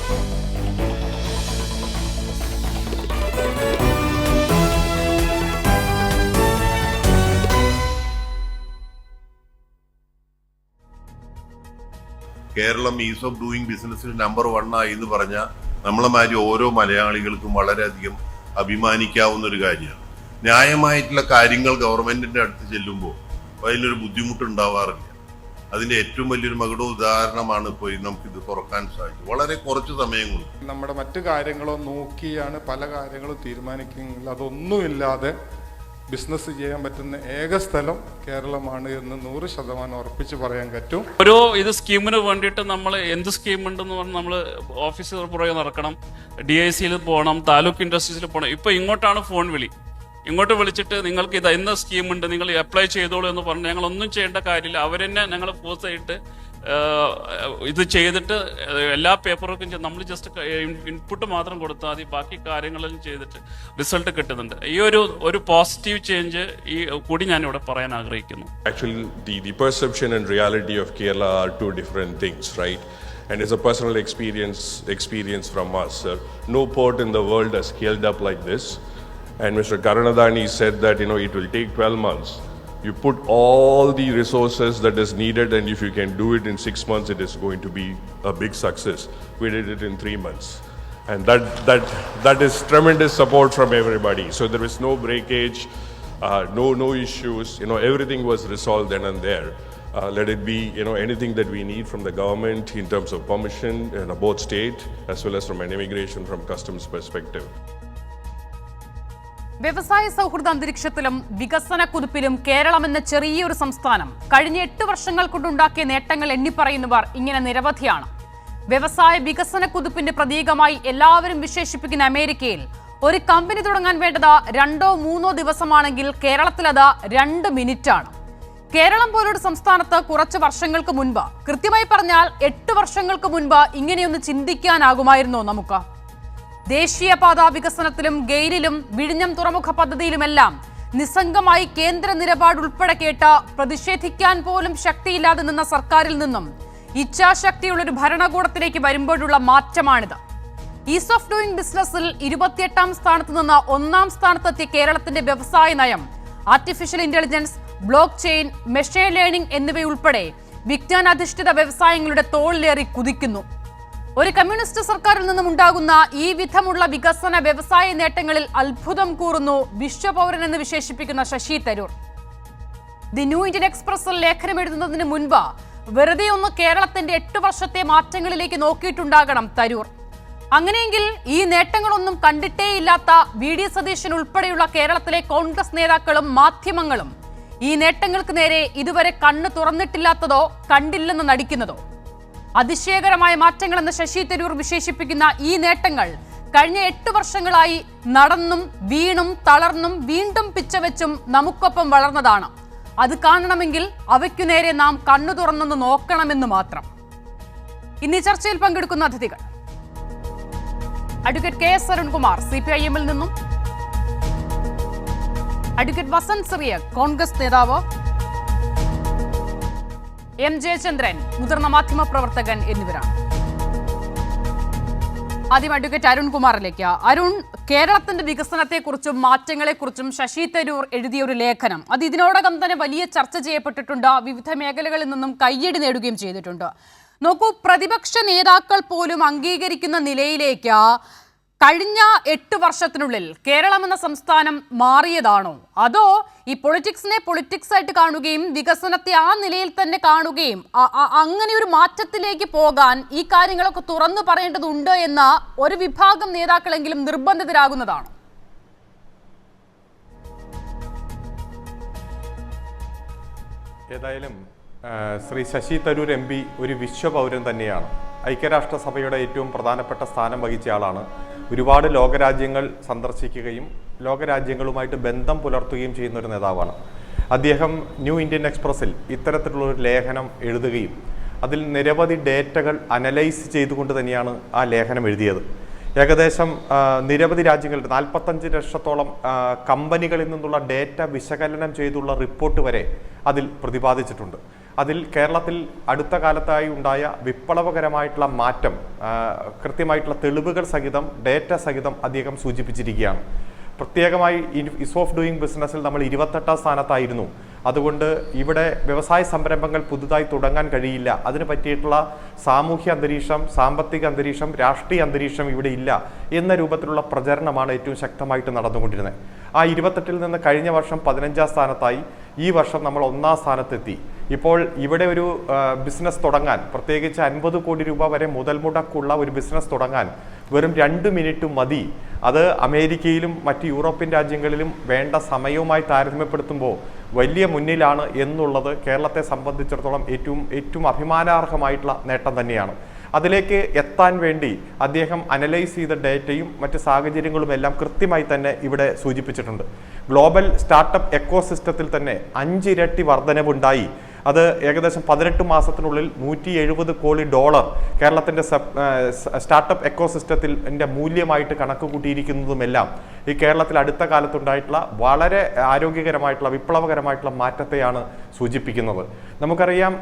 Keralam is of doing ബിസിനസ്സിൽ number 1 ആയി എന്ന് പറഞ്ഞാൽ നമ്മളെ മാതിരി ഓരോ മലയാളികൾക്കും വളരെയധികം അഭിമാനിക്കാവുന്ന ഒരു കാര്യമാണ്. ന്യായമായിട്ടുള്ള കാര്യങ്ങൾ ഗവൺമെന്റിന്റെ അടുത്ത് ചെല്ലുമ്പോൾ അതിലൊരു ബുദ്ധിമുട്ടുണ്ടാവാറില്ല. അതിന്റെ ഏറ്റവും വലിയൊരു മകുട ഉദാഹരണമാണ് ഇപ്പോൾ നമുക്കിത് തുറക്കാൻ സാധിക്കും വളരെ കുറച്ച് സമയം കൊണ്ട്. നമ്മുടെ മറ്റു കാര്യങ്ങളോ നോക്കിയാണ് പല കാര്യങ്ങളും തീരുമാനിക്കുന്നത്. അതൊന്നുമില്ലാതെ ബിസിനസ് ചെയ്യാൻ പറ്റുന്ന ഏക സ്ഥലം കേരളമാണ് എന്ന് 100% ഉറപ്പിച്ച് പറയാൻ പറ്റും. ഓരോ സ്കീമിന് വേണ്ടിയിട്ട് നമ്മൾ എന്ത് സ്കീമുണ്ടെന്ന് പറഞ്ഞാൽ നമ്മൾ ഓഫീസർ പുറകെ നടക്കണം, DICയിൽ പോകണം, താലൂക്ക് ഇൻഡസ്ട്രീസിൽ പോകണം. ഇപ്പൊ ഇങ്ങോട്ടാണ് ഫോൺ വിളി. ഇങ്ങോട്ട് വിളിച്ചിട്ട് നിങ്ങൾക്ക് ഇന്ന സ്കീമുണ്ട്, നിങ്ങൾ അപ്ലൈ ചെയ്തോളൂ എന്ന് പറഞ്ഞ് ഞങ്ങളൊന്നും ചെയ്യേണ്ട കാര്യമില്ല. അവരെന്നെ ഞങ്ങൾ ഫോഴ്സ് ആയിട്ട് ഇത് ചെയ്തിട്ട് എല്ലാ പേപ്പർവർക്കും നമ്മൾ ജസ്റ്റ് ഇൻപുട്ട് മാത്രം കൊടുത്താൽ മതി, ബാക്കി കാര്യങ്ങളെല്ലാം ചെയ്തിട്ട് റിസൾട്ട് കിട്ടുന്നുണ്ട്. ഈ ഒരു പോസിറ്റീവ് ചേഞ്ച് കൂടി ഞാൻ ഇവിടെ പറയാൻ ആഗ്രഹിക്കുന്നു. Actually, the perception and reality of Kerala are two different things, right? And it's a personal experience from us, sir. No port in the world has scaled up like this. And Mr. Karunadani said that it will take 12 months. You put all the resources that is needed, and if you can do it in 6 months, it is going to be a big success. We did it in 3 months, and that is tremendous support from everybody. So there was no breakage, no issues. Everything was resolved then and there. Let it be anything that we need from the government in terms of permission, both state as well as from an immigration, from customs perspective. വ്യവസായ സൗഹൃദ അന്തരീക്ഷത്തിലും വികസന കുതിപ്പിലും കേരളം എന്ന ചെറിയൊരു സംസ്ഥാനം കഴിഞ്ഞ 8 വർഷങ്ങൾ കൊണ്ടുണ്ടാക്കിയ നേട്ടങ്ങൾ എണ്ണിപ്പറയുന്നവർ ഇങ്ങനെ നിരവധിയാണ്. വ്യവസായ വികസന കുതിപ്പിന്റെ പ്രതീകമായി എല്ലാവരും വിശേഷിപ്പിക്കുന്ന അമേരിക്കയിൽ ഒരു കമ്പനി തുടങ്ങാൻ വേണ്ടത് 2-3 ദിവസമാണെങ്കിൽ കേരളത്തിൽ അത് 2 മിനിറ്റാണ്. കേരളം പോലൊരു സംസ്ഥാനത്ത് കുറച്ച് വർഷങ്ങൾക്ക് മുൻപ്, കൃത്യമായി പറഞ്ഞാൽ 8 വർഷങ്ങൾക്ക് മുൻപ് ഇങ്ങനെയൊന്ന് ചിന്തിക്കാനാകുമായിരുന്നോ നമുക്ക്? ദേശീയപാതാ വികസനത്തിലും ഗെയിലിലും വിഴിഞ്ഞം തുറമുഖ പദ്ധതിയിലുമെല്ലാം നിസ്സംഗമായി കേന്ദ്ര നിലപാട് ഉൾപ്പെടെ കേട്ട് പ്രതിഷേധിക്കാൻ പോലും ശക്തിയില്ലാതെ നിന്ന സർക്കാരിൽ നിന്നും ഇച്ഛാശക്തിയുള്ളൊരു ഭരണകൂടത്തിലേക്ക് വരുമ്പോഴുള്ള മാറ്റമാണിത്. ഈസ് ഓഫ് ഡൂയിങ് ബിസിനസ്സിൽ 28ാം സ്ഥാനത്ത് നിന്ന് 1ാം സ്ഥാനത്തെത്തിയ കേരളത്തിന്റെ വ്യവസായ നയം artificial intelligence, block chain, machine learning എന്നിവയുൾപ്പെടെ വിജ്ഞാനാധിഷ്ഠിത വ്യവസായങ്ങളുടെ തോളിലേറി കുതിക്കുന്നു. ഒരു കമ്മ്യൂണിസ്റ്റ് സർക്കാരിൽ നിന്നും ഉണ്ടാകുന്ന ഈ വിധമുള്ള വികസന വ്യവസായ നേട്ടങ്ങളിൽ അത്ഭുതം കൂറുന്നു വിശ്വപൗരൻ എന്ന് വിശേഷിപ്പിക്കുന്ന Shashi Tharoor. The new Indian എക്സ്പ്രസിൽ ലേഖനം എഴുതുന്നതിന് മുൻപ് വെറുതെ ഒന്ന് കേരളത്തിന്റെ 8 വർഷത്തെ മാറ്റങ്ങളിലേക്ക് നോക്കിയിട്ടുണ്ടാകണം തരൂർ. അങ്ങനെയെങ്കിൽ ഈ നേട്ടങ്ങളൊന്നും കണ്ടിട്ടേയില്ലാത്ത VD സതീശൻ ഉൾപ്പെടെയുള്ള കേരളത്തിലെ കോൺഗ്രസ് നേതാക്കളും മാധ്യമങ്ങളും ഈ നേട്ടങ്ങൾക്ക് നേരെ ഇതുവരെ കണ്ണ് തുറന്നിട്ടില്ലാത്തതോ കണ്ടില്ലെന്ന് നടിക്കുന്നതോ? അതിശയകരമായ മാറ്റങ്ങളെന്ന് ശശി തരൂർ വിശേഷിപ്പിക്കുന്ന ഈ നേട്ടങ്ങൾ കഴിഞ്ഞ 8 വർഷങ്ങളായി നടന്നും വീണും തളർന്നും വീണ്ടും പിച്ചവെച്ചും നമുക്കൊപ്പം വളർന്നതാണ്. അത് കാണണമെങ്കിൽ അവയ്ക്കു നേരെ നാം കണ്ണു തുറന്നൊന്ന് നോക്കണമെന്ന് മാത്രം. ഇന്ന് ചർച്ചയിൽ പങ്കെടുക്കുന്ന അതിഥികൾ: അഡ്വക്കേറ്റ് KS അരുൺകുമാർ CPIM-ൽ നിന്നും, അഡ്വക്കേറ്റ് വസന്ത് സിറിയക് കോൺഗ്രസ് നേതാവ്, M. ജയചന്ദ്രൻ മുതിർന്ന മാധ്യമ പ്രവർത്തകൻ എന്നിവരാണ്. ആദ്യം അഡ്വക്കേറ്റ് അരുൺകുമാറിലേക്ക്. അരുൺ, കേരളത്തിന്റെ വികസനത്തെക്കുറിച്ചും മാറ്റങ്ങളെക്കുറിച്ചും ശശി തരൂർ എഴുതിയ ഒരു ലേഖനം അത് ഇതിനോടകം തന്നെ വലിയ ചർച്ച ചെയ്യപ്പെട്ടിട്ടുണ്ട്. വിവിധ മേഖലകളിൽ നിന്നും കയ്യടി നേടുകയും ചെയ്തിട്ടുണ്ട്. നോക്കൂ, പ്രതിപക്ഷ നേതാക്കൾ പോലും അംഗീകരിക്കുന്ന നിലയിലേക്ക് കഴിഞ്ഞ 8 വർഷത്തിനുള്ളിൽ കേരളം എന്ന സംസ്ഥാനം മാറിയതാണോ? അതോ ഈ പൊളിറ്റിക്സിനെ പൊളിറ്റിക്സ് ആയിട്ട് കാണുകയും വികസനത്തെ ആ നിലയിൽ തന്നെ കാണുകയും അങ്ങനെ ഒരു മാറ്റത്തിലേക്ക് പോകാൻ ഈ കാര്യങ്ങളൊക്കെ തുറന്നു പറയേണ്ടതുണ്ട് എന്ന ഒരു വിഭാഗം നേതാക്കളെങ്കിലും നിർബന്ധിതരാകുന്നതാണ്? ഏതായാലും ശ്രീ ശശി തരൂർ MP ഒരു വിശ്വപൗരൻ തന്നെയാണ്. ഐക്യരാഷ്ട്രസഭയുടെ ഏറ്റവും പ്രധാനപ്പെട്ട സ്ഥാനം വഹിച്ച ആളാണ്. ഒരുപാട് ലോകരാജ്യങ്ങൾ സന്ദർശിക്കുകയും ലോകരാജ്യങ്ങളുമായിട്ട് ബന്ധം പുലർത്തുകയും ചെയ്യുന്ന ഒരു നേതാവാണ് അദ്ദേഹം. ന്യൂ ഇന്ത്യൻ എക്സ്പ്രസിൽ ഇത്തരത്തിലുള്ളൊരു ലേഖനം എഴുതുകയും അതിൽ നിരവധി ഡേറ്റകൾ അനലൈസ് ചെയ്തുകൊണ്ട് തന്നെയാണ് ആ ലേഖനം എഴുതിയത്. ഏകദേശം നിരവധി രാജ്യങ്ങളുടെ 45 ലക്ഷത്തോളം കമ്പനികളിൽ നിന്നുള്ള ഡേറ്റ വിശകലനം ചെയ്തുള്ള റിപ്പോർട്ട് വരെ അതിൽ പ്രതിപാദിച്ചിട്ടുണ്ട്. അതിൽ കേരളത്തിൽ അടുത്ത കാലത്തായി ഉണ്ടായ വിപ്ലവകരമായിട്ടുള്ള മാറ്റം കൃത്യമായിട്ടുള്ള തെളിവുകൾ സഹിതം ഡേറ്റ സഹിതം അദ്ദേഹം സൂചിപ്പിച്ചിരിക്കുകയാണ്. പ്രത്യേകമായി ഈസ് ഓഫ് ഡൂയിങ് ബിസിനസ്സിൽ നമ്മൾ 28ാം സ്ഥാനത്തായിരുന്നു. അതുകൊണ്ട് ഇവിടെ വ്യവസായ സംരംഭങ്ങൾ പുതുതായി തുടങ്ങാൻ കഴിയില്ല, അതിന് പറ്റിയിട്ടുള്ള സാമൂഹ്യ അന്തരീക്ഷം, സാമ്പത്തിക അന്തരീക്ഷം, രാഷ്ട്രീയ അന്തരീക്ഷം ഇവിടെ ഇല്ല എന്ന രൂപത്തിലുള്ള പ്രചരണമാണ് ഏറ്റവും ശക്തമായിട്ട് നടന്നുകൊണ്ടിരുന്നത്. ആ 28ൽ നിന്ന് കഴിഞ്ഞ വർഷം 15ാം സ്ഥാനത്തായി, ഈ വർഷം നമ്മൾ 1ാം സ്ഥാനത്തെത്തി. ഇപ്പോൾ ഇവിടെ ഒരു ബിസിനസ് തുടങ്ങാൻ, പ്രത്യേകിച്ച് 50 കോടി രൂപ വരെ മുതൽ മുടക്കുള്ള ഒരു ബിസിനസ് തുടങ്ങാൻ വെറും 2 മിനിറ്റ് മതി. അത് അമേരിക്കയിലും മറ്റ് യൂറോപ്യൻ രാജ്യങ്ങളിലും വേണ്ട സമയവുമായി താരതമ്യപ്പെടുത്തുമ്പോൾ വലിയ മുന്നിലാണ് എന്നുള്ളത് കേരളത്തെ സംബന്ധിച്ചിടത്തോളം ഏറ്റവും അഭിമാനാർഹമായിട്ടുള്ള നേട്ടം തന്നെയാണ്. അതിലേക്ക് എത്താൻ വേണ്ടി അദ്ദേഹം അനലൈസ് ചെയ്ത ഡേറ്റയും മറ്റ് സാഹചര്യങ്ങളും എല്ലാം കൃത്യമായി തന്നെ ഇവിടെ സൂചിപ്പിച്ചിട്ടുണ്ട്. ഗ്ലോബൽ സ്റ്റാർട്ടപ്പ് എക്കോസിസ്റ്റത്തിൽ തന്നെ 5 ഇരട്ടി വർധനവുണ്ടായി. അത് ഏകദേശം 18 മാസത്തിനുള്ളിൽ $170 കോടി കേരളത്തിൻ്റെ സ്റ്റാർട്ടപ്പ് എക്കോസിസ്റ്റത്തിൽ മൂല്യമായിട്ട് കണക്ക് കൂട്ടിയിരിക്കുന്നതുമെല്ലാം ഈ കേരളത്തിൽ അടുത്ത കാലത്തുണ്ടായിട്ടുള്ള വളരെ ആരോഗ്യകരമായിട്ടുള്ള വിപ്ലവകരമായിട്ടുള്ള മാറ്റത്തെയാണ് സൂചിപ്പിക്കുന്നത്. നമുക്കറിയാം,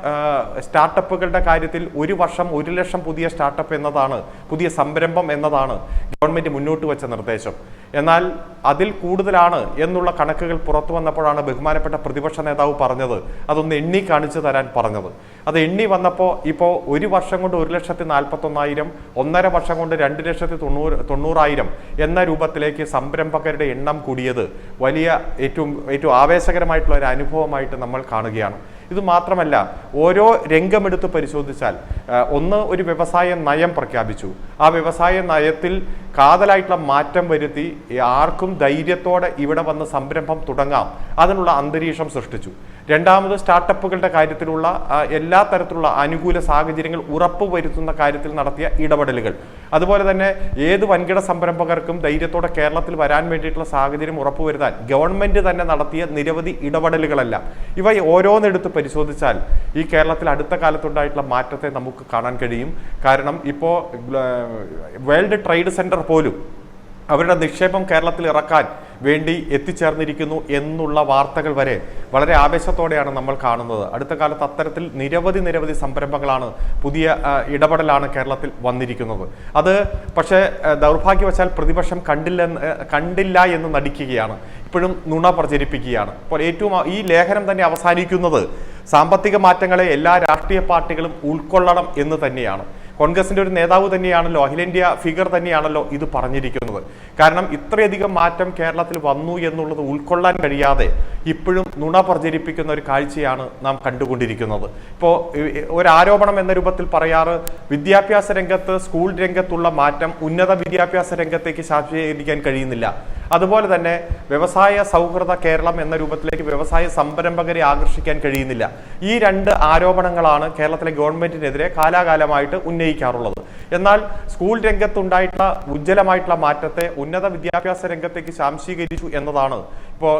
സ്റ്റാർട്ടപ്പുകളുടെ കാര്യത്തിൽ ഒരു വർഷം 1 ലക്ഷം പുതിയ സ്റ്റാർട്ടപ്പ് എന്നതാണ്, പുതിയ സംരംഭം എന്നതാണ് ഗവൺമെൻറ് മുന്നോട്ട് വെച്ച നിർദ്ദേശം. എന്നാൽ അതിൽ കൂടുതലാണ് എന്നുള്ള കണക്കുകൾ പുറത്തു വന്നപ്പോഴാണ് ബഹുമാനപ്പെട്ട പ്രതിപക്ഷ നേതാവ് പറഞ്ഞത് അതൊന്ന് എണ്ണി കാണിച്ചു തരാൻ പറഞ്ഞത്. അത് എണ്ണി വന്നപ്പോൾ ഇപ്പോൾ ഒരു വർഷം കൊണ്ട് 1,41,000, 1.5 വർഷം കൊണ്ട് 2,90,000 എന്ന രൂപത്തിലേക്ക് സംരംഭകരുടെ എണ്ണം കൂടിയത് വലിയ ഏറ്റവും ആവേശകരമായിട്ടുള്ള ഒരു അനുഭവമായിട്ട് നമ്മൾ കാണുകയാണ്. ഇത് മാത്രമല്ല, ഓരോ രംഗമെടുത്ത് പരിശോധിച്ചാൽ ഒരു വ്യവസായ നയം പ്രഖ്യാപിച്ചു. ആ വ്യവസായ നയത്തിൽ കാതലായിട്ടുള്ള മാറ്റം വരുത്തി ആർക്കും ധൈര്യത്തോടെ ഇവിടെ വന്ന് സംരംഭം തുടങ്ങാം, അതിനുള്ള അന്തരീക്ഷം സൃഷ്ടിച്ചു. രണ്ടാമത്, സ്റ്റാർട്ടപ്പുകളുടെ കാര്യത്തിലുള്ള എല്ലാ തരത്തിലുള്ള അനുകൂല സാഹചര്യങ്ങൾ ഉറപ്പുവരുത്തുന്ന കാര്യത്തിൽ നടത്തിയ ഇടപെടലുകൾ. അതുപോലെ തന്നെ ഏത് വൻകിട സംരംഭകർക്കും ധൈര്യത്തോടെ കേരളത്തിൽ വരാൻ വേണ്ടിയിട്ടുള്ള സാഹചര്യം ഉറപ്പുവരുത്താൻ ഗവൺമെന്റ് തന്നെ നടത്തിയ നിരവധി ഇടപെടലുകളല്ല. ഇവ ഓരോന്നെടുത്ത് പരിശോധിച്ചാൽ ഈ കേരളത്തിൽ അടുത്ത കാലത്തുണ്ടായിട്ടുള്ള മാറ്റത്തെ നമുക്ക് കാണാൻ കഴിയും. കാരണം ഇപ്പോൾ വേൾഡ് ട്രേഡ് സെന്റർ പോലും അവരുടെ നിക്ഷേപം കേരളത്തിൽ ഇറക്കാൻ വേണ്ടി എത്തിച്ചേർന്നിരിക്കുന്നു എന്നുള്ള വാർത്തകൾ വരെ വളരെ ആവേശത്തോടെയാണ് നമ്മൾ കാണുന്നത്. അടുത്ത കാലത്ത് അത്തരത്തിൽ നിരവധി സംരംഭങ്ങളാണ്, പുതിയ ഇടപെടലാണ് കേരളത്തിൽ വന്നിരിക്കുന്നത്. അത് പക്ഷേ ദൗർഭാഗ്യവശാൽ പ്രതിപക്ഷം കണ്ടില്ല എന്ന് നടിക്കുകയാണ്, ഇപ്പോഴും നുണ പ്രചരിപ്പിക്കുകയാണ്. അപ്പോൾ ഈ ലേഖനം തന്നെ അവസാനിക്കുന്നത് സാമ്പത്തിക മാറ്റങ്ങളെ എല്ലാ രാഷ്ട്രീയ പാർട്ടികളും ഉൾക്കൊള്ളണം എന്ന് തന്നെയാണ്. കോൺഗ്രസിന്റെ ഒരു നേതാവ് തന്നെയാണല്ലോ, അഖിലേന്ത്യാ ഫിഗർ തന്നെയാണല്ലോ ഇത് പറഞ്ഞിരിക്കുന്നത്. കാരണം ഇത്രയധികം മാറ്റം കേരളത്തിൽ വന്നു എന്നുള്ളത് ഉൾക്കൊള്ളാൻ കഴിയാതെ ഇപ്പോഴും നുണ പ്രചരിപ്പിക്കുന്ന ഒരു കാഴ്ചയാണ് നാം കണ്ടുകൊണ്ടിരിക്കുന്നത്. ഇപ്പോൾ ഒരു ആരോപണം എന്ന രൂപത്തിൽ പറയാറ്, വിദ്യാഭ്യാസ രംഗത്ത്, സ്കൂൾ രംഗത്തുള്ള മാറ്റം ഉന്നത വിദ്യാഭ്യാസ രംഗത്തേക്ക് ശാക്തീകരിക്കാൻ കഴിയുന്നില്ല. അതുപോലെ തന്നെ വ്യവസായ സൗഹൃദ കേരളം എന്ന രൂപത്തിലേക്ക് വ്യവസായ സംരംഭകരെ ആകർഷിക്കാൻ കഴിയുന്നില്ല. ഈ 2 ആരോപണങ്ങളാണ് കേരളത്തിലെ ഗവൺമെന്റിനെതിരെ കാലാകാലമായിട്ട് ഉന്നയിക്കാറുള്ളത്. എന്നാൽ സ്കൂൾ രംഗത്തുണ്ടായിട്ടുള്ള ഉജ്ജ്വലമായിട്ടുള്ള മാറ്റത്തെ ഉന്നത വിദ്യാഭ്യാസ രംഗത്തേക്ക് ശാംശീകരിച്ചു എന്നതാണ് ഇപ്പോൾ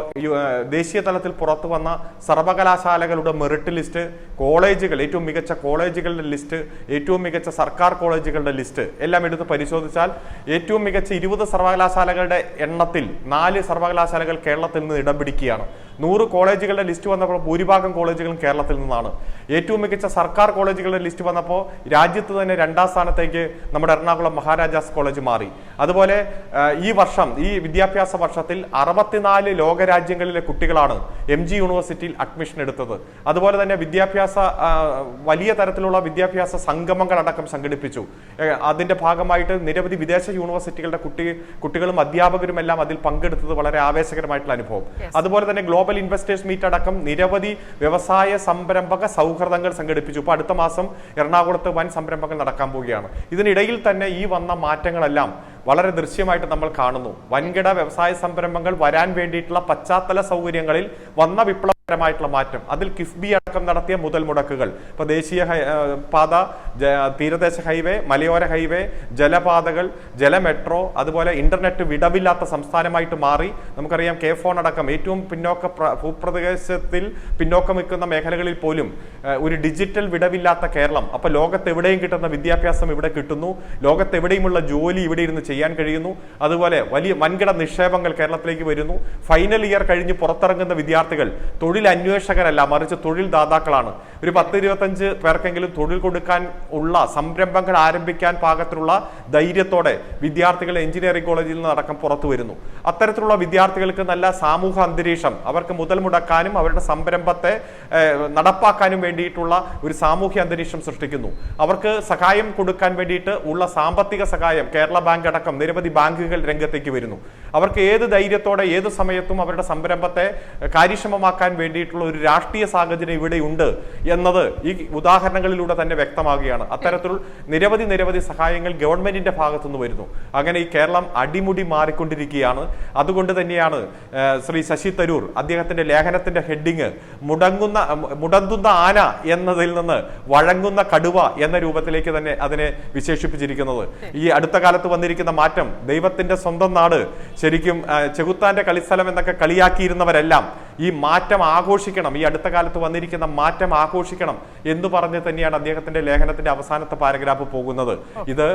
ദേശീയ തലത്തിൽ പുറത്തു വന്ന സർവകലാശാലകളുടെ മെറിറ്റ് ലിസ്റ്റ്, കോളേജുകൾ, ഏറ്റവും മികച്ച കോളേജുകളുടെ ലിസ്റ്റ്, ഏറ്റവും മികച്ച സർക്കാർ കോളേജുകളുടെ ലിസ്റ്റ് എല്ലാം എടുത്ത് പരിശോധിച്ചാൽ ഏറ്റവും മികച്ച 20 സർവകലാശാലകളുടെ എണ്ണത്തിൽ 4 സർവകലാശാലകൾ കേരളത്തിൽ നിന്ന് ഇടം പിടിക്കുകയാണ്. 100 കോളേജുകളുടെ ലിസ്റ്റ് വന്നപ്പോൾ ഭൂരിഭാഗം കോളേജുകളും കേരളത്തിൽ നിന്നാണ്. ഏറ്റവും മികച്ച സർക്കാർ കോളേജുകളുടെ ലിസ്റ്റ് വന്നപ്പോൾ രാജ്യത്ത് തന്നെ 2ാം സ്ഥാനത്തേക്ക് നമ്മുടെ എറണാകുളം മഹാരാജാസ് കോളേജ് മാറി. അതുപോലെ ഈ വിദ്യാഭ്യാസ വർഷത്തിൽ 64 ലോകരാജ്യങ്ങളിലെ കുട്ടികളാണ് MG യൂണിവേഴ്സിറ്റിയിൽ അഡ്മിഷൻ എടുത്തത്. അതുപോലെ തന്നെ വലിയ തരത്തിലുള്ള വിദ്യാഭ്യാസ സംഗമങ്ങളടക്കം സംഘടിപ്പിച്ചു. അതിന്റെ ഭാഗമായിട്ട് നിരവധി വിദേശ യൂണിവേഴ്സിറ്റികളുടെ കുട്ടികളും അധ്യാപകരും എല്ലാം അതിൽ പങ്കെടുത്തത് വളരെ ആവേശകരമായിട്ടുള്ള അനുഭവം. അതുപോലെ തന്നെ ഗ്ലോബൽ ഇൻവെസ്റ്റേഴ്സ് മീറ്റ് അടക്കം നിരവധി വ്യവസായ സംരംഭക സൗഹൃദങ്ങൾ സംഘടിപ്പിച്ചു. ഇപ്പോൾ അടുത്ത മാസം എറണാകുളത്ത് വൻ സംരംഭങ്ങൾ നടക്കാൻ പോവുകയാണ്. ഇതിനിടയിൽ തന്നെ ഈ വന്ന മാറ്റങ്ങളെല്ലാം വളരെ ദൃശ്യമായിട്ട് നമ്മൾ കാണുന്നു. വൻകിട വ്യവസായ സംരംഭങ്ങൾ വരാൻ വേണ്ടിയിട്ടുള്ള പശ്ചാത്തല സൗകര്യങ്ങളിൽ വന്ന വിപ്ലവകരമായിട്ടുള്ള മാറ്റം, അതിൽ കിഫ്ബി അടക്കം നടത്തിയ മുതൽ മുടക്കുകൾ, ഇപ്പൊ ദേശീയ പാത, തീരദേശ ഹൈവേ, മലയോര ഹൈവേ, ജലപാതകൾ, ജലമെട്രോ, അതുപോലെ ഇന്റർനെറ്റ് വിടവില്ലാത്ത സംസ്ഥാനമായിട്ട് മാറി. നമുക്കറിയാം K-ഫോൺ അടക്കം ഏറ്റവും ഭൂപ്രദേശത്തിൽ പിന്നോക്കം നിൽക്കുന്ന മേഖലകളിൽ പോലും ഒരു ഡിജിറ്റൽ വിടവില്ലാത്ത കേരളം. അപ്പൊ ലോകത്തെവിടെയും കിട്ടുന്ന വിദ്യാഭ്യാസം ഇവിടെ കിട്ടുന്നു, ലോകത്തെവിടെയുമുള്ള ജോലി ഇവിടെ ഇരുന്ന് ചെയ്യാൻ കഴിയുന്നു. അതുപോലെ വൻകിട നിക്ഷേപങ്ങൾ കേരളത്തിലേക്ക് വരുന്നു. ഫൈനൽ ഇയർ കഴിഞ്ഞ് പുറത്തിറങ്ങുന്ന വിദ്യാർത്ഥികൾ തൊഴിൽ അന്വേഷകരല്ല, മറിച്ച് തൊഴിൽ ദാതാക്കളാണ്. ഒരു 10-25 പേർക്കെങ്കിലും തൊഴിൽ കൊടുക്കാൻ ഉള്ള സംരംഭങ്ങൾ ആരംഭിക്കാൻ പാകത്തിലുള്ള ധൈര്യത്തോടെ വിദ്യാർത്ഥികൾ എഞ്ചിനീയറിംഗ് കോളേജിൽ നിന്ന് അടക്കം പുറത്തു വരുന്നു. അത്തരത്തിലുള്ള വിദ്യാർത്ഥികൾക്ക് നല്ല സാമൂഹ്യ അന്തരീക്ഷം, അവർക്ക് മുതൽ മുടക്കാനും അവരുടെ സംരംഭത്തെ നടപ്പാക്കാനും വേണ്ടിയിട്ടുള്ള ഒരു സാമൂഹ്യ അന്തരീക്ഷം സൃഷ്ടിക്കുന്നു. അവർക്ക് സഹായം കൊടുക്കാൻ വേണ്ടിയിട്ട് ഉള്ള സാമ്പത്തിക സഹായം കേരള ബാങ്ക് അടക്കം നിരവധി ബാങ്കുകൾ രംഗത്തേക്ക് വരുന്നു. അവർക്ക് ഏത് ധൈര്യത്തോടെ ഏത് സമയത്തും അവരുടെ സംരംഭത്തെ കാര്യക്ഷമമാക്കാൻ വേണ്ടിയിട്ടുള്ള ഒരു രാഷ്ട്രീയ സാഹചര്യം ഇവിടെയുണ്ട് എന്നത് ഈ ഉദാഹരണങ്ങളിലൂടെ തന്നെ വ്യക്തമാകുകയാണ്. അത്തരത്തിൽ നിരവധി സഹായങ്ങൾ ഗവൺമെന്റിന്റെ ഭാഗത്തുനിന്ന് വരുന്നു. അങ്ങനെ ഈ കേരളം അടിമുടി മാറിക്കൊണ്ടിരിക്കുകയാണ്. അതുകൊണ്ട് തന്നെയാണ് ശ്രീ ശശി തരൂർ അദ്ദേഹത്തിന്റെ ലേഖനത്തിന്റെ ഹെഡിങ് മുടന്തുന്ന ആന എന്നതിൽ നിന്ന് വഴങ്ങുന്ന കടുവ എന്ന രൂപത്തിലേക്ക് തന്നെ അതിനെ വിശേഷിപ്പിച്ചിരിക്കുന്നത്. ഈ അടുത്ത കാലത്ത് വന്നിരിക്കുന്ന മാറ്റം, ദൈവത്തിന്റെ സ്വന്തം നാട്, ശരിക്കും ചെകുത്താന്റെ കളിസ്ഥലം എന്നൊക്കെ കളിയാക്കിയിരുന്നവരെല്ലാം ഈ മാറ്റം ആഘോഷിക്കണം, ഈ അടുത്ത കാലത്ത് വന്നിരിക്കുന്ന മാറ്റം ആഘോഷിക്കണം എന്ന് പറഞ്ഞ് തന്നെയാണ് അദ്ദേഹത്തിന്റെ ലേഖനത്തിന്റെ അവസാനത്തെ പാരഗ്രാഫ് പോകുന്നത്. ഇത്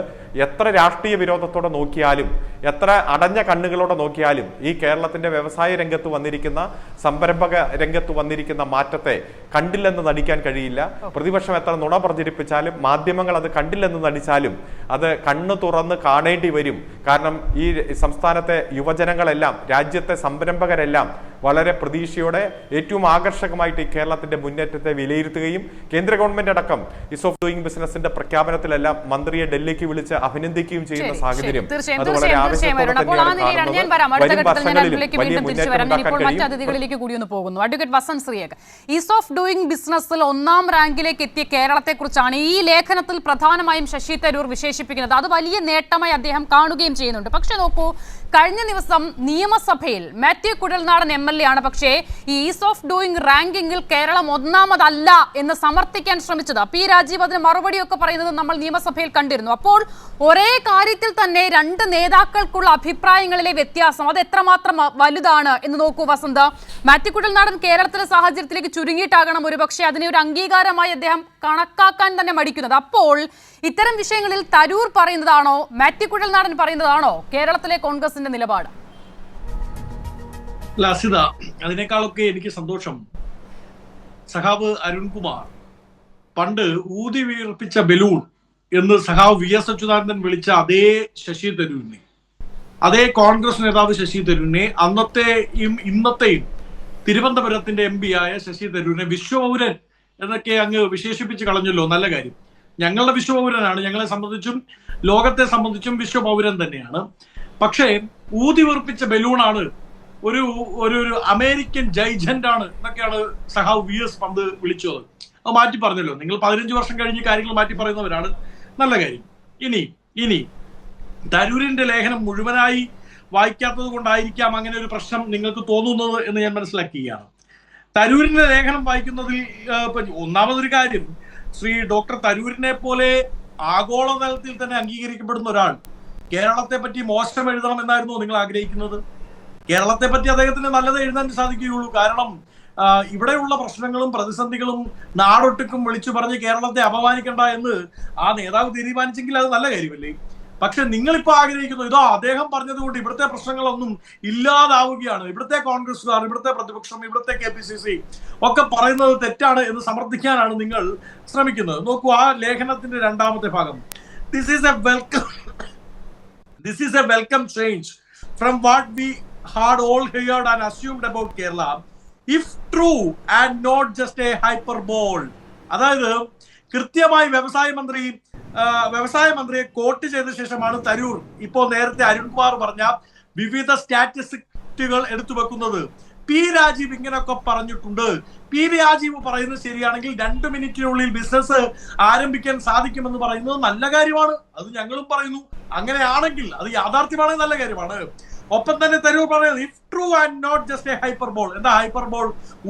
എത്ര രാഷ്ട്രീയ വിരോധത്തോടെ നോക്കിയാലും, എത്ര അടഞ്ഞ കണ്ണുകളോടെ നോക്കിയാലും ഈ കേരളത്തിന്റെ വ്യവസായ രംഗത്ത് വന്നിരിക്കുന്ന, സംരംഭക രംഗത്ത് വന്നിരിക്കുന്ന മാറ്റത്തെ കണ്ടില്ലെന്ന് നടിക്കാൻ കഴിയില്ല. പ്രതിപക്ഷം എത്ര നുണ പ്രചരിപ്പിച്ചാലും, മാധ്യമങ്ങൾ അത് കണ്ടില്ലെന്ന് നടിച്ചാലും അത് കണ്ണു തുറന്ന് കാണേണ്ടി വരും. കാരണം ഈ സംസ്ഥാനത്തെ യുവജനങ്ങളെല്ലാം, രാജ്യത്തെ സംരംഭകരെല്ലാം വളരെ പ്രതീക്ഷയോടെ ഏറ്റവും ആകർഷകമായിട്ട് ഈ കേരളത്തിന്റെ മുന്നേറ്റത്തെ വിലയിരുത്തുകയും കേന്ദ്ര ഗവൺമെന്റ് അടക്കം ഈസ് ഓഫ് ഡൂയിങ് ബിസിനസിന്റെ പ്രഖ്യാപനത്തിലെല്ലാം മന്ത്രിയെ ഡൽഹിക്ക് വിളിച്ച് അഭിനന്ദിക്കുകയും ചെയ്യുന്ന സാഹചര്യം അത് വളരെ ആവശ്യത്തോടെ മറ്റ് അതിഥികളിലേക്ക് കൂടി ഒന്ന് പോകുന്നു. അഡ്വക്കേറ്റ് വസന്ത് ശ്രീയേക്, ഈസ് ഓഫ് ഡൂയിങ് ബിസിനസ്സിൽ 1ാം റാങ്കിലേക്ക് എത്തിയ കേരളത്തെ കുറിച്ചാണ് ഈ ലേഖനത്തിൽ പ്രധാനമായും ശശി തരൂർ വിശേഷിപ്പിക്കുന്നത്. അത് വലിയ നേട്ടമായി അദ്ദേഹം കാണുകയും ചെയ്യുന്നുണ്ട്. പക്ഷെ നോക്കൂ, കഴിഞ്ഞ ദിവസം നിയമസഭയിൽ മാത്യു കുഴൽനാടൻ MLA ആണ് പക്ഷേ ഈ ഈസ് ഓഫ് ഡൂയിങ് റാങ്കിങ്ങിൽ കേരളം 1ാമതല്ല എന്ന് സമർത്ഥിക്കാൻ ശ്രമിച്ചത്. പി രാജീവ് അതിന് മറുപടിയൊക്കെ പറയുന്നത് നമ്മൾ നിയമസഭയിൽ കണ്ടിരുന്നു. അപ്പോൾ ഒരേ കാര്യത്തിൽ തന്നെ 2 നേതാക്കൾക്കുള്ള അഭിപ്രായങ്ങളിലെ വ്യത്യാസം അത് എത്രമാത്രം വലുതാണ് എന്ന് നോക്കൂ വസന്ത്. മാത്യു കുഴൽനാടൻ കേരളത്തിലെ സാഹചര്യത്തിലേക്ക് ചുരുങ്ങിയിട്ടാകണം ഒരുപക്ഷെ അതിനെ ഒരു അംഗീകാരമായി അദ്ദേഹം കണക്കാക്കാൻ തന്നെ മടിക്കുന്നത്. അപ്പോൾ ഇത്തരം വിഷയങ്ങളിൽ തരൂർ പറയുന്നതാണോ മാത്യു കുഴൽനാടൻ പറയുന്നതാണോ കേരളത്തിലെ കോൺഗ്രസിന്റെ നിലപാട്? അസിത, അതിനേക്കാളൊക്കെ എനിക്ക് സന്തോഷം സഖാവ് അരുൺകുമാർ പണ്ട് ഊതി വീർപ്പിച്ച ബലൂൺ എന്ന് സഖാവ് VS അച്യുതാനന്ദൻ വിളിച്ച അതേ ശശി തരൂരിനെ, അതേ കോൺഗ്രസ് നേതാവ് ശശി തരൂരിനെ, അന്നത്തെയും ഇന്നത്തെയും തിരുവനന്തപുരത്തിന്റെ MP ആയ ശശി തരൂരിനെ വിശ്വപൗരൻ എന്നൊക്കെ അങ്ങ് വിശേഷിപ്പിച്ച് കളഞ്ഞല്ലോ. നല്ല കാര്യം. ഞങ്ങളുടെ വിശ്വപൗരനാണ്, ഞങ്ങളെ സംബന്ധിച്ചും ലോകത്തെ സംബന്ധിച്ചും വിശ്വപൗരൻ തന്നെയാണ്. പക്ഷേ ഊതി വീർപ്പിച്ച ബലൂണാണ്, ഒരു ഒരു അമേരിക്കൻ ജൈജന്റ് ആണ് എന്നൊക്കെയാണ് സഖാവ് VS പണ്ട് വിളിച്ചത്. അത് മാറ്റി പറഞ്ഞല്ലോ. നിങ്ങൾ 15 വർഷം കഴിഞ്ഞ് കാര്യങ്ങൾ മാറ്റി പറയുന്നവരാണ്. നല്ല കാര്യം. ഇനി തരൂരിന്റെ ലേഖനം മുഴുവനായി വായിക്കാത്തത് കൊണ്ടായിരിക്കാം അങ്ങനെ ഒരു പ്രശ്നം നിങ്ങൾക്ക് തോന്നുന്നത് എന്ന് ഞാൻ മനസ്സിലാക്കുകയാണ്. തരൂരിന്റെ ലേഖനം വായിക്കുന്നതിൽ ഒന്നാമതൊരു കാര്യം, ശ്രീ ഡോക്ടർ തരൂരിനെ പോലെ ആഗോളതലത്തിൽ തന്നെ അംഗീകരിക്കപ്പെടുന്ന ഒരാൾ കേരളത്തെ പറ്റി മോശം എഴുതണം എന്നായിരുന്നു നിങ്ങൾ ആഗ്രഹിക്കുന്നത്? കേരളത്തെ പറ്റി അദ്ദേഹത്തിന് നല്ലത് എഴുതാൻ സാധിക്കുകയുള്ളൂ. കാരണം ഇവിടെയുള്ള പ്രശ്നങ്ങളും പ്രതിസന്ധികളും നാടൊട്ടുക്കും വിളിച്ചു പറഞ്ഞ് കേരളത്തെ അപമാനിക്കണ്ട എന്ന് ആ നേതാവ് തീരുമാനിച്ചെങ്കിൽ അത് നല്ല കാര്യമല്ലേ? പക്ഷെ നിങ്ങളിപ്പോ ആഗ്രഹിക്കുന്നു ഇതോ അദ്ദേഹം പറഞ്ഞതുകൊണ്ട് ഇവിടുത്തെ പ്രശ്നങ്ങളൊന്നും ഇല്ലാതാവുകയാണ്, ഇവിടുത്തെ കോൺഗ്രസ്സുകാർ, ഇവിടുത്തെ പ്രതിപക്ഷം, ഇവിടുത്തെ KPCC ഒക്കെ പറയുന്നത് തെറ്റാണ് എന്ന് സമർത്ഥിക്കാനാണ് നിങ്ങൾ ശ്രമിക്കുന്നത്. നോക്കൂ, ആ ലേഖനത്തിന്റെ 2ാമത്തെ ഭാഗം, this is A welcome change from what we had all heard and assumed about Kerala, if true and not just a hyperbole. അതായത് കൃത്യമായി വ്യവസായ മന്ത്രിയെ കോട്ട് ചെയ്ത ശേഷമാണ് തരൂർ ഇപ്പോൾ നേരത്തെ അരുൺകുമാർ പറഞ്ഞ വിവിധ സ്റ്റാറ്റിസ്റ്റിക്കുകൾ എടുത്തു വെക്കുന്നത്. പി രാജീവ് ഇങ്ങനെയൊക്കെ പറഞ്ഞിട്ടുണ്ട്. പി രാജീവ് പറയുന്നത് ശരിയാണെങ്കിൽ 2 മിനിറ്റിനുള്ളിൽ ബിസിനസ് ആരംഭിക്കാൻ സാധിക്കുമെന്ന് പറയുന്നത് നല്ല കാര്യമാണ്. അത് ഞങ്ങളും പറയുന്നു. അങ്ങനെയാണെങ്കിൽ അത് യാഥാർത്ഥ്യമാണെങ്കിൽ നല്ല കാര്യമാണ്. ഒപ്പം തന്നെ തരൂർ പറയുന്നത് if true and not just a hyperbole. എന്താ ഹൈപ്പർബോൾ?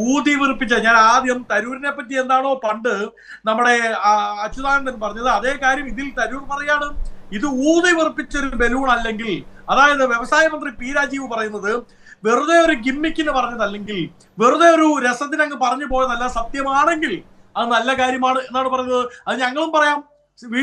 ഊതി വീർപ്പിച്ച. ഞാൻ ആദ്യം തരൂരിനെ പറ്റി എന്താണോ പണ്ട് നമ്മുടെ അച്യുതാനന്ദൻ പറഞ്ഞത് അതേ കാര്യം ഇതിൽ തരൂർ പറയാണ്. ഇത് ഊതി വീർപ്പിച്ചൊരു ബലൂൺ അല്ലെങ്കിൽ, അതായത് വ്യവസായ മന്ത്രി പി രാജീവ് പറയുന്നത് വെറുതെ ഒരു ഗിമ്മിക്കിന് പറഞ്ഞതല്ലെങ്കിൽ, വെറുതെ ഒരു രസത്തിന് അങ്ങ് പറഞ്ഞു പോയതല്ല, സത്യമാണെങ്കിൽ അത് നല്ല കാര്യമാണ് എന്നാണ് പറയുന്നത്. അത് ഞങ്ങളും പറയാം.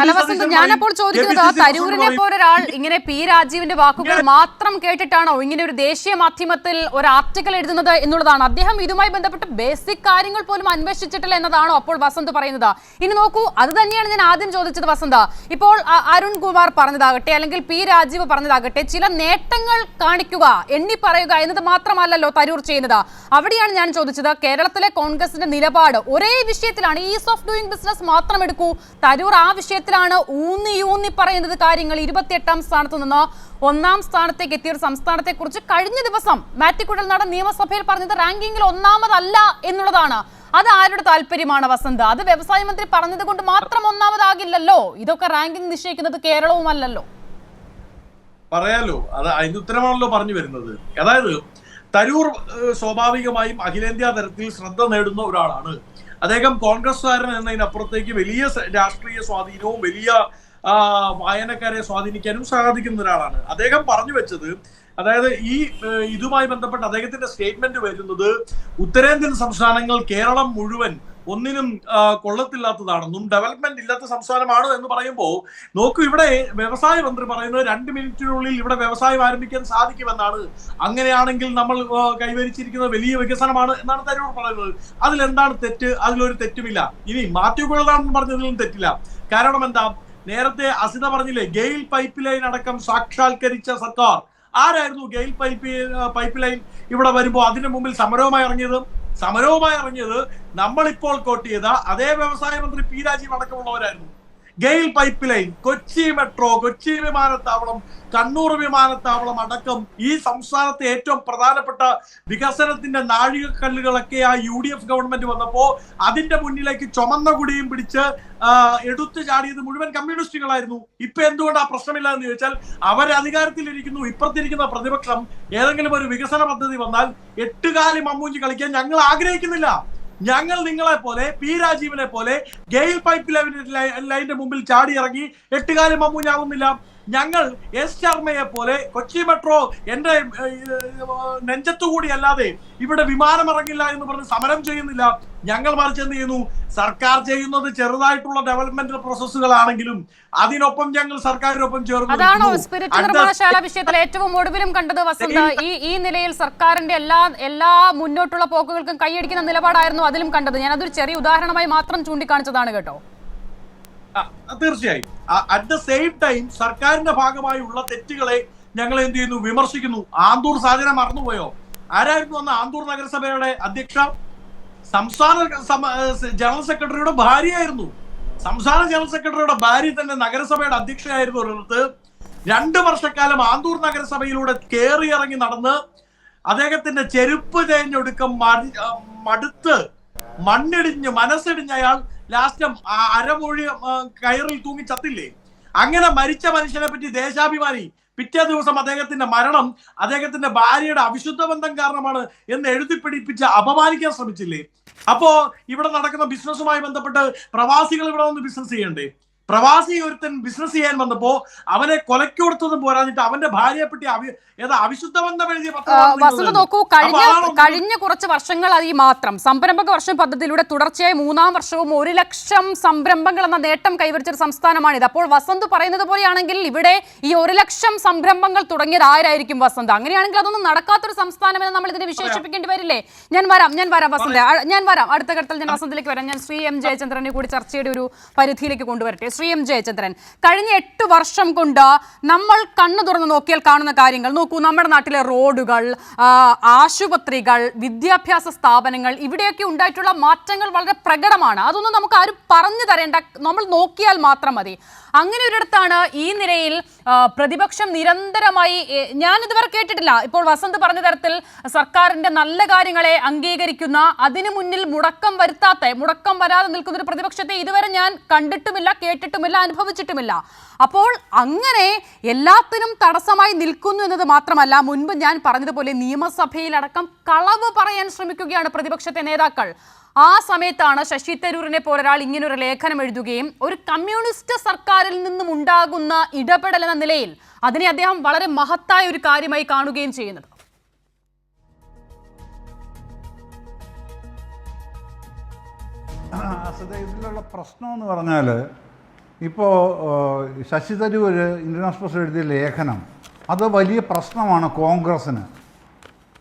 അല്ല വസന്ത്, ഞാനപ്പോൾ ചോദിക്കുന്നത് തരൂരിനെ പോലൊരാൾ ഇങ്ങനെ പി രാജീവിന്റെ വാക്കുകൾ മാത്രം കേട്ടിട്ടാണോ ഇങ്ങനെ ഒരു ദേശീയ മാധ്യമത്തിൽ ഒരു ആർട്ടിക്കിൾ എഴുതുന്നത് എന്നുള്ളതാണ്. അദ്ദേഹം ഇതുമായി ബന്ധപ്പെട്ട് ബേസിക് കാര്യങ്ങൾ പോലും അന്വേഷിച്ചിട്ടില്ല എന്നതാണോ അപ്പോൾ വസന്ത് പറയുന്നത്? ഇനി നോക്കൂ, അത് തന്നെയാണ് ഞാൻ ആദ്യം ചോദിച്ചത് വസന്ത്. ഇപ്പോൾ അരുൺകുമാർ പറഞ്ഞതാകട്ടെ അല്ലെങ്കിൽ പി രാജീവ് പറഞ്ഞതാകട്ടെ, ചില നേട്ടങ്ങൾ കാണിക്കുക, എണ്ണി പറയുക എന്നത് മാത്രമല്ലല്ലോ തരൂർ ചെയ്യുന്നത്. അവിടെയാണ് ഞാൻ ചോദിച്ചത്, കേരളത്തിലെ കോൺഗ്രസിന്റെ നിലപാട് ഒരേ വിഷയത്തിലാണ്, ഈസ് ഓഫ് ഡൂയിങ് ബിസിനസ് മാത്രം എടുക്കൂ. തരൂർ ആ വിഷയത്തിലാണ് ഊന്നി പറയുന്നത് കാര്യങ്ങൾ. 28ാം സ്ഥാനത്ത് നിന്ന് 1ാം സ്ഥാനത്തേക്ക് എത്തിയ ഒരു സംസ്ഥാനത്തെ കുറിച്ച് കഴിഞ്ഞ ദിവസം മാത്യു കുഴൽനാടൻ നിയമസഭയിൽ പറഞ്ഞത് റാങ്കിങ്ങിൽ 1ാമതല്ല എന്നുള്ളതാണ്. അത് ആരുടെ താല്പര്യമാണ് വസന്ത്? അത് വ്യവസായ മന്ത്രി പറഞ്ഞത് കൊണ്ട് മാത്രം 1ാമതാകില്ലല്ലോ. ഇതൊക്കെ റാങ്കിങ് നിശ്ചയിക്കുന്നത് കേരളവുമല്ലല്ലോ. പറയാലോ, അത് അതിന്റെ ഉത്തരമാണല്ലോ പറഞ്ഞു വരുന്നത്. അതായത് തരൂർ സ്വാഭാവികമായും അഖിലേന്ത്യാ തലത്തിൽ ശ്രദ്ധ നേടുന്ന ഒരാളാണ്. അദ്ദേഹം കോൺഗ്രസ്സുകാരൻ എന്നതിനപ്പുറത്തേക്ക് വലിയ രാഷ്ട്രീയ സ്വാധീനവും വലിയ വായനക്കാരെ സ്വാധീനിക്കാനും സാധിക്കുന്ന ഒരാളാണ്. അദ്ദേഹം പറഞ്ഞു വെച്ചത്, അതായത് ഈ ഇതുമായി ബന്ധപ്പെട്ട് അദ്ദേഹത്തിന്റെ സ്റ്റേറ്റ്മെന്റ് വരുന്നത് ഉത്തരേന്ത്യൻ സംസ്ഥാനങ്ങൾ കേരളം മുഴുവൻ ഒന്നിനും കൊള്ളത്തില്ലാത്തതാണെന്നും ഡെവലപ്മെന്റ് ഇല്ലാത്ത സംസ്ഥാനമാണ് എന്ന് പറയുമ്പോൾ നോക്കൂ, ഇവിടെ വ്യവസായ മന്ത്രി പറയുന്നത് 2 മിനിറ്റിനുള്ളിൽ ഇവിടെ വ്യവസായം ആരംഭിക്കാൻ സാധിക്കുമെന്നാണ്. അങ്ങനെയാണെങ്കിൽ നമ്മൾ കൈവരിച്ചിരിക്കുന്നത് വലിയ വികസനമാണ് എന്നാണ് തരൂർ പറയുന്നത്. അതിലെന്താണ് തെറ്റ്? അതിലൊരു തെറ്റുമില്ല. ഇനി മാത്യു കുഴൽനാടൻ പറഞ്ഞതിലും തെറ്റില്ല. കാരണം എന്താ, നേരത്തെ അസിത പറഞ്ഞില്ലേ, ഗെയിൽ പൈപ്പ് ലൈൻ അടക്കം സാക്ഷാത്കരിച്ച സർക്കാർ. ആരായിരുന്നു ഗെയിൽ പൈപ്പ് ലൈൻ ഇവിടെ വരുമ്പോൾ അതിന് മുമ്പിൽ സമരവുമായി ഇറങ്ങിയത്? നമ്മളിപ്പോൾ കോട്ട് ചെയ്ത അതേ വ്യവസായ മന്ത്രി പി രാജീവ് അടക്കമുള്ളവരായിരുന്നു. GAIL pipeline, Kochi metro, Kochi വിമാനത്താവളം, കണ്ണൂർ വിമാനത്താവളം അടക്കം ഈ സംസ്ഥാനത്തെ ഏറ്റവും പ്രധാനപ്പെട്ട വികസനത്തിന്റെ നാഴികക്കല്ലുകളൊക്കെ ആ UDF ഗവൺമെന്റ് വന്നപ്പോ അതിന്റെ മുന്നിലേക്ക് ചുമന്ന കുടിയും പിടിച്ച് എടുത്തു ചാടിയത് മുഴുവൻ കമ്മ്യൂണിസ്റ്റുകളായിരുന്നു. ഇപ്പൊ എന്തുകൊണ്ട് ആ പ്രശ്നമില്ല എന്ന് ചോദിച്ചാൽ അവർ അധികാരത്തിലിരിക്കുന്നു. ഇപ്പുറത്തിരിക്കുന്ന പ്രതിപക്ഷം ഏതെങ്കിലും ഒരു വികസന പദ്ധതി വന്നാൽ 8 കാലി മമ്മൂഞ്ചി കളിക്കാൻ ഞങ്ങൾ ആഗ്രഹിക്കുന്നില്ല. ഞങ്ങൾ നിങ്ങളെ പോലെ പി രാജീവിനെ പോലെ ഗെയിൽ പൈപ്പ് ലൈനിന്റെ മുമ്പിൽ ചാടി ഇറങ്ങി 8 കാലി മമ്മൂഞ്ഞാവുന്നില്ല. ഞങ്ങൾ എസ് ശർമ്മയെ പോലെ കൊച്ചി മെട്രോ എന്റെ നെഞ്ചത്തുകൂടി അല്ലാതെ ഇവിടെ വിമാനം ഇറങ്ങില്ല എന്ന് പറഞ്ഞ് സമരം ചെയ്യുന്നില്ല. ഞങ്ങൾ മറിച്ച് എന്ത് ചെയ്യുന്നു, സർക്കാർ ചെയ്യുന്നത് ചെറുതായിട്ടുള്ള ഡെവലപ്മെന്റ് പ്രോസസ്സുകളാണെങ്കിലും അതിനൊപ്പം ഞങ്ങൾ സർക്കാരിനൊപ്പം ചേർന്ന്. അതാണോ സ്പിരിറ്റ് നിർമ്മാണശാല വിഷയത്തിൽ ഏറ്റവും ഒടുവിലും കണ്ടത് വസന്ത്? ഈ നിലയിൽ സർക്കാരിന്റെ എല്ലാ മുന്നോട്ടുള്ള പോക്കുകൾക്കും കൈയടിക്കുന്ന നിലപാടായിരുന്നു അതിലും കണ്ടത്. ഞാൻ അതൊരു ചെറിയ ഉദാഹരണമായി മാത്രം ചൂണ്ടിക്കാണിച്ചതാണ് കേട്ടോ. തീർച്ചയായും അറ്റ് ദ സെയിം ടൈം സർക്കാരിന്റെ ഭാഗമായുള്ള തെറ്റുകളെ ഞങ്ങൾ എന്ത് ചെയ്യുന്നു, വിമർശിക്കുന്നു. ആന്തൂർ സാഹചര്യം മറന്നുപോയോ? ആരായിരുന്നു അന്ന് ആന്തൂർ നഗരസഭയുടെ അധ്യക്ഷ? സംസ്ഥാന ജനറൽ സെക്രട്ടറിയുടെ ഭാര്യയായിരുന്നു. സംസ്ഥാന ജനറൽ സെക്രട്ടറിയുടെ ഭാര്യ തന്നെ നഗരസഭയുടെ അധ്യക്ഷയായിരുന്നു. ഒരിടത്ത് 2 വർഷക്കാലം ആന്തൂർ നഗരസഭയിലൂടെ കയറി ഇറങ്ങി നടന്ന് അദ്ദേഹത്തിന്റെ ചെരുപ്പ് തേഞ്ഞൊടുക്കം മടുത്ത് മണ്ണിടിഞ്ഞ് മനസ്സിടിഞ്ഞ അയാൾ ലാസ്റ്റ് അരമൊഴി കയറിൽ തൂങ്ങി ചത്തില്ലേ? അങ്ങനെ മരിച്ച മനുഷ്യനെ പറ്റി ദേശാഭിമാനി പിറ്റേ ദിവസം അദ്ദേഹത്തിന്റെ മരണം അദ്ദേഹത്തിന്റെ ഭാര്യയുടെ അവിശുദ്ധ ബന്ധം കാരണമാണ് എന്ന് എഴുതി പിടിപ്പിച്ച് അപമാനിക്കാൻ ശ്രമിച്ചില്ലേ? അപ്പോ ഇവിടെ നടക്കുന്ന ബിസിനസ്സുമായി ബന്ധപ്പെട്ട് പ്രവാസികൾ ഇവിടെ വന്ന് ബിസിനസ് ചെയ്യണ്ടേ? പ്രവാസി ഒരുത്തൻ ബിസിനസ് ചെയ്യാൻ വന്നപ്പോ അവനെ കൊലയ്ക്ക് കൊടുത്തതും പോരാഞ്ഞിട്ട് അവന്റെ ഭാര്യയെ പറ്റി അവിശുദ്ധ ബന്ധം എഴുതിയ വസന്ത് നോക്കൂ, കഴിഞ്ഞ കുറച്ച് വർഷങ്ങളായി മാത്രം സംരംഭക വർഷം പദ്ധതിയിലൂടെ തുടർച്ചയായി 3ാം വർഷവും 1 ലക്ഷം സംരംഭങ്ങൾ എന്ന നേട്ടം കൈവരിച്ച ഒരു സംസ്ഥാനമാണിത്. അപ്പോൾ വസന്ത് പറയുന്നത് പോലെയാണെങ്കിൽ ഇവിടെ ഈ 1 ലക്ഷം സംരംഭങ്ങൾ തുടങ്ങിയത് ആരായിരിക്കും വസന്ത്? അങ്ങനെയാണെങ്കിൽ അതൊന്നും നടക്കാത്തൊരു സംസ്ഥാനം എന്ന് നമ്മൾ ഇതിനെ വിശേഷിപ്പിക്കേണ്ടി വരില്ലേ? ഞാൻ വരാം വസന്ത്, അടുത്ത ഘട്ടത്തിൽ ഞാൻ വസന്തിലേക്ക് വരാം. ഞാൻ ശ്രീ എം ജയചന്ദ്രനെ കൂടി ചർച്ചയുടെ ഒരു പരിധിയിലേക്ക് കൊണ്ടുവരട്ടെ. ശ്രീ എം ജയചന്ദ്രൻ, കഴിഞ്ഞ 8 വർഷം കൊണ്ട് നമ്മൾ കണ്ണു തുറന്ന് നോക്കിയാൽ കാണുന്ന കാര്യങ്ങൾ നോക്കൂ. നമ്മുടെ നാട്ടിലെ റോഡുകൾ, ആശുപത്രികൾ, വിദ്യാഭ്യാസ സ്ഥാപനങ്ങൾ, ഇവിടെയൊക്കെ ഉണ്ടായിട്ടുള്ള മാറ്റങ്ങൾ വളരെ പ്രകടമാണ്. അതൊന്നും നമുക്ക് ആരും പറഞ്ഞു തരേണ്ട, നമ്മൾ നോക്കിയാൽ മാത്രം മതി. അങ്ങനെ ഒരിടത്താണ് ഈ നിലയിൽ പ്രതിപക്ഷം നിരന്തരമായി, ഞാൻ ഇതുവരെ കേട്ടിട്ടില്ല ഇപ്പോൾ വസന്ത് പറഞ്ഞ തരത്തിൽ സർക്കാരിന്റെ നല്ല കാര്യങ്ങളെ അംഗീകരിക്കുന്ന, അതിനു മുന്നിൽ മുടക്കം വരാതെ നിൽക്കുന്ന ഒരു പ്രതിപക്ഷത്തെ ഇതുവരെ ഞാൻ കണ്ടിട്ടുമില്ല, കേട്ടിട്ടുമില്ല, അനുഭവിച്ചിട്ടുമില്ല. അപ്പോൾ അങ്ങനെ എല്ലാത്തിനും തടസ്സമായി നിൽക്കുന്നു എന്നത് മാത്രമല്ല, മുൻപ് ഞാൻ പറഞ്ഞതുപോലെ നിയമസഭയിലടക്കം കളവ് പറയാൻ ശ്രമിക്കുകയാണ് പ്രതിപക്ഷത്തെ നേതാക്കൾ. ആ സമയത്താണ് ശശി തരൂരിനെ പോലൊരാൾ ഇങ്ങനൊരു ലേഖനം എഴുതുകയും ഒരു കമ്മ്യൂണിസ്റ്റ് സർക്കാരിൽ നിന്നും ഉണ്ടാകുന്ന ഇടപെടൽ എന്ന നിലയിൽ അതിനെ അദ്ദേഹം വളരെ മഹത്തായ ഒരു കാര്യമായി കാണുകയും ചെയ്യുന്നത്. ഇതിലുള്ള പ്രശ്നം എന്ന് പറഞ്ഞാൽ ഇപ്പോൾ ശശി തരൂർ ഇന്ത്യൻ എക്സ്പ്രസ് എഴുതിയ ലേഖനം അത് വലിയ പ്രശ്നമാണ് കോൺഗ്രസ്സിന്.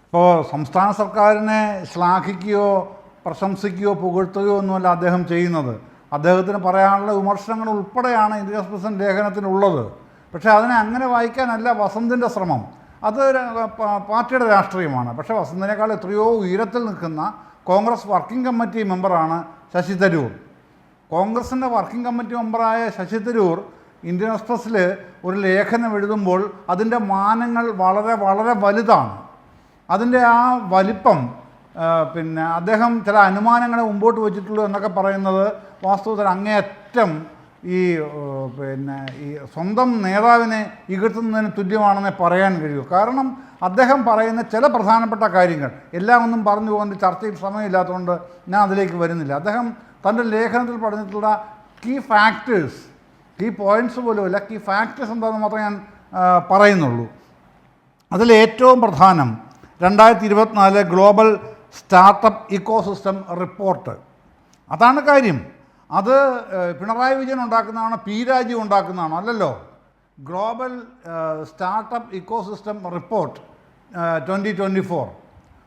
ഇപ്പോൾ സംസ്ഥാന സർക്കാരിനെ ശ്ലാഘിക്കുകയോ പ്രശംസിക്കുകയോ പുകഴ്ത്തുകയോ ഒന്നുമല്ല അദ്ദേഹം ചെയ്യുന്നത്. അദ്ദേഹത്തിന് പറയാനുള്ള വിമർശനങ്ങൾ ഉൾപ്പെടെയാണ് ഇന്ത്യൻ എക്സ്പ്രസിൻ്റെ ലേഖനത്തിനുള്ളത്. പക്ഷേ അതിനെ അങ്ങനെ വായിക്കാനല്ല വസന്തിൻ്റെ ശ്രമം. അത് പാർട്ടിയുടെ രാഷ്ട്രീയമാണ്. പക്ഷേ വസന്തിനേക്കാൾ എത്രയോ ഉയരത്തിൽ നിൽക്കുന്ന കോൺഗ്രസ് വർക്കിംഗ് കമ്മിറ്റി മെമ്പറാണ് ശശി തരൂർ. കോൺഗ്രസിൻ്റെ വർക്കിംഗ് കമ്മിറ്റി മെമ്പറായ ശശി തരൂർ ഇന്ത്യൻ എക്സ്പ്രസ്സിൽ ഒരു ലേഖനം എഴുതുമ്പോൾ അതിൻ്റെ മാനങ്ങൾ വളരെ വളരെ വലുതാണ്. അതിൻ്റെ ആ വലിപ്പം പിന്നെ അദ്ദേഹം ചില അനുമാനങ്ങളെ മുമ്പോട്ട് വച്ചിട്ടുള്ളൂ എന്നൊക്കെ പറയുന്നത് വാസ്തവത്തിൽ അങ്ങേയറ്റം പിന്നെ ഈ സ്വന്തം നേതാവിനെ ഇകഴ്ത്തുന്നതിന് തുല്യമാണെന്നേ പറയാൻ കഴിയൂ. കാരണം അദ്ദേഹം പറയുന്ന ചില പ്രധാനപ്പെട്ട കാര്യങ്ങൾ എല്ലാം ഒന്നും പറഞ്ഞു പോകുന്ന ചർച്ചയിൽ സമയമില്ലാത്തതുകൊണ്ട് ഞാൻ അതിലേക്ക് വരുന്നില്ല. അദ്ദേഹം തൻ്റെ ലേഖനത്തിൽ പറഞ്ഞിട്ടുള്ള കീ ഫാക്ടേഴ്സ്, കീ പോയിൻറ്റ്സ് പോലുമല്ല, കീ ഫാക്ടേഴ്സ് എന്താണെന്ന് മാത്രമേ ഞാൻ പറയുന്നുള്ളൂ. അതിലേറ്റവും പ്രധാനം 2024 ഗ്ലോബൽ സ്റ്റാർട്ടപ്പ് ഇക്കോസിസ്റ്റം റിപ്പോർട്ട്. അതാണ് കാര്യം. അത് പിണറായി വിജയൻ ഉണ്ടാക്കുന്നതാണോ പി രാജീവ് ഉണ്ടാക്കുന്നതാണോ? അല്ലല്ലോ. ഗ്ലോബൽ സ്റ്റാർട്ടപ്പ് ഇക്കോസിസ്റ്റം റിപ്പോർട്ട് 2024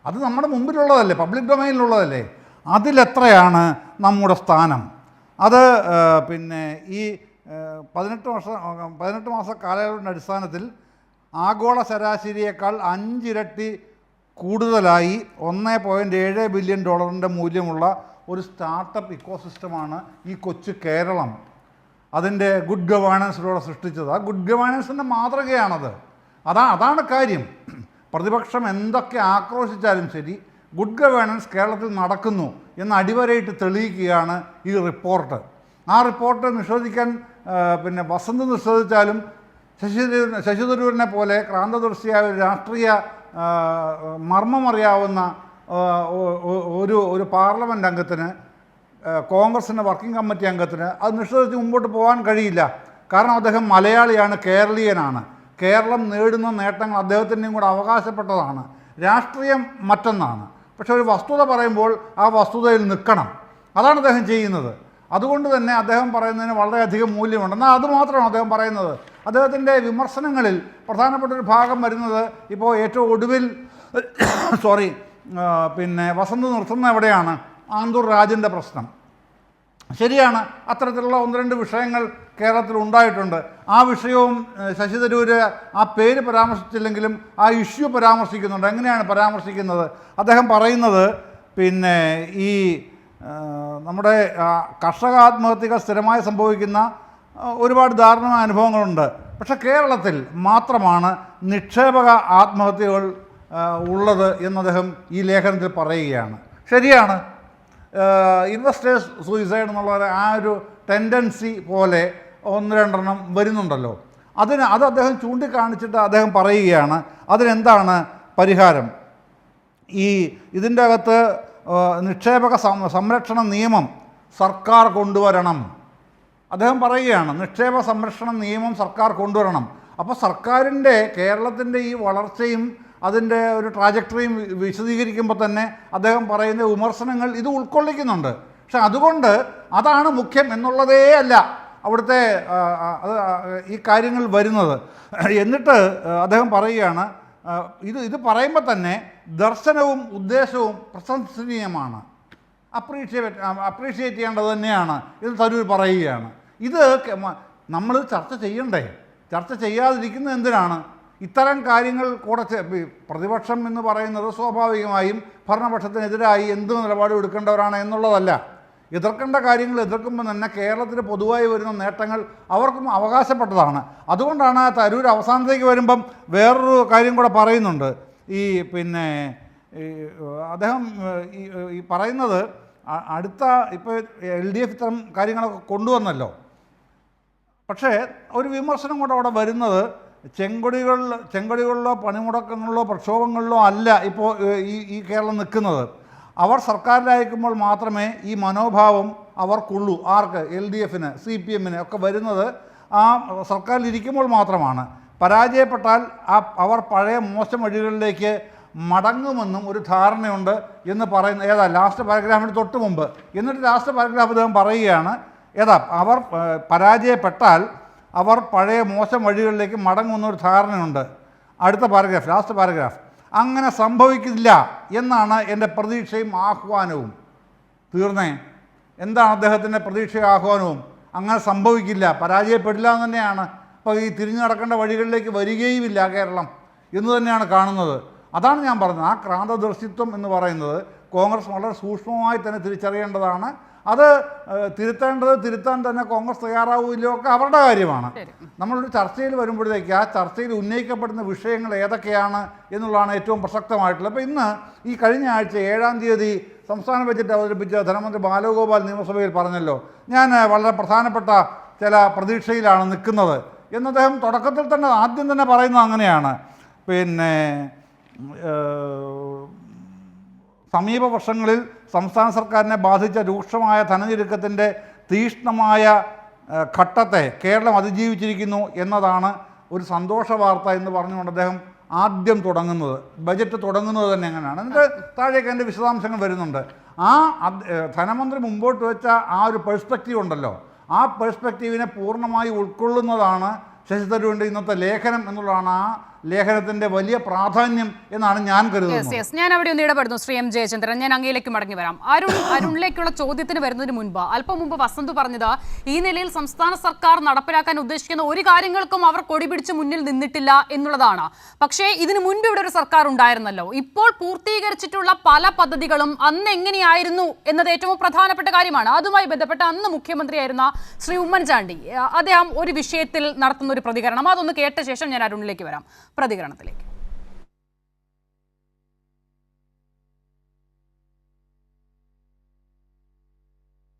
അത് നമ്മുടെ മുമ്പിലുള്ളതല്ലേ, പബ്ലിക് ഡൊമൈനിലുള്ളതല്ലേ. അതിലെത്രയാണ് നമ്മുടെ സ്ഥാനം? അത് പിന്നെ ഈ 18 മാസ കാലയളവിൻ്റെ അടിസ്ഥാനത്തിൽ ആഗോള ശരാശരിയേക്കാൾ 5 ഇരട്ടി കൂടുതലായി $1.7 ബില്യൺ മൂല്യമുള്ള ഒരു സ്റ്റാർട്ടപ്പ് ഇക്കോസിസ്റ്റമാണ് ഈ കൊച്ചു കേരളം അതിൻ്റെ ഗുഡ് ഗവേണൻസിലൂടെ സൃഷ്ടിച്ചത്. ആ ഗുഡ് ഗവേണൻസിൻ്റെ മാതൃകയാണത്. അതാണ് കാര്യം. പ്രതിപക്ഷം എന്തൊക്കെ ആക്രോശിച്ചാലും ശരി, ഗുഡ് ഗവേണൻസ് കേരളത്തിൽ നടക്കുന്നു എന്ന് അടിവരയിട്ട് തെളിയിക്കുകയാണ് ഈ റിപ്പോർട്ട്. ആ റിപ്പോർട്ട് നിഷേധിക്കാൻ പിന്നെ വസന്ത് നിഷേധിച്ചാലും ശശി തരൂരിനെ പോലെ ക്രാന്തദർശിയായ ഒരു രാഷ്ട്രീയ മർമ്മമറിയാവുന്ന ഒരു പാർലമെൻറ്റ് അംഗത്തിന്, കോൺഗ്രസിൻ്റെ വർക്കിംഗ് കമ്മിറ്റി അംഗത്തിന് അത് നിഷേധിച്ച് മുമ്പോട്ട് പോകാൻ കഴിയില്ല. കാരണം അദ്ദേഹം മലയാളിയാണ്, കേരളീയനാണ്. കേരളം നേടുന്ന നേട്ടങ്ങൾ അദ്ദേഹത്തിൻ്റെയും കൂടെ അവകാശപ്പെട്ടതാണ്. രാഷ്ട്രീയം മറ്റൊന്നാണ്. പക്ഷെ ഒരു വസ്തുത പറയുമ്പോൾ ആ വസ്തുതയിൽ നിൽക്കണം. അതാണ് അദ്ദേഹം ചെയ്യുന്നത്. അതുകൊണ്ട് തന്നെ അദ്ദേഹം പറയുന്നതിന് വളരെയധികം മൂല്യമുണ്ട്. എന്നാൽ അതുമാത്രമാണ് അദ്ദേഹം പറയുന്നത്. അദ്ദേഹത്തിൻ്റെ വിമർശനങ്ങളിൽ പ്രധാനപ്പെട്ട ഒരു ഭാഗം വരുന്നത് ഇപ്പോൾ ഏറ്റവും ഒടുവിൽ പിന്നെ വസന്ത് നിർത്തുന്ന എവിടെയാണ്? ആന്തൂർ രാജൻ്റെ പ്രശ്നം. ശരിയാണ്, അത്തരത്തിലുള്ള 1-2 വിഷയങ്ങൾ കേരളത്തിൽ ഉണ്ടായിട്ടുണ്ട്. ആ വിഷയവും ശശി തരൂർ ആ പേര് പരാമർശിച്ചില്ലെങ്കിലും ആ ഇഷ്യൂ പരാമർശിക്കുന്നുണ്ട്. എങ്ങനെയാണ് പരാമർശിക്കുന്നത്? അദ്ദേഹം പറയുന്നത് പിന്നെ ഈ നമ്മുടെ കർഷക ആത്മഹത്യകൾ സ്ഥിരമായി സംഭവിക്കുന്ന ഒരുപാട് ദാരുണമായ അനുഭവങ്ങളുണ്ട്. പക്ഷേ കേരളത്തിൽ മാത്രമാണ് നിക്ഷേപക ആത്മഹത്യകൾ ഉള്ളത് എന്ന് അദ്ദേഹം ഈ ലേഖനത്തിൽ പറയുകയാണ്. ശരിയാണ്, ഇൻവെസ്റ്റേഴ്സ് സൂയിസൈഡ് എന്നുള്ള ആ ഒരു ടെൻഡൻസി പോലെ 1-2 വരുന്നുണ്ടല്ലോ. അത് അദ്ദേഹം ചൂണ്ടിക്കാണിച്ചിട്ട് അദ്ദേഹം പറയുകയാണ് അതിനെന്താണ് പരിഹാരം. ഇതിൻ്റെ അകത്ത് നിക്ഷേപക സംരക്ഷണ നിയമം സർക്കാർ കൊണ്ടുവരണം. അദ്ദേഹം പറയുകയാണ് നിക്ഷേപ സംരക്ഷണ നിയമം സർക്കാർ കൊണ്ടുവരണം. അപ്പോൾ സർക്കാരിൻ്റെ കേരളത്തിൻ്റെ ഈ വളർച്ചയും അതിൻ്റെ ഒരു ട്രാജക്ടറിയും വിശദീകരിക്കുമ്പോൾ തന്നെ അദ്ദേഹം പറയുന്ന വിമർശനങ്ങൾ ഇത് ഉൾക്കൊള്ളിക്കുന്നുണ്ട്. പക്ഷെ അതുകൊണ്ട് അതാണ് മുഖ്യം എന്നുള്ളതേ അല്ല അവിടുത്തെ ഈ കാര്യങ്ങൾ വരുന്നത്. എന്നിട്ട് അദ്ദേഹം പറയുകയാണ് ഇത് പറയുമ്പോൾ തന്നെ ദർശനവും ഉദ്ദേശവും പ്രശംസനീയമാണ്, അപ്രീഷിയേറ്റ് ചെയ്യേണ്ടത് തന്നെയാണ് ഇത് തരൂർ പറയുകയാണ്. ഇത് നമ്മൾ ചർച്ച ചെയ്യണ്ടേ? ചർച്ച ചെയ്യാതിരിക്കുന്നത് എന്തിനാണ്? ഇത്തരം കാര്യങ്ങൾ കൂടെ പ്രതിപക്ഷം എന്ന് പറയുന്നത് സ്വാഭാവികമായും ഭരണപക്ഷത്തിനെതിരായി എന്ത് നിലപാടും എടുക്കേണ്ടവരാണ് എന്നുള്ളതല്ല. എതിർക്കേണ്ട കാര്യങ്ങൾ എതിർക്കുമ്പോൾ തന്നെ കേരളത്തിന് പൊതുവായി വരുന്ന നേട്ടങ്ങൾ അവർക്കും അവകാശപ്പെട്ടതാണ്. അതുകൊണ്ടാണ് തരൂർ അവസാനത്തേക്ക് വരുമ്പം വേറൊരു കാര്യം കൂടെ പറയുന്നുണ്ട്. പിന്നെ അദ്ദേഹം ഈ പറയുന്നത് അടുത്ത ഇപ്പോൾ LDF ഇത്തരം കാര്യങ്ങളൊക്കെ കൊണ്ടുവന്നല്ലോ. പക്ഷേ ഒരു വിമർശനം കൂടെ അവിടെ വരുന്നത് ചെങ്കൊടികളിലോ പണിമുടക്കങ്ങളിലോ പ്രക്ഷോഭങ്ങളിലോ അല്ല ഇപ്പോൾ ഈ കേരളം നിൽക്കുന്നത്. അവർ സർക്കാരിലായിരിക്കുമ്പോൾ മാത്രമേ ഈ മനോഭാവം അവർക്കുള്ളൂ. ആർക്ക്? LDFന്, CPMന് ഒക്കെ വരുന്നത് ആ സർക്കാരിലിരിക്കുമ്പോൾ മാത്രമാണ്. പരാജയപ്പെട്ടാൽ അവർ പഴയ മോശം വഴികളിലേക്ക് മടങ്ങുമെന്നും ഒരു ധാരണയുണ്ട് എന്ന് പറയുന്ന ലാസ്റ്റ് പാരഗ്രാഫിന് തൊട്ട് മുമ്പ്. എന്നിട്ട് ലാസ്റ്റ് പാരഗ്രാഫ് അദ്ദേഹം പറയുകയാണ് അവർ പരാജയപ്പെട്ടാൽ അവർ പഴയ മോശം വഴികളിലേക്ക് മടങ്ങുന്നൊരു ധാരണയുണ്ട്. അടുത്ത പാരഗ്രാഫ്, ലാസ്റ്റ് പാരഗ്രാഫ്. അങ്ങനെ സംഭവിക്കില്ല എന്നാണ് എൻ്റെ പ്രതീക്ഷയും ആഹ്വാനവും. തീർന്നേ. എന്താണ് അദ്ദേഹത്തിൻ്റെ പ്രതീക്ഷയും ആഹ്വാനവും? അങ്ങനെ സംഭവിക്കില്ല, പരാജയപ്പെടില്ല എന്ന് തന്നെയാണ്. അപ്പോൾ ഈ തിരിഞ്ഞു നടക്കേണ്ട വഴികളിലേക്ക് വരികയുമില്ല കേരളം എന്ന് തന്നെയാണ് കാണുന്നത്. അതാണ് ഞാൻ പറഞ്ഞത്, ആ ക്രാന്തദർശിത്വം എന്ന് പറയുന്നത് കോൺഗ്രസ് വളരെ സൂക്ഷ്മമായി തന്നെ തിരിച്ചറിയേണ്ടതാണ്. അത് തിരുത്താൻ തന്നെ കോൺഗ്രസ് തയ്യാറാവില്ലോ ഒക്കെ അവരുടെ കാര്യമാണ്. നമ്മളൊരു ചർച്ചയിൽ വരുമ്പോഴത്തേക്ക് ആ ചർച്ചയിൽ ഉന്നയിക്കപ്പെടുന്ന വിഷയങ്ങൾ ഏതൊക്കെയാണ് എന്നുള്ളതാണ് ഏറ്റവും പ്രസക്തമായിട്ടുള്ളത്. അപ്പോൾ ഇന്ന് ഈ കഴിഞ്ഞ ആഴ്ച 7-ാം തീയതി സംസ്ഥാന ബജറ്റ് അവതരിപ്പിച്ച ധനമന്ത്രി ബാലഗോപാൽ നിയമസഭയിൽ പറഞ്ഞല്ലോ, ഞാൻ വളരെ പ്രധാനപ്പെട്ട ചില പ്രതീക്ഷയിലാണ് നിൽക്കുന്നത് എന്ന് അദ്ദേഹം തുടക്കത്തിൽ തന്നെ ആദ്യം തന്നെ പറയുന്നത് അങ്ങനെയാണ്. പിന്നെ സമീപ വർഷങ്ങളിൽ സംസ്ഥാന സർക്കാരിനെ ബാധിച്ച രൂക്ഷമായ ധനഞെരുക്കത്തിൻ്റെ തീക്ഷ്ണമായ ഘട്ടത്തെ കേരളം അതിജീവിച്ചിരിക്കുന്നു എന്നതാണ് ഒരു സന്തോഷ വാർത്ത എന്ന് പറഞ്ഞുകൊണ്ട് അദ്ദേഹം ആദ്യം തുടങ്ങുന്നത്, ബജറ്റ് തുടങ്ങുന്നത് തന്നെ എങ്ങനെയാണ്. എന്നിട്ട് താഴേക്ക് അതിൻ്റെ വിശദാംശങ്ങൾ വരുന്നുണ്ട്. ആ ധനമന്ത്രി മുമ്പോട്ട് വെച്ച ആ ഒരു പെർസ്പെക്റ്റീവ് ഉണ്ടല്ലോ, ആ പെർസ്പെക്റ്റീവിനെ പൂർണ്ണമായി ഉൾക്കൊള്ളുന്നതാണ് ശശി തരൂരിൻ്റെ ഇന്നത്തെ ലേഖനം എന്നുള്ളതാണ് ആ ലേഖനത്തിന്റെ വലിയ പ്രാധാന്യം എന്നാണ് ഞാൻ കരുതുന്നത്. ഞാൻ അവിടെ ഒന്ന് ഇടപെടുന്നു. ശ്രീ എം ജയചന്ദ്രൻ, ഞാൻ അങ്ങയിലേക്ക് മടങ്ങി വരാം. അരുണിലേക്കുള്ള ചോദ്യത്തിന് വരുന്നതിന് മുൻപ് അല്പം മുമ്പ് വസന്ത് പറഞ്ഞത് ഈ നിലയിൽ സംസ്ഥാന സർക്കാർ നടപ്പിലാക്കാൻ ഉദ്ദേശിക്കുന്ന ഒരു കാര്യങ്ങൾക്കും അവർ കൊടിപിടിച്ച് മുന്നിൽ നിന്നിട്ടില്ല എന്നുള്ളതാണ്. പക്ഷേ ഇതിനു മുൻപ് ഇവിടെ ഒരു സർക്കാർ ഉണ്ടായിരുന്നല്ലോ. ഇപ്പോൾ പൂർത്തീകരിച്ചിട്ടുള്ള പല പദ്ധതികളും അന്ന് എങ്ങനെയായിരുന്നു എന്നത് ഏറ്റവും പ്രധാനപ്പെട്ട കാര്യമാണ്. അതുമായി ബന്ധപ്പെട്ട് അന്ന് മുഖ്യമന്ത്രിയായിരുന്ന ശ്രീ ഉമ്മൻചാണ്ടി അദ്ദേഹം ഒരു വിഷയത്തിൽ നടത്തുന്ന ഒരു പ്രതികരണം, അതൊന്ന് കേട്ട ശേഷം ഞാൻ അരുണിലേക്ക് വരാം പ്രതികരണത്തിലേക്ക്.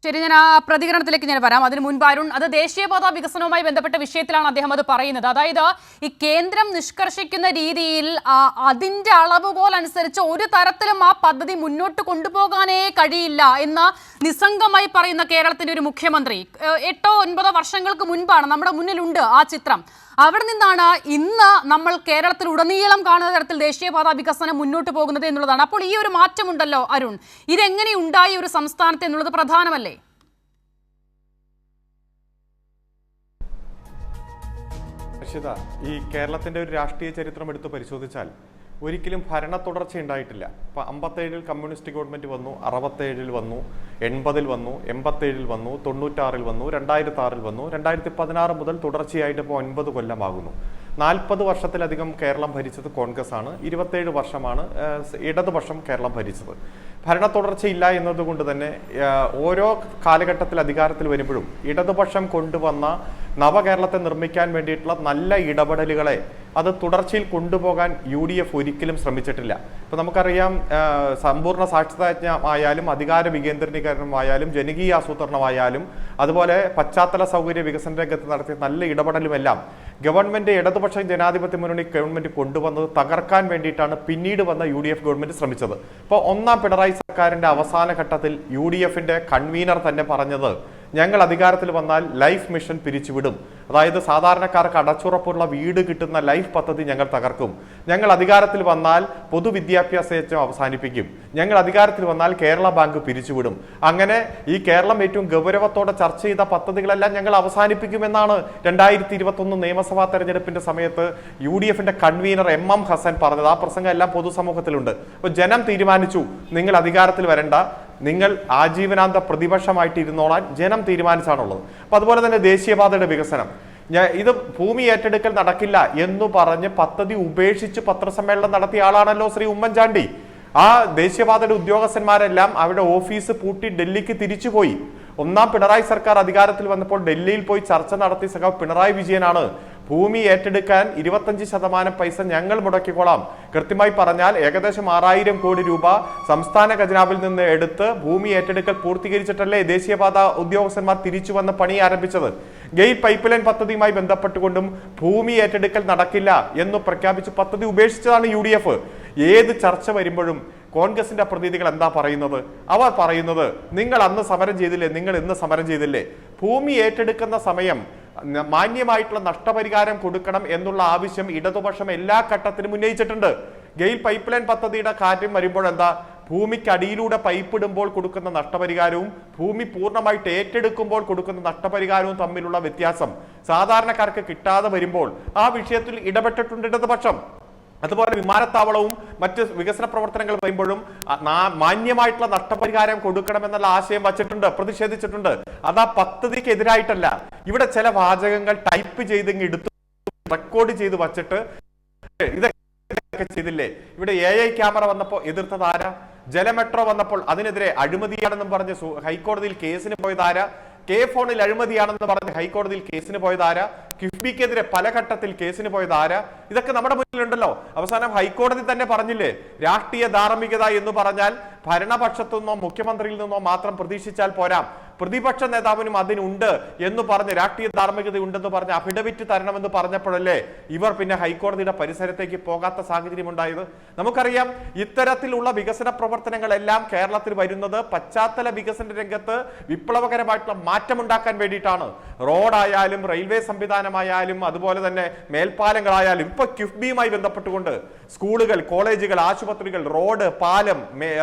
ശരി, ഞാൻ ആ പ്രതികരണത്തിലേക്ക് ഞാൻ വരാം. അതിന് മുൻപ് അരുൺ, അത് ദേശീയപാത വികസനവുമായി ബന്ധപ്പെട്ട വിഷയത്തിലാണ് അദ്ദേഹം അത് പറയുന്നത്. അതായത് ഈ കേന്ദ്രം നിഷ്കർഷിക്കുന്ന രീതിയിൽ അതിൻ്റെ അളവുകോൽ അനുസരിച്ച് ഒരു തരത്തിലും ആ പദ്ധതി മുന്നോട്ട് കൊണ്ടുപോകാനേ കഴിയില്ല എന്ന് നിസ്സംഗമായി പറയുന്ന കേരളത്തിൻ്റെ ഒരു മുഖ്യമന്ത്രി 8-9 വർഷങ്ങൾക്ക് മുൻപാണ്, നമ്മുടെ മുന്നിലുണ്ട് ആ ചിത്രം. അവിടെ നിന്നാണ് ഇന്ന് നമ്മൾ കേരളത്തിൽ ഉടനീളം കാണുന്ന തരത്തിൽ ദേശീയപാത വികസനം മുന്നോട്ട് പോകുന്നത് എന്നുള്ളതാണ്. അപ്പോൾ ഈ ഒരു മാറ്റമുണ്ടല്ലോ അരുൺ, ഇതെങ്ങനെ ഉണ്ടായി ഒരു സംസ്ഥാനത്ത് എന്നുള്ളത് പ്രധാനമല്ലേ? ഈ കേരളത്തിന്റെ ഒരു രാഷ്ട്രീയ ചരിത്രം എടുത്ത് പരിശോധിച്ചാൽ ഒരിക്കലും ഭരണ തുടർച്ച ഉണ്ടായിട്ടില്ല. ഇപ്പം 57-ൽ കമ്മ്യൂണിസ്റ്റ് ഗവൺമെന്റ് വന്നു, 67-ൽ വന്നു, 80-ൽ വന്നു, 87-ൽ വന്നു, 96-ൽ വന്നു, 2006-ൽ വന്നു, 2016 മുതൽ തുടർച്ചയായിട്ട് ഇപ്പോൾ 9 കൊല്ലമാകുന്നു. 40 വർഷത്തിലധികം കേരളം ഭരിച്ചത് കോൺഗ്രസ് ആണ്. 27 വർഷമാണ് ഇടതുപക്ഷം കേരളം ഭരിച്ചത്. ഭരണ തുടർച്ചയില്ല എന്നതുകൊണ്ട് തന്നെ ഓരോ കാലഘട്ടത്തിൽ അധികാരത്തിൽ വരുമ്പോഴും ഇടതുപക്ഷം കൊണ്ടുവന്ന നവകേരളത്തെ നിർമ്മിക്കാൻ വേണ്ടിയിട്ടുള്ള നല്ല ഇടപെടലുകളെ അത് തുടർച്ചയിൽ കൊണ്ടുപോകാൻ UDF ഒരിക്കലും ശ്രമിച്ചിട്ടില്ല. ഇപ്പം നമുക്കറിയാം, സമ്പൂർണ്ണ സാക്ഷരതായജ്ഞമായാലും അധികാര വികേന്ദ്രീകരണമായാലും ജനകീയ ആസൂത്രണമായാലും അതുപോലെ പശ്ചാത്തല സൗകര്യ വികസന രംഗത്ത് നടത്തിയ നല്ല ഇടപെടലുമെല്ലാം ഗവൺമെന്റ് ഇടതുപക്ഷ ജനാധിപത്യ മുന്നണി ഗവൺമെന്റ് കൊണ്ടുവന്നത് തകർക്കാൻ വേണ്ടിയിട്ടാണ് പിന്നീട് വന്ന UDF ഗവൺമെന്റ് ശ്രമിച്ചത്. ഇപ്പോൾ ഒന്നാം പിണറായി സർക്കാരിന്റെ അവസാന ഘട്ടത്തിൽ UDFന്റെ കൺവീനർ തന്നെ പറഞ്ഞത്, ഞങ്ങൾ അധികാരത്തിൽ വന്നാൽ ലൈഫ് മിഷൻ പിരിച്ചുവിടും. അതായത് സാധാരണക്കാർക്ക് അടച്ചുറപ്പുള്ള വീട് കിട്ടുന്ന ലൈഫ് പദ്ധതി ഞങ്ങൾ തകർക്കും. ഞങ്ങൾ അധികാരത്തിൽ വന്നാൽ പൊതുവിദ്യാഭ്യാസ യജ്ഞം അവസാനിപ്പിക്കും. ഞങ്ങൾ അധികാരത്തിൽ വന്നാൽ കേരള ബാങ്ക് പിരിച്ചുവിടും. അങ്ങനെ ഈ കേരളം ഏറ്റവും ഗൗരവത്തോടെ ചർച്ച ചെയ്ത പദ്ധതികളെല്ലാം ഞങ്ങൾ അവസാനിപ്പിക്കുമെന്നാണ് 2021 നിയമസഭാ തെരഞ്ഞെടുപ്പിന്റെ സമയത്ത് UDFന്റെ കൺവീനർ MM ഹസൻ പറഞ്ഞത്. ആ പ്രസംഗം എല്ലാം പൊതുസമൂഹത്തിലുണ്ട്. അപ്പോൾ ജനം തീരുമാനിച്ചു, നിങ്ങൾ അധികാരത്തിൽ വരണ്ട, നിങ്ങൾ ആജീവനാന്ത പ്രതിപക്ഷമായിട്ട് ഇരുന്നോളാൻ ജനം തീരുമാനിച്ചാണുള്ളത്. അപ്പൊ അതുപോലെ തന്നെ ദേശീയപാതയുടെ വികസനം, ഇത് ഭൂമി ഏറ്റെടുക്കൽ നടക്കില്ല എന്ന് പറഞ്ഞ് പദ്ധതി ഉപേക്ഷിച്ച് പത്രസമ്മേളനം നടത്തിയ ആളാണല്ലോ ശ്രീ ഉമ്മൻചാണ്ടി. ആ ദേശീയപാതയുടെ ഉദ്യോഗസ്ഥന്മാരെല്ലാം അവരുടെ ഓഫീസ് പൂട്ടി ഡൽഹിക്ക് തിരിച്ചുപോയി. ഒന്നാം പിണറായി സർക്കാർ അധികാരത്തിൽ വന്നപ്പോൾ ഡൽഹിയിൽ പോയി ചർച്ച നടത്തി സഖാവ് പിണറായി വിജയനാണ് ഭൂമി ഏറ്റെടുക്കാൻ 25% പൈസ ഞങ്ങൾ മുടക്കിക്കോളാം. കൃത്യമായി പറഞ്ഞാൽ ഏകദേശം 6000 കോടി രൂപ സംസ്ഥാന ഖജനാവിൽ നിന്ന് എടുത്ത് ഭൂമി ഏറ്റെടുക്കൽ പൂർത്തീകരിച്ചിട്ടല്ലേ ദേശീയപാത ഉദ്യോഗസ്ഥന്മാർ തിരിച്ചു വന്ന് പണി ആരംഭിച്ചത്. ഗെയിൽ പൈപ്പ് ലൈൻ പദ്ധതിയുമായി ബന്ധപ്പെട്ടുകൊണ്ടും ഭൂമി ഏറ്റെടുക്കൽ നടക്കില്ല എന്ന് പ്രഖ്യാപിച്ച് പദ്ധതി ഉപേക്ഷിച്ചതാണ് UDF. ഏത് ചർച്ച വരുമ്പോഴും കോൺഗ്രസിന്റെ പ്രതിനിധികൾ എന്താ പറയുന്നത്? അവർ പറയുന്നത്, നിങ്ങൾ അന്ന് സമരം ചെയ്തില്ലേ, നിങ്ങൾ ഇന്ന് സമരം ചെയ്തില്ലേ? ഭൂമി ഏറ്റെടുക്കുന്ന സമയം മാന്യമായിട്ടുള്ള നഷ്ടപരിഹാരം കൊടുക്കണം എന്നുള്ള ആവശ്യം ഇടതുപക്ഷം എല്ലാ ഘട്ടത്തിലും ഉന്നയിച്ചിട്ടുണ്ട്. ഗെയിൽ പൈപ്പ് ലൈൻ പദ്ധതിയുടെ കാര്യം വരുമ്പോൾ എന്താ, ഭൂമിക്കടിയിലൂടെ പൈപ്പിടുമ്പോൾ കൊടുക്കുന്ന നഷ്ടപരിഹാരവും ഭൂമി പൂർണ്ണമായിട്ട് ഏറ്റെടുക്കുമ്പോൾ കൊടുക്കുന്ന നഷ്ടപരിഹാരവും തമ്മിലുള്ള വ്യത്യാസം സാധാരണക്കാർക്ക് കിട്ടാതെ വരുമ്പോൾ ആ വിഷയത്തിൽ ഇടപെട്ടിട്ടുണ്ട് ഇടതുപക്ഷം. അതുപോലെ വിമാനത്താവളവും മറ്റ് വികസന പ്രവർത്തനങ്ങൾ വരുമ്പോഴും മാന്യമായിട്ടുള്ള നഷ്ടപരിഹാരം കൊടുക്കണമെന്നുള്ള ആശയം വച്ചിട്ടുണ്ട്, പ്രതിഷേധിച്ചിട്ടുണ്ട്. അത് ആ പദ്ധതിക്ക് എതിരായിട്ടല്ല. ഇവിടെ ചില വാചകങ്ങൾ ടൈപ്പ് ചെയ്ത് എടുത്ത് റെക്കോർഡ് ചെയ്ത് വച്ചിട്ട് ഇതൊക്കെ ചെയ്തില്ലേ. ഇവിടെ AI ക്യാമറ വന്നപ്പോൾ എതിർത്തത് ആരാ? ജലമെട്രോ വന്നപ്പോൾ അതിനെതിരെ അഴിമതിയാണെന്നും പറഞ്ഞ് ഹൈക്കോടതിയിൽ കേസിന് പോയതാരാ? ഫോണിൽ അഴിമതിയാണെന്ന് പറഞ്ഞ് ഹൈക്കോടതിയിൽ കേസിന് പോയതാരാ? കിഫ്ബിക്കെതിരെ പല ഘട്ടത്തിൽ കേസിന് പോയതാരാ? ഇതൊക്കെ നമ്മുടെ മുന്നിലുണ്ടല്ലോ. അവസാനം ഹൈക്കോടതി തന്നെ പറഞ്ഞില്ലേ, രാഷ്ട്രീയ ധാർമ്മികത എന്ന് പറഞ്ഞാൽ ഭരണപക്ഷത്തു നിന്നോ മുഖ്യമന്ത്രിയിൽ നിന്നോ മാത്രം പ്രതീക്ഷിച്ചാൽ പോരാ, പ്രതിപക്ഷ നേതാവിനും അതിനുണ്ട് എന്ന് പറഞ്ഞ് രാഷ്ട്രീയ ധാർമ്മികത ഉണ്ടെന്ന് പറഞ്ഞ് അഫിഡവിറ്റ് തരണമെന്ന് പറഞ്ഞപ്പോഴല്ലേ ഇവർ പിന്നെ ഹൈക്കോടതിയുടെ പരിസരത്തേക്ക് പോകാത്ത സാഹചര്യം ഉണ്ടായത്. നമുക്കറിയാം, ഇത്തരത്തിലുള്ള വികസന പ്രവർത്തനങ്ങളെല്ലാം കേരളത്തിൽ വരുന്നത് പശ്ചാത്തല വികസന രംഗത്ത് വിപ്ലവകരമായിട്ടുള്ള മാറ്റമുണ്ടാക്കാൻ വേണ്ടിയിട്ടാണ്. റോഡായാലും റെയിൽവേ സംവിധാനമായാലും അതുപോലെ തന്നെ മേൽപ്പാലങ്ങളായാലും ഇപ്പൊ കിഫ്ബിയുമായി ബന്ധപ്പെട്ടുകൊണ്ട് സ്കൂളുകൾ, കോളേജുകൾ, ആശുപത്രികൾ, റോഡ്, പാലം,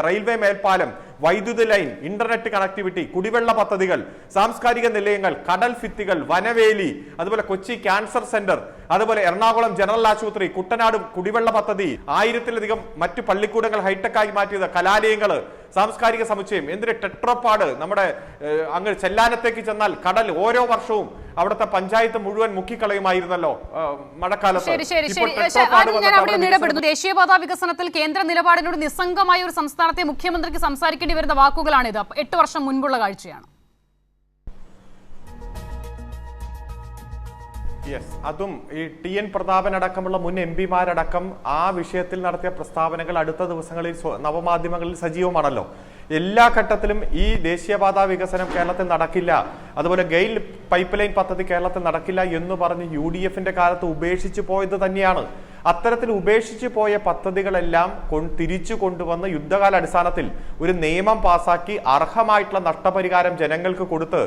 റെയിൽവേ മേൽപ്പാലം, വൈദ്യുതി ലൈൻ, ഇന്റർനെറ്റ് കണക്ടിവിറ്റി, കുടിവെള്ള പദ്ധതികൾ, സാംസ്കാരിക നിലയങ്ങൾ, കടൽ ഭിത്തികൾ, വനവേലി, അതുപോലെ കൊച്ചി ക്യാൻസർ സെന്റർ, അതുപോലെ എറണാകുളം ജനറൽ ആശുപത്രി, കുട്ടനാട് കുടിവെള്ള പദ്ധതി, 1000-ലധികം മറ്റു പള്ളിക്കൂടങ്ങൾ ഹൈടെക്കായി മാറ്റിയത്, കലാലയങ്ങള്, സാംസ്കാരിക സമുച്ചയം, എന്തൊരു ടെട്രോപാഡ്. നമ്മുടെ അങ്ങ് ചെല്ലാനത്തേക്ക് ചെന്നാൽ കടൽ ഓരോ വർഷവും അവിടുത്തെ പഞ്ചായത്ത് മുഴുവൻ മുക്കിക്കളയുമായിരുന്നല്ലോ മഴക്കാലത്ത്. ദേശീയപാത വികസനത്തിൽ കേന്ദ്ര നിലപാടിനോട് നിസ്സംഗമായ ഒരു സംസ്ഥാനത്തെ മുഖ്യമന്ത്രിക്ക് സംസാരിക്കേണ്ടി വരുന്ന വാക്കുകളാണിത്. 8 വർഷം മുൻപുള്ള കാഴ്ചയാണ്. അതും ഈ TN പ്രതാപൻ അടക്കമുള്ള മുൻ MP-മാരടക്കം ആ വിഷയത്തിൽ നടത്തിയ പ്രസ്താവനകൾ അടുത്ത ദിവസങ്ങളിൽ നവമാധ്യമങ്ങളിൽ സജീവമാണല്ലോ. എല്ലാ ഘട്ടത്തിലും ഈ ദേശീയപാത വികസനം കേരളത്തിൽ നടക്കില്ല, അതുപോലെ ഗെയിൽ പൈപ്പ് ലൈൻ പദ്ധതി കേരളത്തിൽ നടക്കില്ല എന്ന് പറഞ്ഞ് UDF-ന്റെ കാലത്ത് ഉപേക്ഷിച്ചു പോയത് തന്നെയാണ്. അത്തരത്തിൽ ഉപേക്ഷിച്ചു പോയ പദ്ധതികളെല്ലാം തിരിച്ചു കൊണ്ടുവന്ന് യുദ്ധകാല അടിസ്ഥാനത്തിൽ ഒരു നിയമം പാസാക്കി അർഹമായിട്ടുള്ള നഷ്ടപരിഹാരം ജനങ്ങൾക്ക് കൊടുത്ത്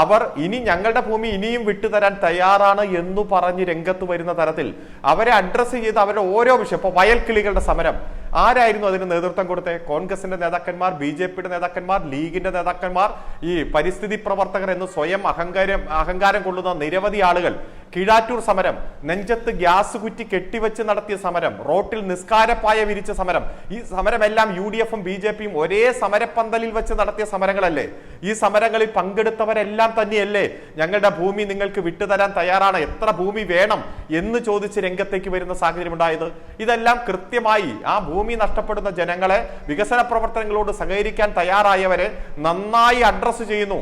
അവർ ഇനി ഞങ്ങളുടെ ഭൂമി ഇനിയും വിട്ടുതരാൻ തയ്യാറാണ് എന്ന് പറഞ്ഞ് രംഗത്ത് വരുന്ന തരത്തിൽ അവരെ അഡ്രസ്സ് ചെയ്ത് അവരുടെ ഓരോ വിഷയം, ഇപ്പൊ വയൽക്കിളികളുടെ സമരം ആരായിരുന്നു അതിന് നേതൃത്വം കൊടുത്തത്? കോൺഗ്രസിന്റെ നേതാക്കന്മാർ, BJP-യുടെ നേതാക്കന്മാർ, ലീഗിന്റെ നേതാക്കന്മാർ, ഈ പരിസ്ഥിതി പ്രവർത്തകർ എന്ന് സ്വയം അഹങ്കാരം കൊള്ളുന്ന നിരവധി ആളുകൾ. കീഴാറ്റൂർ സമരം, നെഞ്ചത്ത് ഗ്യാസ് കുറ്റി കെട്ടിവെച്ച് നടത്തിയ സമരം, റോട്ടിൽ നിസ്കാരപ്പായ വിരിച്ച സമരം, ഈ സമരമെല്ലാം UDF-ഉം BJP-യും ഒരേ സമരപ്പന്തലിൽ വെച്ച് നടത്തിയ സമരങ്ങളല്ലേ? ഈ സമരങ്ങളിൽ പങ്കെടുത്തവരെല്ലാം തന്നെയല്ലേ ഞങ്ങളുടെ ഭൂമി നിങ്ങൾക്ക് വിട്ടുതരാൻ തയ്യാറാണ്, എത്ര ഭൂമി വേണം എന്ന് ചോദിച്ച് രംഗത്തേക്ക് വരുന്ന സാഹചര്യം ഉണ്ടായത്? ഇതെല്ലാം കൃത്യമായി ആ ഭൂമി നഷ്ടപ്പെടുന്ന ജനങ്ങളെ, വികസന പ്രവർത്തനങ്ങളോട് സഹകരിക്കാൻ തയ്യാറായവരെ നന്നായി അഡ്രസ് ചെയ്യുന്നു.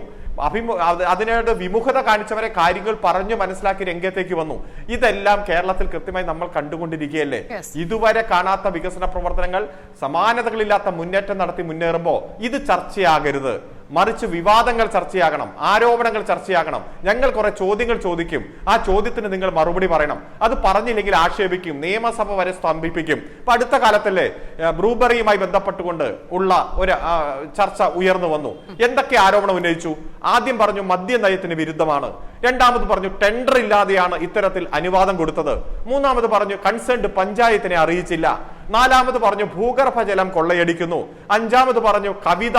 അതിനോട് വിമുഖത കാണിച്ചവരെ കാര്യങ്ങൾ പറഞ്ഞു മനസ്സിലാക്കി രംഗത്തേക്ക് വന്നു. ഇതെല്ലാം കേരളത്തിൽ കൃത്യമായി നമ്മൾ കണ്ടുകൊണ്ടിരിക്കുകയല്ലേ. ഇതുവരെ കാണാത്ത വികസന പ്രവർത്തനങ്ങൾ, സമാനതകളില്ലാത്ത മുന്നേറ്റം നടത്തി മുന്നേറുമ്പോൾ ഇത് ചർച്ചയാകരുത്, മറിച്ച് വിവാദങ്ങൾ ചർച്ചയാകണം, ആരോപണങ്ങൾ ചർച്ചയാകണം. ഞങ്ങൾ കുറെ ചോദ്യങ്ങൾ ചോദിക്കും, ആ ചോദ്യത്തിന് നിങ്ങൾ മറുപടി പറയണം. അത് പറഞ്ഞില്ലെങ്കിൽ ആക്ഷേപിക്കും, നിയമസഭ വരെ സ്തംഭിപ്പിക്കും. ഇപ്പൊ അടുത്ത കാലത്തല്ലേ ബ്രൂബറിയുമായി ബന്ധപ്പെട്ടുകൊണ്ട് ഉള്ള ഒരു ചർച്ച ഉയർന്നു വന്നു. എന്തൊക്കെ ആരോപണം ഉന്നയിച്ചു? ആദ്യം പറഞ്ഞു മദ്യനയത്തിന് വിരുദ്ധമാണ്, രണ്ടാമത് പറഞ്ഞു ടെൻഡർ ഇല്ലാതെയാണ് ഇത്തരത്തിൽ അനുവാദം കൊടുത്തത്, മൂന്നാമത് പറഞ്ഞു കൺസേൺഡ് പഞ്ചായത്തിനെ അറിയിച്ചില്ല, നാലാമത് പറഞ്ഞു ഭൂഗർഭജലം കൊള്ളയടിക്കുന്നു, അഞ്ചാമത് പറഞ്ഞു കവിത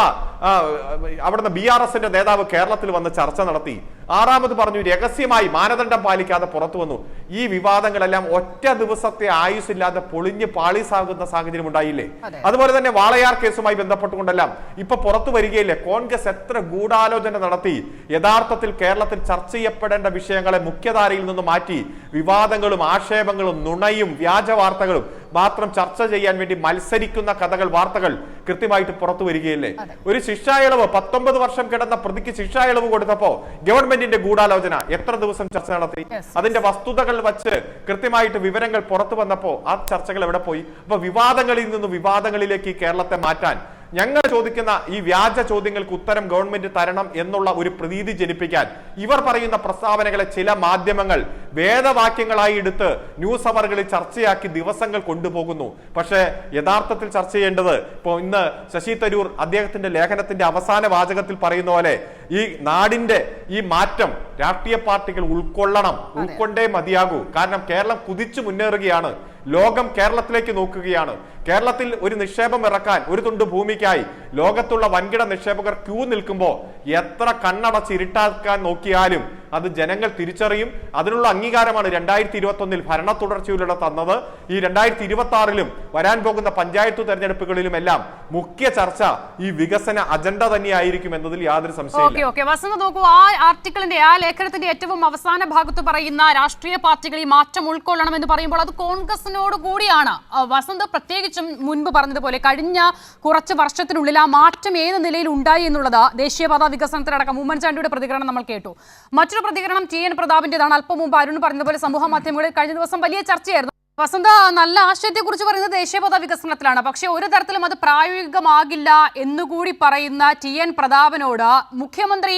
അവിടുന്ന് BRS-ന്റെ നേതാവ് കേരളത്തിൽ വന്ന് ചർച്ച നടത്തി, ആറാമത് പറഞ്ഞു രഹസ്യമായി മാനദണ്ഡം പാലിക്കാതെ പുറത്തു വന്നു. ഈ വിവാദങ്ങളെല്ലാം ഒറ്റ ദിവസത്തെ ആയുസില്ലാതെ പൊളിഞ്ഞ് പാളീസാകുന്ന സാഹചര്യം ഉണ്ടായില്ലേ? അതുപോലെ തന്നെ വാളയാർ കേസുമായി ബന്ധപ്പെട്ടുകൊണ്ടെല്ലാം ഇപ്പൊ പുറത്തു വരികയില്ലേ കോൺഗ്രസ് എത്ര ഗൂഢാലോചന നടത്തി യഥാർത്ഥത്തിൽ കേരളത്തിൽ ചർച്ച ചെയ്യപ്പെടേണ്ട വിഷയങ്ങളെ മുഖ്യധാരയിൽ നിന്ന് മാറ്റി വിവാദങ്ങളും ആക്ഷേപങ്ങളും നുണയും വ്യാജ വാർത്തകളും മാത്രം ചർച്ച ചെയ്യാൻ വേണ്ടി മത്സരിക്കുന്ന കഥകൾ, വാർത്തകൾ കൃത്യമായിട്ട് പുറത്തു വരികയില്ലേ? ഒരു ശിക്ഷാ ഇളവ് 19 വർഷം കിടന്ന പ്രതിക്ക് ശിക്ഷാ ഇളവ് കൊടുത്തപ്പോ ഗവൺമെന്റിന്റെ ഗൂഢാലോചന എത്ര ദിവസം ചർച്ച നടത്തി? അതിന്റെ വസ്തുതകൾ വച്ച് കൃത്യമായിട്ട് വിവരങ്ങൾ പുറത്തു വന്നപ്പോ ആ ചർച്ചകൾ എവിടെ പോയി? അപ്പൊ വിവാദങ്ങളിൽ നിന്ന് വിവാദങ്ങളിലേക്ക് കേരളത്തെ മാറ്റാൻ ഞങ്ങൾ ചോദിക്കുന്ന ഈ വ്യാജ ചോദ്യങ്ങൾക്ക് ഉത്തരം ഗവൺമെന്റ് തരണം എന്നുള്ള ഒരു പ്രതീതി ജനിപ്പിക്കാൻ ഇവർ പറയുന്ന പ്രസ്താവനകളെ ചില മാധ്യമങ്ങൾ വേദവാക്യങ്ങളായി എടുത്ത് ന്യൂസ് അവറുകളിൽ ചർച്ചയാക്കി ദിവസങ്ങൾ കൊണ്ടുപോകുന്നു. പക്ഷേ യഥാർത്ഥത്തിൽ ചർച്ച ചെയ്യേണ്ടത് ഇപ്പോ ഇന്ന് ശശി തരൂർ അദ്ദേഹത്തിന്റെ ലേഖനത്തിന്റെ അവസാന വാചകത്തിൽ പറയുന്ന പോലെ ഈ നാടിന്റെ ഈ മാറ്റം രാഷ്ട്രീയ പാർട്ടികൾ ഉൾക്കൊണ്ടേ മതിയാകൂ. കാരണം കേരളം കുതിച്ചു മുന്നേറുകയാണ്, ലോകം കേരളത്തിലേക്ക് നോക്കുകയാണ്. കേരളത്തിൽ ഒരു നിക്ഷേപം ഇറക്കാൻ ഒരു തുണ്ട് ഭൂമിക്കായി ലോകത്തുള്ള വൻകിട നിക്ഷേപകർ ക്യൂ നിൽക്കുമ്പോൾ എത്ര കണ്ണടച്ച് ഇരുട്ടാക്കാൻ നോക്കിയാലും അത് ജനങ്ങൾ തിരിച്ചറിയും. അതിനുള്ള അംഗീകാരമാണ് 2021 ഭരണ തുടർച്ചയിലൂടെ തന്നത്. ഈ 2026 വരാൻ പോകുന്ന പഞ്ചായത്ത് തെരഞ്ഞെടുപ്പുകളിലുമെല്ലാം മുഖ്യ ചർച്ച ഈ വികസന അജണ്ട തന്നെയായിരിക്കും എന്നതിൽ യാതൊരു സംശയമില്ല. വസന്ത് നോക്കൂ, ആ ആർട്ടിക്കിളിന്റെ ആ ലേഖനത്തിന്റെ ഏറ്റവും അവസാന ഭാഗത്ത് പറയുന്ന രാഷ്ട്രീയ പാർട്ടികൾ ഈ മാറ്റം ഉൾക്കൊള്ളണം എന്ന് പറയുമ്പോൾ അത് കോൺഗ്രസിനോട് കൂടിയാണ്. വസന്ത് പ്രത്യേകിച്ചും മുൻപ് പറഞ്ഞതുപോലെ കഴിഞ്ഞ കുറച്ച് വർഷത്തിനുള്ളിൽ ആ മാറ്റം ഏത് നിലയിൽ ഉണ്ടായി എന്നുള്ളത് ദേശീയപാത വികസനത്തിലടക്കം ഉമ്മൻചാണ്ടിയുടെ പ്രതികരണം നമ്മൾ കേട്ടു. മറ്റൊരു പ്രതികരണം TN പ്രതാപിന്റേതാണ്. അല്പം മുമ്പ് അരുൺ പറഞ്ഞതുപോലെ സമൂഹ മാധ്യമങ്ങളിൽ കഴിഞ്ഞ ദിവസം വലിയ ചർച്ചയായിരുന്നു. വസന്ത, നല്ല ആശയത്തെക്കുറിച്ച് പറയുന്നത് ദേശീയപാത വികസനത്തിലാണ്, പക്ഷേ ഒരു തരത്തിലും അത് പ്രായോഗികമാകില്ല എന്നുകൂടി പറയുന്ന TN പ്രതാപനോട് മുഖ്യമന്ത്രി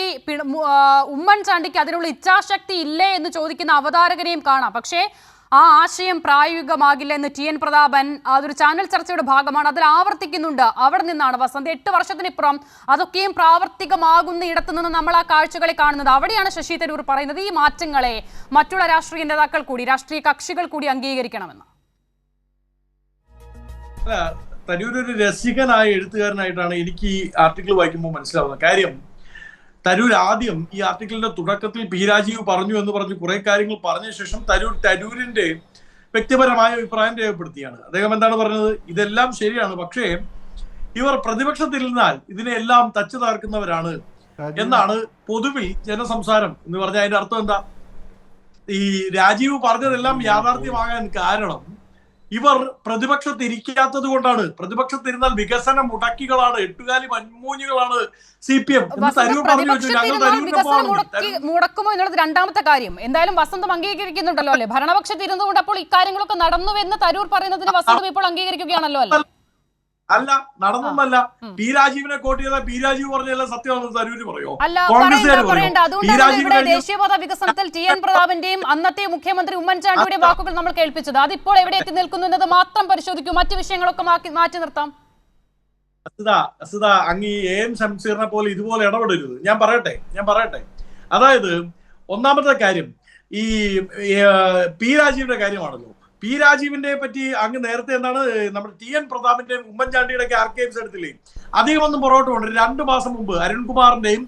ഉമ്മൻചാണ്ടിക്ക് അതിനുള്ള ഇച്ഛാശക്തി ഇല്ലേ എന്ന് ചോദിക്കുന്ന അവതാരകനെയും കാണാം. പക്ഷേ ആ ആശയം പ്രായോഗികമാകില്ല എന്ന് TN പ്രതാപൻ അതൊരു ചാനൽ ചർച്ചയുടെ ഭാഗമാണ്, അതിൽ ആവർത്തിക്കുന്നുണ്ട്. അവിടെ നിന്നാണ് വസന്ത് 8 വർഷത്തിനിപ്പുറം അതൊക്കെയും പ്രാവർത്തികമാകുന്ന ഇടത്തു നിന്ന് നമ്മൾ ആ കാഴ്ചകളെ കാണുന്നത്. അവിടെയാണ് ശശി തരൂർ പറയുന്നത് ഈ മാറ്റങ്ങളെ മറ്റുള്ള രാഷ്ട്രീയ നേതാക്കൾ കൂടി, രാഷ്ട്രീയ കക്ഷികൾ കൂടി അംഗീകരിക്കണമെന്ന്. തരൂർ ഒരു രസികനായ എഴുത്തുകാരനായിട്ടാണ് എനിക്ക് ഈ ആർട്ടിക്കിൾ വായിക്കുമ്പോൾ മനസ്സിലാവുന്നത്. കാര്യം തരൂർ ആദ്യം ഈ ആർട്ടിക്കിളിന്റെ തുടക്കത്തിൽ പി രാജീവ് പറഞ്ഞു എന്ന് പറഞ്ഞ് കുറെ കാര്യങ്ങൾ പറഞ്ഞ ശേഷം തരൂരിന്റെ വ്യക്തിപരമായ അഭിപ്രായം രേഖപ്പെടുത്തിയാണ്. അദ്ദേഹം എന്താണ് പറഞ്ഞത്? ഇതെല്ലാം ശരിയാണ്, പക്ഷേ ഇവർ പ്രതിപക്ഷത്തിരുന്നാൽ ഇതിനെല്ലാം തച്ചു താർക്കുന്നവരാണ് എന്നാണ് പൊതുവിൽ ജനസംസാരം എന്ന് പറഞ്ഞാൽ. അതിന്റെ അർത്ഥം എന്താ? ഈ രാജീവ് പറഞ്ഞതെല്ലാം യാഥാർത്ഥ്യമാകാൻ കാരണം ഇവർ പ്രതിപക്ഷത്തിരിക്കാത്തത് കൊണ്ടാണ്. പ്രതിപക്ഷത്തിരുന്നാൽ വികസന മുടക്കികളാണ്, എട്ടുകാലി മൺമൂഞ്ഞുകളാണ് CPM. മുടക്കുമോ എന്നുള്ളത് രണ്ടാമത്തെ കാര്യം. എന്തായാലും വസന്തം അംഗീകരിക്കുന്നുണ്ടല്ലോ അല്ലെ? ഭരണപക്ഷത്തിരുന്നുകൊണ്ട് അപ്പോൾ ഇക്കാര്യങ്ങളൊക്കെ നടന്നു എന്ന് തരൂർ പറയുന്നതിന് വസന്തം ഇപ്പോൾ അംഗീകരിക്കുകയാണല്ലോ അല്ലെ? അല്ല, നടന്നല്ല. പി രാജീവിനെ കോട്ട് ചെയ്താൽ പി രാജീവ് പറഞ്ഞല്ല സത്യമാണെന്ന് തരൂര് പറയോ? അതുകൊണ്ടാണ് ദേശീയപാത വികസനത്തിൽ TN പ്രതാപന്റെയും അന്നത്തെ മുഖ്യമന്ത്രി ഉമ്മൻചാണ്ടിയുടെ വാക്കുകൾ നമ്മൾ കേൾപ്പിച്ചത്. അതിപ്പോൾ എവിടേക്ക് നിൽക്കുന്നു എന്നത് മാത്രം പരിശോധിക്കൂ, മറ്റു വിഷയങ്ങളൊക്കെ മാറ്റി നിർത്താം. അസിത, അങ്ങ് AM ശംസീറിനെ പോലെ ഇതുപോലെ ഇടപെടരുത്. ഞാൻ പറയട്ടെ. അതായത് ഒന്നാമത്തെ കാര്യം ഈ പി രാജീവിന്റെ കാര്യമാണല്ലോ. പി രാജീവിന്റെ പറ്റി അങ്ങ് നേരത്തെ എന്താണ് നമ്മുടെ TN പ്രതാപിന്റെ ഉമ്മൻചാണ്ടിയുടെ ഒക്കെ ആർക്കൈവ്സ് എടുത്തില്ലേ? അധികം ഒന്നും പുറകോട്ട് കൊണ്ട് 2 മാസം മുമ്പ് അരുൺകുമാറിന്റെയും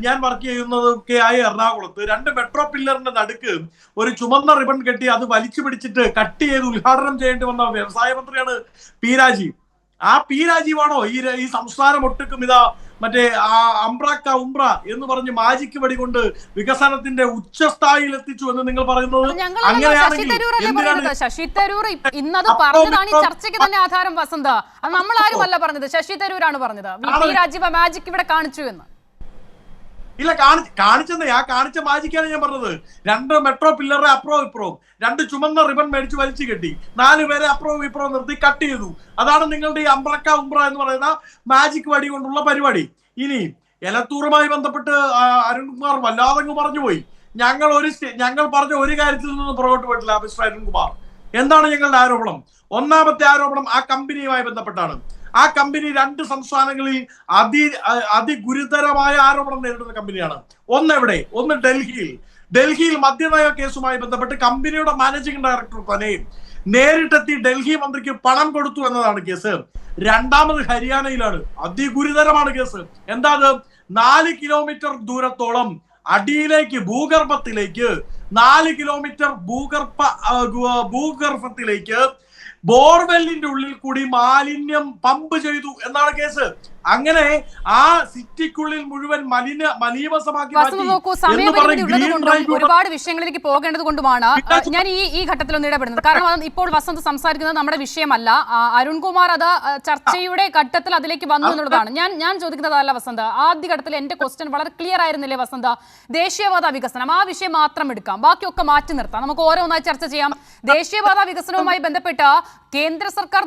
ഞാൻ വർക്ക് ചെയ്യുന്നതൊക്കെ ആയ എറണാകുളത്ത് 2 മെട്രോ പില്ലറിന്റെ നടുക്ക് ഒരു ചുമന്ന റിബൺ കെട്ടി അത് വലിച്ചു പിടിച്ചിട്ട് കട്ട് ചെയ്ത് ഉദ്ഘാടനം ചെയ്യേണ്ടി വന്ന വ്യവസായ മന്ത്രിയാണ് പി രാജീവ്. ആ പി രാജീവാണോ ഈ സംസ്ഥാനം ഒട്ടുക്കും ഇതാ മറ്റേ ഉംബ്ര എന്ന് പറഞ്ഞ് മാജിക്ക് വടി കൊണ്ട് വികസനത്തിന്റെ ഉച്ചസ്ഥായിയിൽ എത്തിച്ചു എന്ന് നിങ്ങൾ പറയുന്നത്? ശശി തരൂർ ഇന്നത് പറഞ്ഞതാണ് ഈ ചർച്ചയ്ക്ക് തന്നെ ആധാരം. വസന്ത, അത് നമ്മൾ ആരുമല്ല പറഞ്ഞത്, ശശി തരൂരാണ് പറഞ്ഞത്. പി രാജീവ് മാജിക് ഇവിടെ കാണിച്ചു എന്ന്. ഇല്ല, കാണിച്ച മാജിക്കാണ് ഞാൻ പറഞ്ഞത്. 2 മെട്രോ പില്ലറെ അപ്പുറവും ഇപ്പുറവും 2 ചുമന്ന റിബൺ മേടിച്ച് വലിച്ചു കെട്ടി 4 പേരെ അപ്പുറവും ഇപ്പുറവും നിർത്തി കട്ട് ചെയ്തു. അതാണ് നിങ്ങളുടെ ഈ ഉംബ്ര എന്ന് പറയുന്ന മാജിക് വടി കൊണ്ടുള്ള പരിപാടി. ഇനി എലത്തൂറുമായി ബന്ധപ്പെട്ട് അരുൺകുമാർ വല്ലാതെ പറഞ്ഞുപോയി. ഞങ്ങൾ പറഞ്ഞ ഒരു കാര്യത്തിൽ നിന്ന് പുറകോട്ട് പോയിട്ടില്ല. മിസ്റ്റർ അരുൺകുമാർ, എന്താണ് ഞങ്ങളുടെ ആരോപണം? ഒന്നാമത്തെ ആരോപണം ആ കമ്പനിയുമായി ബന്ധപ്പെട്ടാണ്. ആ കമ്പനി 2 സംസ്ഥാനങ്ങളിൽ അതിഗുരുതരമായ ആരോപണം നേരിടുന്ന കമ്പനിയാണ്. ഒന്ന് ഡൽഹിയിൽ മദ്യനയ കേസുമായി ബന്ധപ്പെട്ട് കമ്പനിയുടെ മാനേജിംഗ് ഡയറക്ടർ തന്നെ നേരിട്ടെത്തി ഡൽഹി മന്ത്രിക്ക് പണം കൊടുത്തു എന്നതാണ് കേസ്. രണ്ടാമത് ഹരിയാനയിലാണ്, അതിഗുരുതരമാണ് കേസ്. എന്താ? 4 കിലോമീറ്റർ ദൂരത്തോളം അടിയിലേക്ക് ഭൂഗർഭത്തിലേക്ക് 4 കിലോമീറ്റർ ഭൂഗർഭത്തിലേക്ക് ബോർവെല്ലിന്റെ ഉള്ളിൽ കൂടി മാലിന്യം പമ്പ് ചെയ്തു എന്നാണ് കേസ്. അങ്ങനെ ആ സിറ്റിക്കുള്ളിൽ മുഴുവൻ മലീമസമാക്കി. ഒരുപാട് വിഷയങ്ങളിലേക്ക് പോകേണ്ടത് കൊണ്ടുമാണ് ഞാൻ ഈ ഘട്ടത്തിൽ ഒന്ന് ഇടപെടുന്നത്. കാരണം ഇപ്പോൾ വസന്ത് സംസാരിക്കുന്നത് നമ്മുടെ വിഷയമല്ല. അരുൺകുമാർ അത് ചർച്ചയുടെ ഘട്ടത്തിൽ അതിലേക്ക് വന്നു എന്നുള്ളതാണ്. ഞാൻ ചോദിക്കുന്നതല്ല വസന്ത്. ആദ്യ ഘട്ടത്തിൽ എന്റെ ക്വസ്റ്റ്യൻ വളരെ ക്ലിയർ ആയിരുന്നില്ലേ വസന്ത്? ദേശീയപാത വികസനം, ആ വിഷയം മാത്രം എടുക്കാം, ബാക്കിയൊക്കെ മാറ്റി നിർത്താം, നമുക്ക് ഓരോന്നായി ചർച്ച ചെയ്യാം. ദേശീയപാത വികസനവുമായി ബന്ധപ്പെട്ട് കേന്ദ്ര സർക്കാർ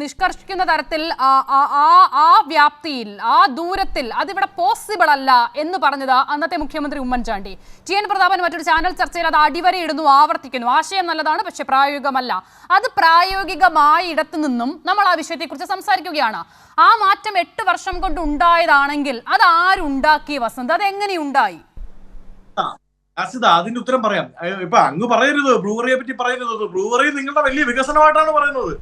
നിഷ്കർഷിക്കുന്ന തരത്തിൽ ആ വ്യാപ്തിയിൽ, ആ ദൂരത്തിൽ അതിവിടെ പോസിബിൾ അല്ല എന്ന് പറഞ്ഞത് അന്നത്തെ മുഖ്യമന്ത്രി ഉമ്മൻചാണ്ടി. ടി.എൻ. പ്രതാപൻ മറ്റൊരു ചാനൽ ചർച്ചയിൽ അത് അടിവരയിടുന്നു, ആവർത്തിക്കുന്നു. ആശയം നല്ലതാണ്, പക്ഷെ പ്രായോഗികമല്ല. അത് പ്രായോഗികമായ ഇടത്തു നിന്നും നമ്മൾ ആ വിഷയത്തെക്കുറിച്ച് സംസാരിക്കുകയാണ്. ആ മാറ്റം 8 വർഷം കൊണ്ട് ഉണ്ടായതാണെങ്കിൽ അത് ആരുണ്ടാക്കി വസന്ത്? അത് എങ്ങനെയുണ്ടായി? അസിത, അതിന്റെ ഉത്തരം പറയാം. ഇപ്പൊ അങ്ങ് പറയരുത്, ബ്രൂവറിയെ പറ്റി പറയരുത്. ബ്രൂവറി നിങ്ങളുടെ വലിയ വികസനമായിട്ടാണ് പറയുന്നത്.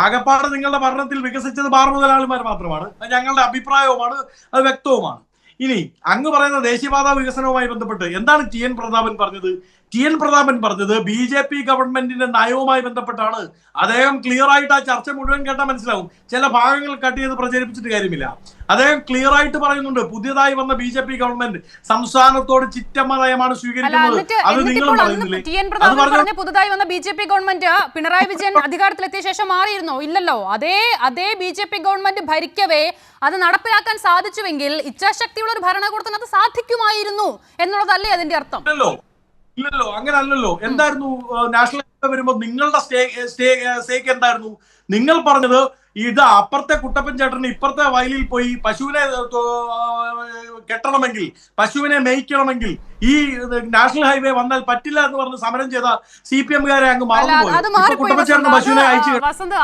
ആകപ്പാട് നിങ്ങളുടെ ഭരണത്തിൽ വികസിച്ചത് ബാർ മുതലാളിമാർ മാത്രമാണ്. അത് ഞങ്ങളുടെ അഭിപ്രായവുമാണ്, അത് വ്യക്തവുമാണ്. ഇനി അങ്ങ് പറയുന്ന ദേശീയപാത വികസനവുമായി ബന്ധപ്പെട്ട് എന്താണ് ടി.എൻ. പ്രതാപൻ പറഞ്ഞത്? ടി.എൻ. പ്രതാപൻ പറഞ്ഞത് BJP ഗവൺമെന്റിന്റെ നയവുമായി ബന്ധപ്പെട്ടാണ്. അദ്ദേഹം ക്ലിയർ ആയിട്ട് ആ ചർച്ച മുഴുവൻ കേട്ടാൽ മനസ്സിലാവും. ചില ഭാഗങ്ങൾ കട്ട് ചെയ്ത് പ്രചരിപ്പിച്ചിട്ട് കാര്യമില്ല. അദ്ദേഹം ക്ലിയർ ആയിട്ട് പറയുന്നുണ്ട്, പുതിയതായി വന്ന BJP ഗവൺമെന്റ് സംസ്ഥാനത്തോട് ചിറ്റമ്മ നയമാണ് സ്വീകരിക്കുന്നത്. അത് നിങ്ങളും പറയുന്നില്ലേ? പുതുതായി വന്ന BJP ഗവൺമെന്റ് പിണറായി വിജയൻ അധികാരത്തിലെത്തിയ ശേഷം മാറിയിരുന്നോ? ഇല്ലല്ലോ. അതേ BJP ഗവൺമെന്റ് ഭരിക്കവേ അത് നടപ്പിലാക്കാൻ സാധിച്ചുവെങ്കിൽ ഇച്ഛാശക്തിയുള്ള ഒരു ഭരണകൂടത്തിന് അത് സാധിക്കുമായിരുന്നു എന്നുള്ളതല്ലേ അതിന്റെ അർത്ഥം? ഇല്ലല്ലോ, അങ്ങനെ അല്ലല്ലോ. എന്തായിരുന്നു നാഷണൽ ഹൈവേ വരുമ്പോൾ നിങ്ങളുടെ സ്റ്റേക്ക് എന്തായിരുന്നു? നിങ്ങൾ പറഞ്ഞത് ഇത് അപ്പുറത്തെ കുട്ടപ്പൻ ചേട്ടന് ഇപ്പുറത്തെ വയലിൽ പോയി പശുവിനെ കെട്ടണമെങ്കിൽ, പശുവിനെ മേയ്ക്കണമെങ്കിൽ ഈ നാഷണൽ ഹൈവേ വന്നാൽ പറ്റില്ല എന്ന് പറഞ്ഞ് സമരം ചെയ്ത CPM-കാരെ അങ്ങ് മറന്നുപോയി. കുട്ടപ്പൻ ചേട്ടന് പശുവിനെ അയച്ചു.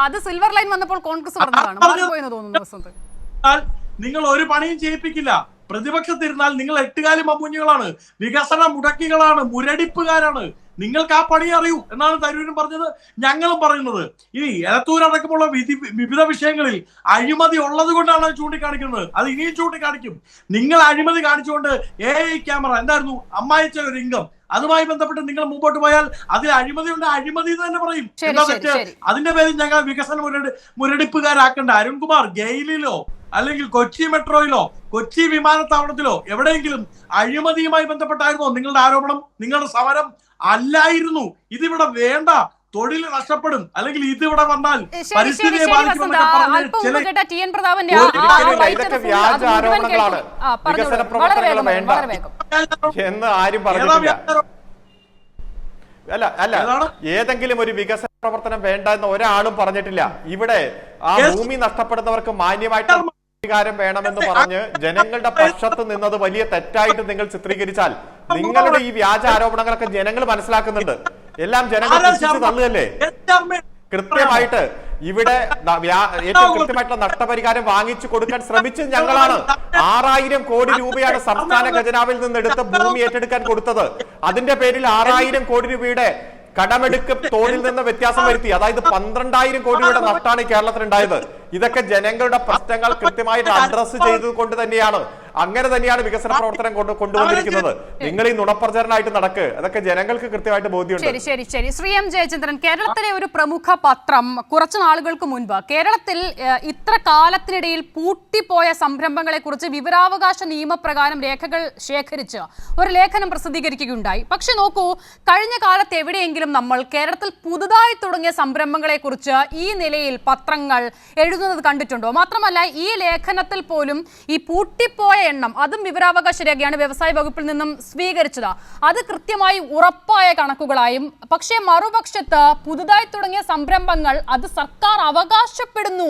അത് സിൽവർ ലൈൻ വന്നപ്പോൾ കോൺഗ്രസ് പറഞ്ഞതാണ്. നിങ്ങൾ ഒരു പണിയും ചെയ്യിപ്പിക്കില്ല. പ്രതിപക്ഷത്തിരുന്നാൽ നിങ്ങൾ എട്ടുകാലി മമ്മൂഞ്ഞുകളാണ്, വികസന മുടക്കികളാണ്, മുരടിപ്പുകാരാണ്. നിങ്ങൾക്ക് ആ പണി അറിയൂ എന്നാണ് തരൂരും പറഞ്ഞത്, ഞങ്ങളും പറയുന്നത്. ഇനി എലത്തൂരടക്കമുള്ള വിവിധ വിഷയങ്ങളിൽ അഴിമതി ഉള്ളത് കൊണ്ടാണ് ചൂണ്ടിക്കാണിക്കുന്നത്. അത് ഇനിയും ചൂണ്ടിക്കാണിക്കും. നിങ്ങൾ അഴിമതി കാണിച്ചുകൊണ്ട് AI ക്യാമറ എന്തായിരുന്നു അമ്മായിച്ച ഒരു ഇൻകം, അതുമായി ബന്ധപ്പെട്ട് നിങ്ങൾ മുമ്പോട്ട് പോയാൽ അതിൽ അഴിമതി ഉണ്ട്, അഴിമതി തന്നെ പറയും. എന്താ തെറ്റ്? അതിന്റെ പേരിൽ ഞങ്ങൾ വികസന മുരടിപ്പുകാരാക്കേണ്ട. അരുൺകുമാർ ഗെയിലിലോ അല്ലെങ്കിൽ കൊച്ചി മെട്രോയിലോ കൊച്ചി വിമാനത്താവളത്തിലോ എവിടെയെങ്കിലും അഴിമതിയുമായി ബന്ധപ്പെട്ടായിരുന്നോ നിങ്ങളുടെ ആരോപണം? നിങ്ങളുടെ സമരം അല്ലായിരുന്നു. ഇതിവിടെ വേണ്ട, തൊഴിൽ നഷ്ടപ്പെടും, അല്ലെങ്കിൽ ഇതിവിടെ വന്നാൽ പരിസ്ഥിതിയെ ബാധിക്കുമെന്നൊക്കെ എന്ന് ആരും പറഞ്ഞിട്ടില്ല. അല്ല, ഏതെങ്കിലും ഒരു വികസന പ്രവർത്തനം വേണ്ട എന്ന് ഒരാളും പറഞ്ഞിട്ടില്ല. ഇവിടെ ആ ഭൂമി നഷ്ടപ്പെടുന്നവർക്ക് മാന്യമായിട്ട് അധികാരം വേണമെന്ന് പറഞ്ഞ് ജനങ്ങളുടെ പക്ഷത്ത് നിന്നത് വലിയ തെറ്റായിട്ട് നിങ്ങൾ ചിത്രീകരിച്ചാൽ നിങ്ങളുടെ ഈ വ്യാജ ആരോപണങ്ങളൊക്കെ ജനങ്ങൾ മനസ്സിലാക്കുന്നുണ്ട്. എല്ലാം ജനങ്ങൾ തള്ളുകയല്ലേ? കൃത്യമായിട്ട് ഇവിടെ ഏറ്റവും കൃത്യമായിട്ടുള്ള നഷ്ടപരിഹാരം വാങ്ങിച്ചു കൊടുക്കാൻ ശ്രമിച്ചത് ഞങ്ങളാണ്. 6000 കോടി രൂപയാണ് സംസ്ഥാന ഖജനാവിൽ നിന്ന് എടുത്ത് ഭൂമി ഏറ്റെടുക്കാൻ കൊടുത്തത്. അതിന്റെ പേരിൽ 6000 കോടി രൂപയുടെ കടമെടുക്ക് തോതിൽ നിന്ന് വ്യത്യാസം വരുത്തി. അതായത് 12000 കോടി രൂപയുടെ നഷ്ടമാണ് കേരളത്തിൽ ഉണ്ടായത്. ഇതൊക്കെ ജനങ്ങളുടെ പ്രശ്നങ്ങൾ കൃത്യമായിട്ട് അഡ്രസ് ചെയ്തുകൊണ്ട് തന്നെയാണ്, അങ്ങനെ തന്നെയാണ് വികസന പ്രവർത്തനം കൊണ്ടുവന്നിരിക്കുന്നത്. നിങ്ങൾ ഈ നുണപ്രചരണമായിട്ട് നടക്ക്, അതൊക്കെ ജനങ്ങൾക്ക് കൃത്യമായിട്ട് ബോധ്യമുണ്ട്. ശരി. ശ്രീ എം ജയചന്ദ്രൻ, കേരളത്തിലെ ഒരു പ്രമുഖ പത്രം കുറച്ചു നാളുകൾക്ക് മുൻപ് കേരളത്തിൽ ഇത്ര കാലത്തിനിടയിൽ പൂട്ടിപ്പോയ സംരംഭങ്ങളെ കുറിച്ച് വിവരാവകാശ നിയമപ്രകാരം രേഖകൾ ശേഖരിച്ച് ഒരു ലേഖനം പ്രസിദ്ധീകരിക്കുകയുണ്ടായി. പക്ഷെ നോക്കൂ, കഴിഞ്ഞ കാലത്ത് എവിടെയെങ്കിലും നമ്മൾ കേരളത്തിൽ പുതുതായി തുടങ്ങിയ സംരംഭങ്ങളെ കുറിച്ച് ഈ നിലയിൽ പത്രങ്ങൾ എഴുതുന്നത് കണ്ടിട്ടുണ്ടോ? മാത്രമല്ല, ഈ ലേഖനത്തിൽ പോലും ഈ പൂട്ടിപ്പോയ എണ്ണം, അതും വിവരാവകാശ രേഖയാണ് വ്യവസായ വകുപ്പിൽ നിന്നും സ്വീകരിച്ചത്, അത് കൃത്യമായി ഉറപ്പായ കണക്കുകളായും, പക്ഷേ മറുപക്ഷത്ത് പുതുതായി തുടങ്ങിയ സംരംഭങ്ങൾ അത് സർക്കാർ അവകാശപ്പെടുന്നു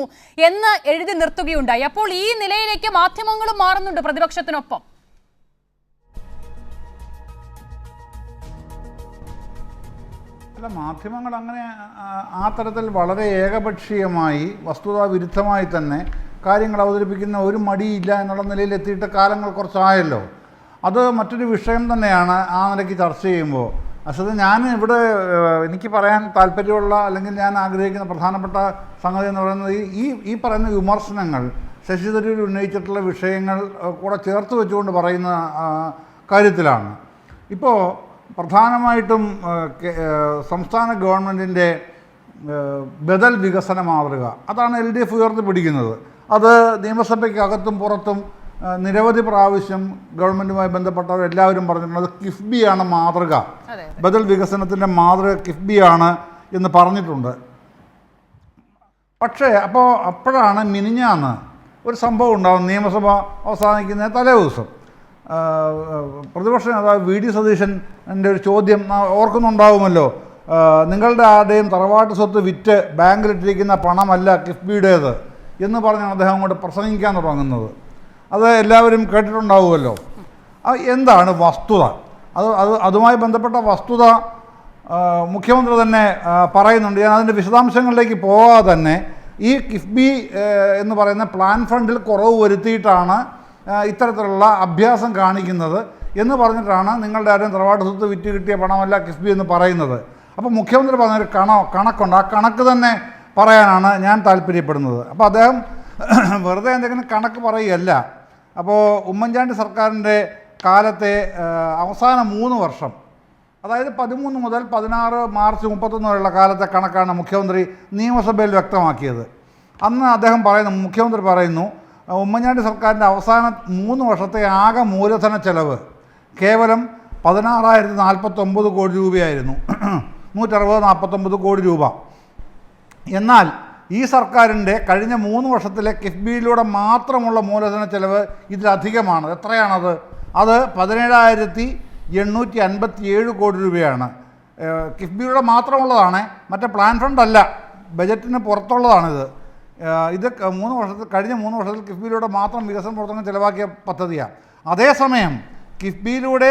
എന്ന് എഴുതി നിർത്തുകയുണ്ടായി. അപ്പോൾ ഈ നിലയിലേക്ക് മാധ്യമങ്ങളും മാറുന്നുണ്ട് പ്രതിപക്ഷത്തിനൊപ്പം. അല്ല, മാധ്യമങ്ങൾ അങ്ങനെ ആ തരത്തിൽ വളരെ ഏകപക്ഷീയമായി വസ്തുതാവിരുദ്ധമായി തന്നെ കാര്യങ്ങൾ അവതരിപ്പിക്കുന്ന ഒരു മടിയില്ല എന്നുള്ള നിലയിൽ എത്തിയിട്ട് കാലങ്ങൾ കുറച്ചായല്ലോ. അത് മറ്റൊരു വിഷയം തന്നെയാണ് ആ നിലയ്ക്ക് ചർച്ച ചെയ്യുമ്പോൾ. അസത് ഞാൻ ഇവിടെ എനിക്ക് പറയാൻ താല്പര്യമുള്ള അല്ലെങ്കിൽ ഞാൻ ആഗ്രഹിക്കുന്ന പ്രധാനപ്പെട്ട സംഗതി എന്ന് പറയുന്നത് ഈ പറയുന്ന വിമർശനങ്ങൾ ശശി തരൂർ ഉന്നയിച്ചിട്ടുള്ള വിഷയങ്ങൾ കൂടെ ചേർത്ത് വെച്ചുകൊണ്ട് പറയുന്ന കാര്യത്തിലാണ്. ഇപ്പോൾ പ്രധാനമായിട്ടും സംസ്ഥാന ഗവൺമെൻറ്റിൻ്റെ ബദൽ വികസന മാതൃക അതാണ് LDF ഉയർത്തിപ്പിടിക്കുന്നത്. അത് നിയമസഭയ്ക്കകത്തും പുറത്തും നിരവധി പ്രാവശ്യം ഗവൺമെൻറ്റുമായി ബന്ധപ്പെട്ടവർ എല്ലാവരും പറഞ്ഞിട്ടുണ്ട്. അത് കിഫ്ബിയാണ് മാതൃക, ബദൽ വികസനത്തിൻ്റെ മാതൃക കിഫ്ബിയാണ് എന്ന് പറഞ്ഞിട്ടുണ്ട്. പക്ഷേ അപ്പോഴാണ് മിനിഞ്ഞാന്ന് ഒരു സംഭവം ഉണ്ടാകും. നിയമസഭ അവസാനിക്കുന്ന തലേ ദിവസം പ്രതിപക്ഷ നേതാവ് VD സതീശൻ്റെ ഒരു ചോദ്യം ഓർക്കുന്നുണ്ടാവുമല്ലോ. നിങ്ങളുടെ ആരുടെയും തറവാട്ട് സ്വത്ത് വിറ്റ് ബാങ്കിലിട്ടിരിക്കുന്ന പണമല്ല കിഫ്ബിയുടേത് എന്ന് പറഞ്ഞാണ് അദ്ദേഹം അങ്ങോട്ട് പ്രസംഗിക്കാൻ തുടങ്ങുന്നത്. അത് എല്ലാവരും കേട്ടിട്ടുണ്ടാവുമല്ലോ. എന്താണ് വസ്തുത? അതുമായി ബന്ധപ്പെട്ട വസ്തുത മുഖ്യമന്ത്രി തന്നെ പറയുന്നുണ്ട്. ഞാൻ അതിൻ്റെ വിശദാംശങ്ങളിലേക്ക് പോകാതെ തന്നെ ഈ കിഫ്ബി എന്ന് പറയുന്ന പ്ലാൻ ഫണ്ടിൽ കുറവ് വരുത്തിയിട്ടാണ് ഇത്തരത്തിലുള്ള അഭ്യാസം കാണിക്കുന്നത് എന്ന് പറഞ്ഞിട്ടാണ് നിങ്ങളുടെ ആരും തറവാട്ട് സ്വത്ത് വിറ്റ് കിട്ടിയ പണമല്ല കിഫ്ബി എന്ന് പറയുന്നത്. അപ്പോൾ മുഖ്യമന്ത്രി പറഞ്ഞൊരു കണക്കുണ്ട്. ആ കണക്ക് തന്നെ പറയാനാണ് ഞാൻ താല്പര്യപ്പെടുന്നത്. അപ്പോൾ അദ്ദേഹം വെറുതെ എന്തെങ്കിലും കണക്ക് പറയുകയല്ല. അപ്പോൾ ഉമ്മൻചാണ്ടി സർക്കാരിൻ്റെ കാലത്തെ അവസാന 3 വർഷം, അതായത് 13 മുതൽ 16 മാർച്ച് 31 വരെയുള്ള കാലത്തെ കണക്കാണ് മുഖ്യമന്ത്രി നിയമസഭയിൽ വ്യക്തമാക്കിയത്. അന്ന് അദ്ദേഹം മുഖ്യമന്ത്രി പറയുന്നു, ഉമ്മൻചാണ്ടി സർക്കാരിൻ്റെ അവസാന 3 വർഷത്തെ ആകെ മൂലധന ചെലവ് കേവലം 16,049 കോടി രൂപയായിരുന്നു. 160-149 കോടി രൂപ. എന്നാൽ ഈ സർക്കാരിൻ്റെ കഴിഞ്ഞ 3 വർഷത്തിലെ കിഫ്ബിയിലൂടെ മാത്രമുള്ള മൂലധന ചെലവ് ഇതിലധികമാണ്. എത്രയാണത്? അത് 17,857 കോടി രൂപയാണ്. കിഫ്ബിയുടെ മാത്രമുള്ളതാണ്, മറ്റേ പ്ലാൻ ഫണ്ടല്ല, ബജറ്റിന് പുറത്തുള്ളതാണിത്. ഇത് കഴിഞ്ഞ 3 വർഷത്തിൽ കിഫ്ബിയിലൂടെ മാത്രം വികസന പ്രവർത്തനം ചിലവാക്കിയ പദ്ധതിയാണ്. അതേസമയം കിഫ്ബിയിലൂടെ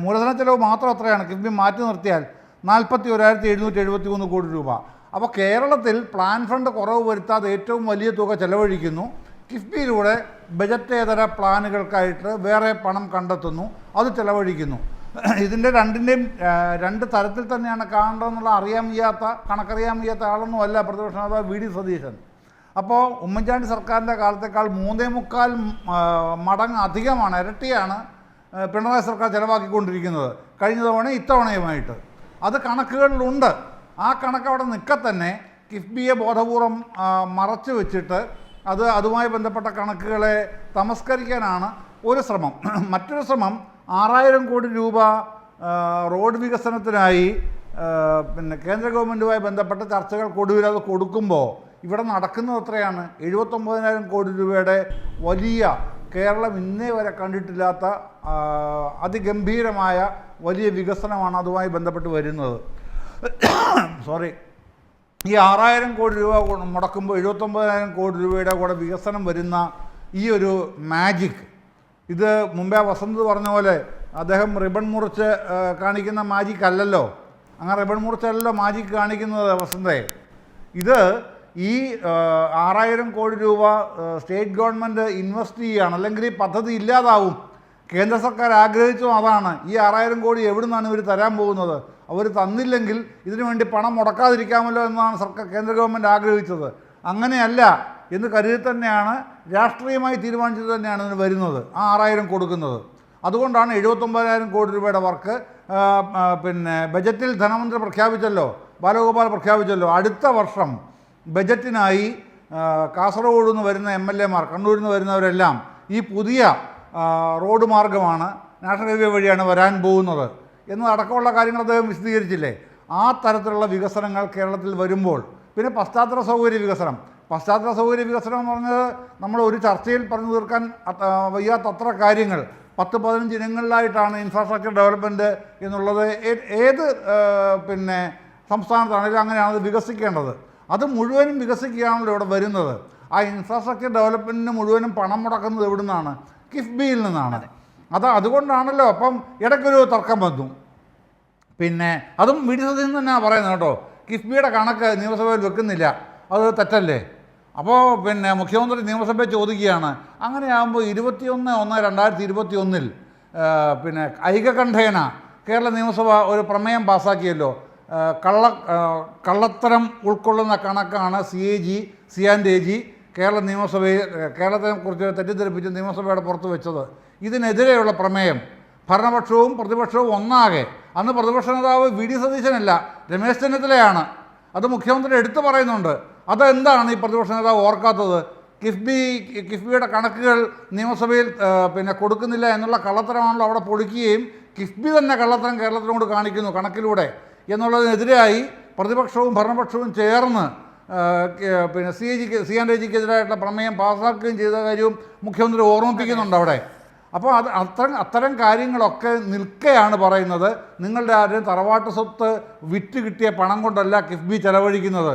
മൂലധന ചെലവ് മാത്രം എത്രയാണ്? കിഫ്ബി മാറ്റി നിർത്തിയാൽ 41,773 കോടി രൂപ. അപ്പോൾ കേരളത്തിൽ പ്ലാൻ ഫണ്ട് കുറവ് വരുത്താതെ ഏറ്റവും വലിയ തുക ചെലവഴിക്കുന്നു. കിഫ്ബിയിലൂടെ ബജറ്റേതര പ്ലാനുകൾക്കായിട്ട് വേറെ പണം കണ്ടെത്തുന്നു, അത് ചെലവഴിക്കുന്നു. ഇതിൻ്റെ രണ്ടിൻ്റെയും 2 തരത്തിൽ തന്നെയാണ് കാണേണ്ടതെന്നുള്ള കണക്കറിയാൻ വയ്യാത്ത ആളൊന്നും അല്ല പ്രതിപക്ഷ നേതാവ് വി ഡി സതീശൻ. അപ്പോൾ ഉമ്മൻചാണ്ടി സർക്കാരിൻ്റെ കാലത്തേക്കാൾ 3.25 മടങ്ങ് അധികമാണ്, ഇരട്ടിയാണ് പിണറായി സർക്കാർ ചെലവാക്കിക്കൊണ്ടിരിക്കുന്നത് കഴിഞ്ഞ തവണ ഇത്തവണയുമായിട്ട്. അത് കണക്കുകളിലുണ്ട്. ആ കണക്ക് അവിടെ നിൽക്കത്തന്നെ കിഫ്ബിയെ ബോധപൂർവം മറച്ചു വെച്ചിട്ട് അതുമായി ബന്ധപ്പെട്ട കണക്കുകളെ തമസ്കരിക്കാനാണ് ഒരു ശ്രമം. മറ്റൊരു ശ്രമം 6,000 കോടി രൂപ റോഡ് വികസനത്തിനായി കേന്ദ്ര ഗവൺമെൻറ്റുമായി ബന്ധപ്പെട്ട ചർച്ചകൾക്കൊടുവിൽ അത് കൊടുക്കുമ്പോൾ ഇവിടെ നടക്കുന്നത് എത്രയാണ്? 79,000 കോടി രൂപയുടെ വലിയ, കേരളം ഇന്നേ വരെ കണ്ടിട്ടില്ലാത്ത അതിഗംഭീരമായ വലിയ വികസനമാണ് അതുമായി ബന്ധപ്പെട്ട് വരുന്നത്. ഈ 6,000 കോടി രൂപ മുടക്കുമ്പോൾ 79,000 കോടി രൂപയുടെ കൂടെ വികസനം വരുന്ന ഈ ഒരു മാജിക്, ഇത് മുമ്പേ വസന്ത് പറഞ്ഞ പോലെ അദ്ദേഹം റിബൺ മുറിച്ച് കാണിക്കുന്ന മാജിക് അല്ലല്ലോ. അങ്ങനെ റിബൺ മുറിച്ചല്ലോ മാജിക് കാണിക്കുന്നത് വസന്തേ. ഇത് ഈ 6,000 കോടി രൂപ സ്റ്റേറ്റ് ഗവൺമെൻറ് ഇൻവെസ്റ്റ് ചെയ്യുകയാണ്, അല്ലെങ്കിൽ ഈ പദ്ധതി ഇല്ലാതാവും. കേന്ദ്ര സർക്കാർ ആഗ്രഹിച്ചതും അതാണ്. ഈ 6,000 കോടി എവിടെ നിന്നാണ് ഇവർ തരാൻ പോകുന്നത്? അവർ തന്നില്ലെങ്കിൽ ഇതിനു വേണ്ടി പണം മുടക്കാതിരിക്കാമല്ലോ എന്നാണ് കേന്ദ്ര ഗവൺമെൻറ് ആഗ്രഹിച്ചത്. അങ്ങനെയല്ല എന്ന് കരുതി തന്നെയാണ്, രാഷ്ട്രീയമായി തീരുമാനിച്ചത് തന്നെയാണ് ഇതിന് വരുന്നത്, ആ 6,000 കൊടുക്കുന്നത്. അതുകൊണ്ടാണ് 79,000 കോടി രൂപയുടെ വർക്ക് ബജറ്റിൽ ധനമന്ത്രി പ്രഖ്യാപിച്ചല്ലോ, ബാലഗോപാൽ പ്രഖ്യാപിച്ചല്ലോ. അടുത്ത വർഷം ബജറ്റിനായി കാസർഗോഡ് നിന്ന് വരുന്ന MLA മാർ, കണ്ണൂരിൽ നിന്ന് വരുന്നവരെല്ലാം ഈ പുതിയ റോഡ് മാർഗമാണ്, നാഷണൽ ഹൈവേ വഴിയാണ് വരാൻ പോകുന്നത് എന്നതടക്കമുള്ള കാര്യങ്ങൾ അദ്ദേഹം വിശദീകരിച്ചില്ലേ. ആ തരത്തിലുള്ള വികസനങ്ങൾ കേരളത്തിൽ വരുമ്പോൾ പിന്നെ പശ്ചാത്തല സൗകര്യ വികസനം എന്ന് പറഞ്ഞത് നമ്മൾ ഒരു ചർച്ചയിൽ പറഞ്ഞു തീർക്കാൻ വയ്യാത്തത്ര കാര്യങ്ങൾ. 10-15 ഇനങ്ങളിലായിട്ടാണ് ഇൻഫ്രാസ്ട്രക്ചർ ഡെവലപ്മെൻറ്റ് എന്നുള്ളത്. ഏത് സംസ്ഥാനത്താണെങ്കിലും അങ്ങനെയാണ് അത് വികസിക്കേണ്ടത്. അത് മുഴുവനും വികസിക്കുകയാണല്ലോ ഇവിടെ വരുന്നത്. ആ ഇൻഫ്രാസ്ട്രക്ചർ ഡെവലപ്മെൻറ്റിന് മുഴുവനും പണം മുടക്കുന്നത് എവിടെ നിന്നാണ്? കിഫ്ബിയിൽ നിന്നാണ്. അതുകൊണ്ടാണല്ലോ. അപ്പം ഇടയ്ക്കൊരു തർക്കം വന്നു. അതും വി ഡി സതീശൻ തന്നെയാണ് പറയുന്നത് കേട്ടോ, കിഫ്ബിയുടെ കണക്ക് നിയമസഭയിൽ വെക്കുന്നില്ല, അത് തെറ്റല്ലേ? അപ്പോൾ മുഖ്യമന്ത്രി നിയമസഭയിൽ ചോദിക്കുകയാണ്, അങ്ങനെയാകുമ്പോൾ 21/1/2021 ഐകകണ്ഠേന കേരള നിയമസഭ ഒരു പ്രമേയം പാസ്സാക്കിയല്ലോ, കള്ളത്തരം ഉൾക്കൊള്ളുന്ന കണക്കാണ് CAG കേരളത്തെക്കുറിച്ച് തെറ്റിദ്ധരിപ്പിച്ച് നിയമസഭയുടെ പുറത്ത് വെച്ചത്. ഇതിനെതിരെയുള്ള പ്രമേയം ഭരണപക്ഷവും പ്രതിപക്ഷവും ഒന്നാകെ, അന്ന് പ്രതിപക്ഷ നേതാവ് വി ഡി സതീശനല്ല, രമേശ് ചെന്നിത്തലയാണ്. അത് മുഖ്യമന്ത്രി എടുത്തു പറയുന്നുണ്ട്. അതെന്താണ് ഈ പ്രതിപക്ഷ നേതാവ് ഓർക്കാത്തത്? കിഫ്ബിയുടെ കണക്കുകൾ നിയമസഭയിൽ കൊടുക്കുന്നില്ല എന്നുള്ള കള്ളത്തരമാണല്ലോ അവിടെ പൊളിക്കുകയും കിഫ്ബി തന്നെ കള്ളത്തരം കേരളത്തിനോട് കാണിക്കുന്നു കണക്കിലൂടെ എന്നുള്ളതിനെതിരായി പ്രതിപക്ഷവും ഭരണപക്ഷവും ചേർന്ന് CAGക്കെതിരായിട്ടുള്ള പ്രമേയം പാസ്സാക്കുകയും ചെയ്ത കാര്യവും മുഖ്യമന്ത്രി ഓർമ്മിപ്പിക്കുന്നുണ്ട് അവിടെ. അപ്പോൾ അത്തരം കാര്യങ്ങളൊക്കെ നിൽക്കെയാണ് പറയുന്നത് നിങ്ങളുടെ ആരും തറവാട്ട് സ്വത്ത് വിറ്റ് കിട്ടിയ പണം കൊണ്ടല്ല കിഫ്ബി ചെലവഴിക്കുന്നത്.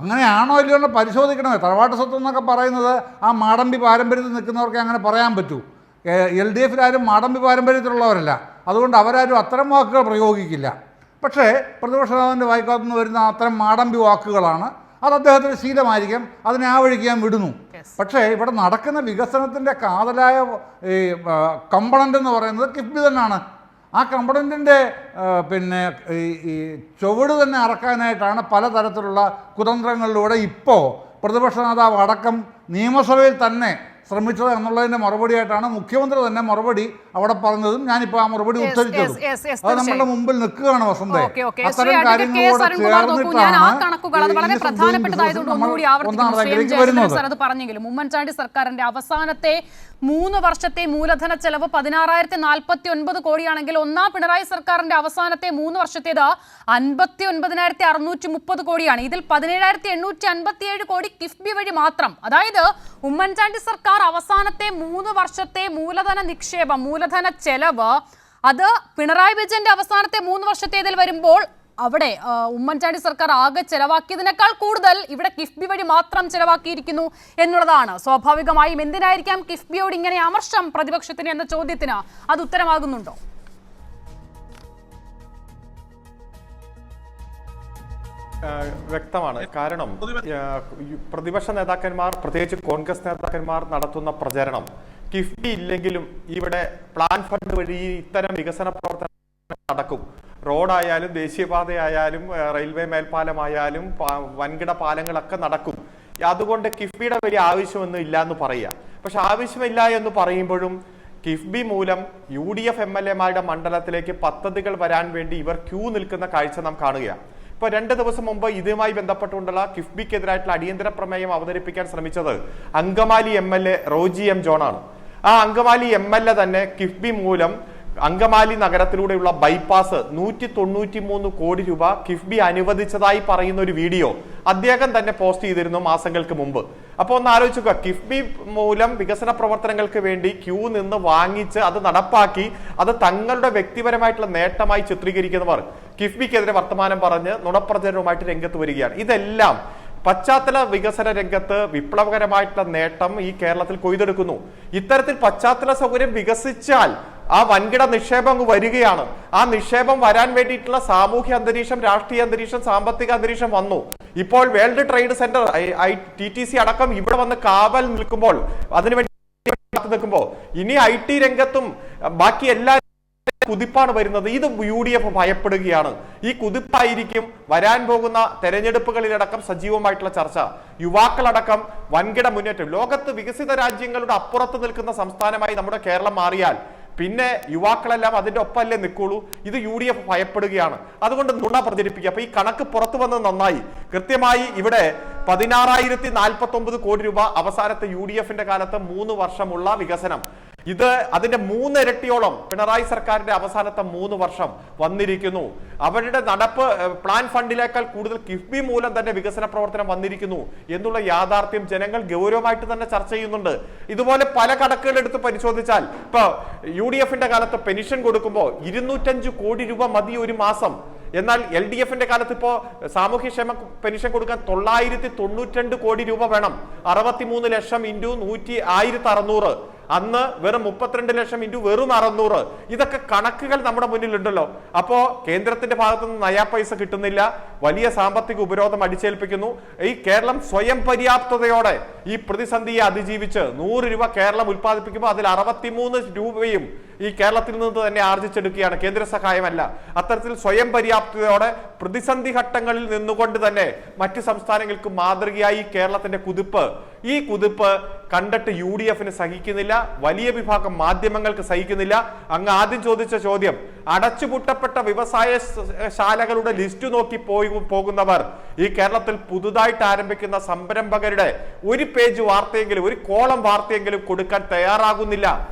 അങ്ങനെയാണോ ഇല്ലയോ എന്ന് പരിശോധിക്കണമേ. തറവാട്ട് സ്വത്ത് എന്നൊക്കെ പറയുന്നത് ആ മാടമ്പി പാരമ്പര്യത്തിൽ നിൽക്കുന്നവർക്ക് അങ്ങനെ പറയാൻ പറ്റൂ. LDFിലാരും മാടമ്പി പാരമ്പര്യത്തിലുള്ളവരല്ല, അതുകൊണ്ട് അവരാരും അത്തരം വാക്കുകൾ പ്രയോഗിക്കില്ല. പക്ഷേ പ്രതിപക്ഷ നേതാവിൻ്റെ വായിക്കാത്തുനിന്ന് വരുന്ന അത്തരം മാടമ്പി വാക്കുകളാണ്. അത് അദ്ദേഹത്തിന് ശീലമായിരിക്കും, അതിനെ ആ വഴിക്ക് ഞാൻ വിടുന്നു. പക്ഷേ ഇവിടെ നടക്കുന്ന വികസനത്തിൻ്റെ കാതലായ ഈ കമ്പണൻ്റ് എന്ന് പറയുന്നത് കിഫ്ബി തന്നെയാണ്. ആ കമ്പണൻറ്റിൻ്റെ ഈ ചുവട് തന്നെ അറക്കാനായിട്ടാണ് പലതരത്തിലുള്ള കുതന്ത്രങ്ങളിലൂടെ ഇപ്പോൾ പ്രതിപക്ഷ നേതാവ് അടക്കം നിയമസഭയിൽ തന്നെ ശ്രമിച്ചത് എന്നുള്ളതിൻ്റെ മറുപടിയായിട്ടാണ് മുഖ്യമന്ത്രി തന്നെ മറുപടി അവിടെ പറഞ്ഞതും ഞാനിപ്പോൾ ആ മറുപടി ഉദ്ധരിച്ചതും. അത് നമ്മുടെ മുമ്പിൽ നിൽക്കുകയാണ് വസന്തേ. അത്തരം കാര്യങ്ങളോട് ചേർന്നിട്ടാണ് പറഞ്ഞെങ്കിലും ഉമ്മൻചാണ്ടി സർക്കാരിന്റെ അവസാനത്തെ 3 വർഷത്തെ മൂലധന ചെലവ് 16,049 കോടിയാണെങ്കിൽ ഒന്നാം പിണറായി സർക്കാരിന്റെ അവസാനത്തെ 3 വർഷത്തേത് 59,630 കോടിയാണ്. ഇതിൽ 17,857 കോടി കിഫ്ബി വഴി മാത്രം. അതായത് ഉമ്മൻചാണ്ടി സർക്കാർ അവസാനത്തെ 3 വർഷത്തെ മൂലധന നിക്ഷേപം, മൂലധന ചെലവ്, അത് പിണറായി വിജയന്റെ അവസാനത്തെ 3 വർഷത്തേതിൽ വരുമ്പോൾ അവിടെ ഉമ്മൻചാണ്ടി സർക്കാർ ആകെ ചെലവാക്കിയതിനേക്കാൾ കൂടുതൽ ഇവിടെ കിഫ്ബി വഴി മാത്രം ചെലവാക്കിയിരിക്കുന്നു എന്നുള്ളതാണ്. സ്വാഭാവികമായും എന്തിനായിരിക്കാം കിഫ്ബിയോട് ഇങ്ങനെ അമർഷം പ്രതിപക്ഷത്തിന് എന്ന ചോദ്യത്തിന് അത് ഉത്തരമാകുന്നുണ്ടോ? വ്യക്തമാണ്. കാരണം പ്രതിപക്ഷ നേതാക്കന്മാർ, പ്രത്യേകിച്ച് കോൺഗ്രസ് നേതാക്കന്മാർ നടത്തുന്ന പ്രചരണം കിഫ്ബി ഇല്ലെങ്കിലും ഇവിടെ പ്ലാൻ ഫണ്ട് വഴി ഇത്തരം വികസന പ്രവർത്തനം നടക്കും. റോഡായാലും ദേശീയപാതയായാലും റെയിൽവേ മേൽപ്പാലമായാലും വൻകിട പാലങ്ങളൊക്കെ നടക്കും. അതുകൊണ്ട് കിഫ്ബിയുടെ വലിയ ആവശ്യമൊന്നും ഇല്ല എന്ന് പറയുക. പക്ഷെ ആവശ്യമില്ല എന്ന് പറയുമ്പോഴും കിഫ്ബി മൂലം UDF MLA-മാരുടെ മണ്ഡലത്തിലേക്ക് പദ്ധതികൾ വരാൻ വേണ്ടി ഇവർ ക്യൂ നിൽക്കുന്ന കാഴ്ച നാം കാണുകയാണ്. ഇപ്പോൾ 2 ദിവസം മുമ്പ് ഇതുമായി ബന്ധപ്പെട്ടുകൊണ്ടുള്ള കിഫ്ബിക്കെതിരായിട്ടുള്ള അടിയന്തര പ്രമേയം അവതരിപ്പിക്കാൻ ശ്രമിച്ചത് അങ്കമാലി MLA റോജി M. ജോണാണ്. ആ അങ്കമാലി MLA തന്നെ കിഫ്ബി മൂലം അങ്കമാലി നഗരത്തിലൂടെയുള്ള ബൈപ്പാസ് 193 കോടി രൂപ കിഫ്ബി അനുവദിച്ചതായി പറയുന്ന ഒരു വീഡിയോ അദ്ദേഹം തന്നെ പോസ്റ്റ് ചെയ്തിരുന്നു മാസങ്ങൾക്ക് മുമ്പ്. അപ്പോൾ ഒന്ന് ആലോചിക്കുക, കിഫ്ബി മൂലം വികസന പ്രവർത്തനങ്ങൾക്ക് വേണ്ടി ക്യൂ നിന്ന് വാങ്ങിച്ച് അത് നടപ്പാക്കി അത് തങ്ങളുടെ വ്യക്തിപരമായിട്ടുള്ള നേട്ടമായി ചിത്രീകരിക്കുന്നവർ കിഫ്ബിക്കെതിരെ വർത്തമാനം പറഞ്ഞ് നുണപ്രചരണവുമായിട്ട് രംഗത്ത് വരികയാണ്. ഇതെല്ലാം പശ്ചാത്തല വികസന രംഗത്ത് വിപ്ലവകരമായിട്ടുള്ള നേട്ടം ഈ കേരളത്തിൽ കൊയ്തെടുക്കുന്നു. ഇത്തരത്തിൽ പശ്ചാത്തല സൗകര്യം വികസിച്ചാൽ ആ വൻകിട നിക്ഷേപം അങ്ങ് വരികയാണ്. ആ നിക്ഷേപം വരാൻ വേണ്ടിയിട്ടുള്ള സാമൂഹ്യ അന്തരീക്ഷം, രാഷ്ട്രീയ അന്തരീക്ഷം, സാമ്പത്തിക അന്തരീക്ഷം വന്നു. ഇപ്പോൾ വേൾഡ് ട്രേഡ് സെന്റർ TTC അടക്കം ഇവിടെ വന്ന് കാവൽ നിൽക്കുമ്പോൾ, അതിനുവേണ്ടി നിൽക്കുമ്പോൾ ഇനി IT രംഗത്തും ബാക്കി എല്ലാ കുതിപ്പാണ് വരുന്നത്. ഇത് UDF ഭയപ്പെടുകയാണ്. ഈ കുതിപ്പായിരിക്കും വരാൻ പോകുന്ന തെരഞ്ഞെടുപ്പുകളിലടക്കം സജീവമായിട്ടുള്ള ചർച്ച. യുവാക്കളടക്കം വൻകിട മുന്നേറ്റം. ലോകത്ത് വികസിത രാജ്യങ്ങളുടെ അപ്പുറത്ത് നിൽക്കുന്ന സംസ്ഥാനമായി നമ്മുടെ കേരളം മാറിയാൽ പിന്നെ യുവാക്കളെല്ലാം അതിന്റെ ഒപ്പമല്ലേ നിൽക്കുള്ളൂ. ഇത് UDF ഭയപ്പെടുകയാണ്. അതുകൊണ്ട് നുണ പ്രചരിപ്പിക്കുക. അപ്പൊ ഈ കണക്ക് പുറത്തു വന്നത് നന്നായി. കൃത്യമായി ഇവിടെ 16,049 കോടി രൂപ അവസാനത്തെ UDF-ന്റെ കാലത്ത് 3 വർഷമുള്ള വികസനം. ഇത് അതിന്റെ 3 ഇരട്ടിയോളം പിണറായി സർക്കാരിന്റെ അവസാനത്തെ 3 വർഷം വന്നിരിക്കുന്നു. അവരുടെ നടപ്പ് പ്ലാൻ ഫണ്ടിലേക്കാൾ കൂടുതൽ കിഫ്ബി മൂലം തന്നെ വികസന പ്രവർത്തനം വന്നിരിക്കുന്നു എന്നുള്ള യാഥാർത്ഥ്യം ജനങ്ങൾ ഗൗരവമായിട്ട് തന്നെ ചർച്ച ചെയ്യുന്നുണ്ട്. ഇതുപോലെ പല കണക്കുകൾ എടുത്ത് പരിശോധിച്ചാൽ ഇപ്പൊ UDF-ന്റെ കാലത്ത് പെൻഷൻ കൊടുക്കുമ്പോൾ 205 കോടി രൂപ മതി ഒരു മാസം. എന്നാൽ LDF-ന്റെ കാലത്ത് ഇപ്പോ സാമൂഹ്യക്ഷേമ പെൻഷൻ കൊടുക്കാൻ 992 കോടി രൂപ വേണം. 63 ലക്ഷം ഇൻറ്റു 1600. അന്ന് വെറും 32 ലക്ഷം ഇൻറ്റു വെറും 600. ഇതൊക്കെ കണക്കുകൾ നമ്മുടെ മുന്നിലുണ്ടല്ലോ. അപ്പോ കേന്ദ്രത്തിന്റെ ഭാഗത്തുനിന്ന് നയാ പൈസ കിട്ടുന്നില്ല. വലിയ സാമ്പത്തിക ഉപരോധം അടിച്ചേൽപ്പിക്കുന്നു. ഈ കേരളം സ്വയം പര്യാപ്തതയോടെ ഈ പ്രതിസന്ധിയെ അതിജീവിച്ച് 100 രൂപ കേരളം ഉത്പാദിപ്പിക്കുമ്പോൾ അതിൽ 63 രൂപയും ഈ കേരളത്തിൽ നിന്ന് തന്നെ ആർജിച്ചെടുക്കുകയാണ്, കേന്ദ്ര സഹായമല്ല. അത്തരത്തിൽ സ്വയം പര്യാപ്തതയോടെ പ്രതിസന്ധി ഘട്ടങ്ങളിൽ നിന്നുകൊണ്ട് തന്നെ മറ്റു സംസ്ഥാനങ്ങൾക്ക് മാതൃകയായി കേരളത്തിന്റെ കുതിപ്പ്. ഈ കുതിപ്പ് കണ്ടിട്ട് UDF-ന് സഹിക്കുന്നില്ല, വലിയ വിഭാഗം മാധ്യമങ്ങൾക്ക് സഹിക്കുന്നില്ല. അങ്ങ് ആദ്യം ചോദിച്ച ചോദ്യം, അടച്ചുപൂട്ടപ്പെട്ട വ്യവസായ ശാലകളുടെ ലിസ്റ്റ് നോക്കി പോകുന്നവർ ഈ കേരളത്തിൽ പുതുതായിട്ട് ആരംഭിക്കുന്ന സംരംഭകരുടെ ഒരു പേജ് വാർത്തയെങ്കിലും, ഒരു കോളം വാർത്തയെങ്കിലും കൊടുക്കാൻ തയ്യാറാകുന്നില്ല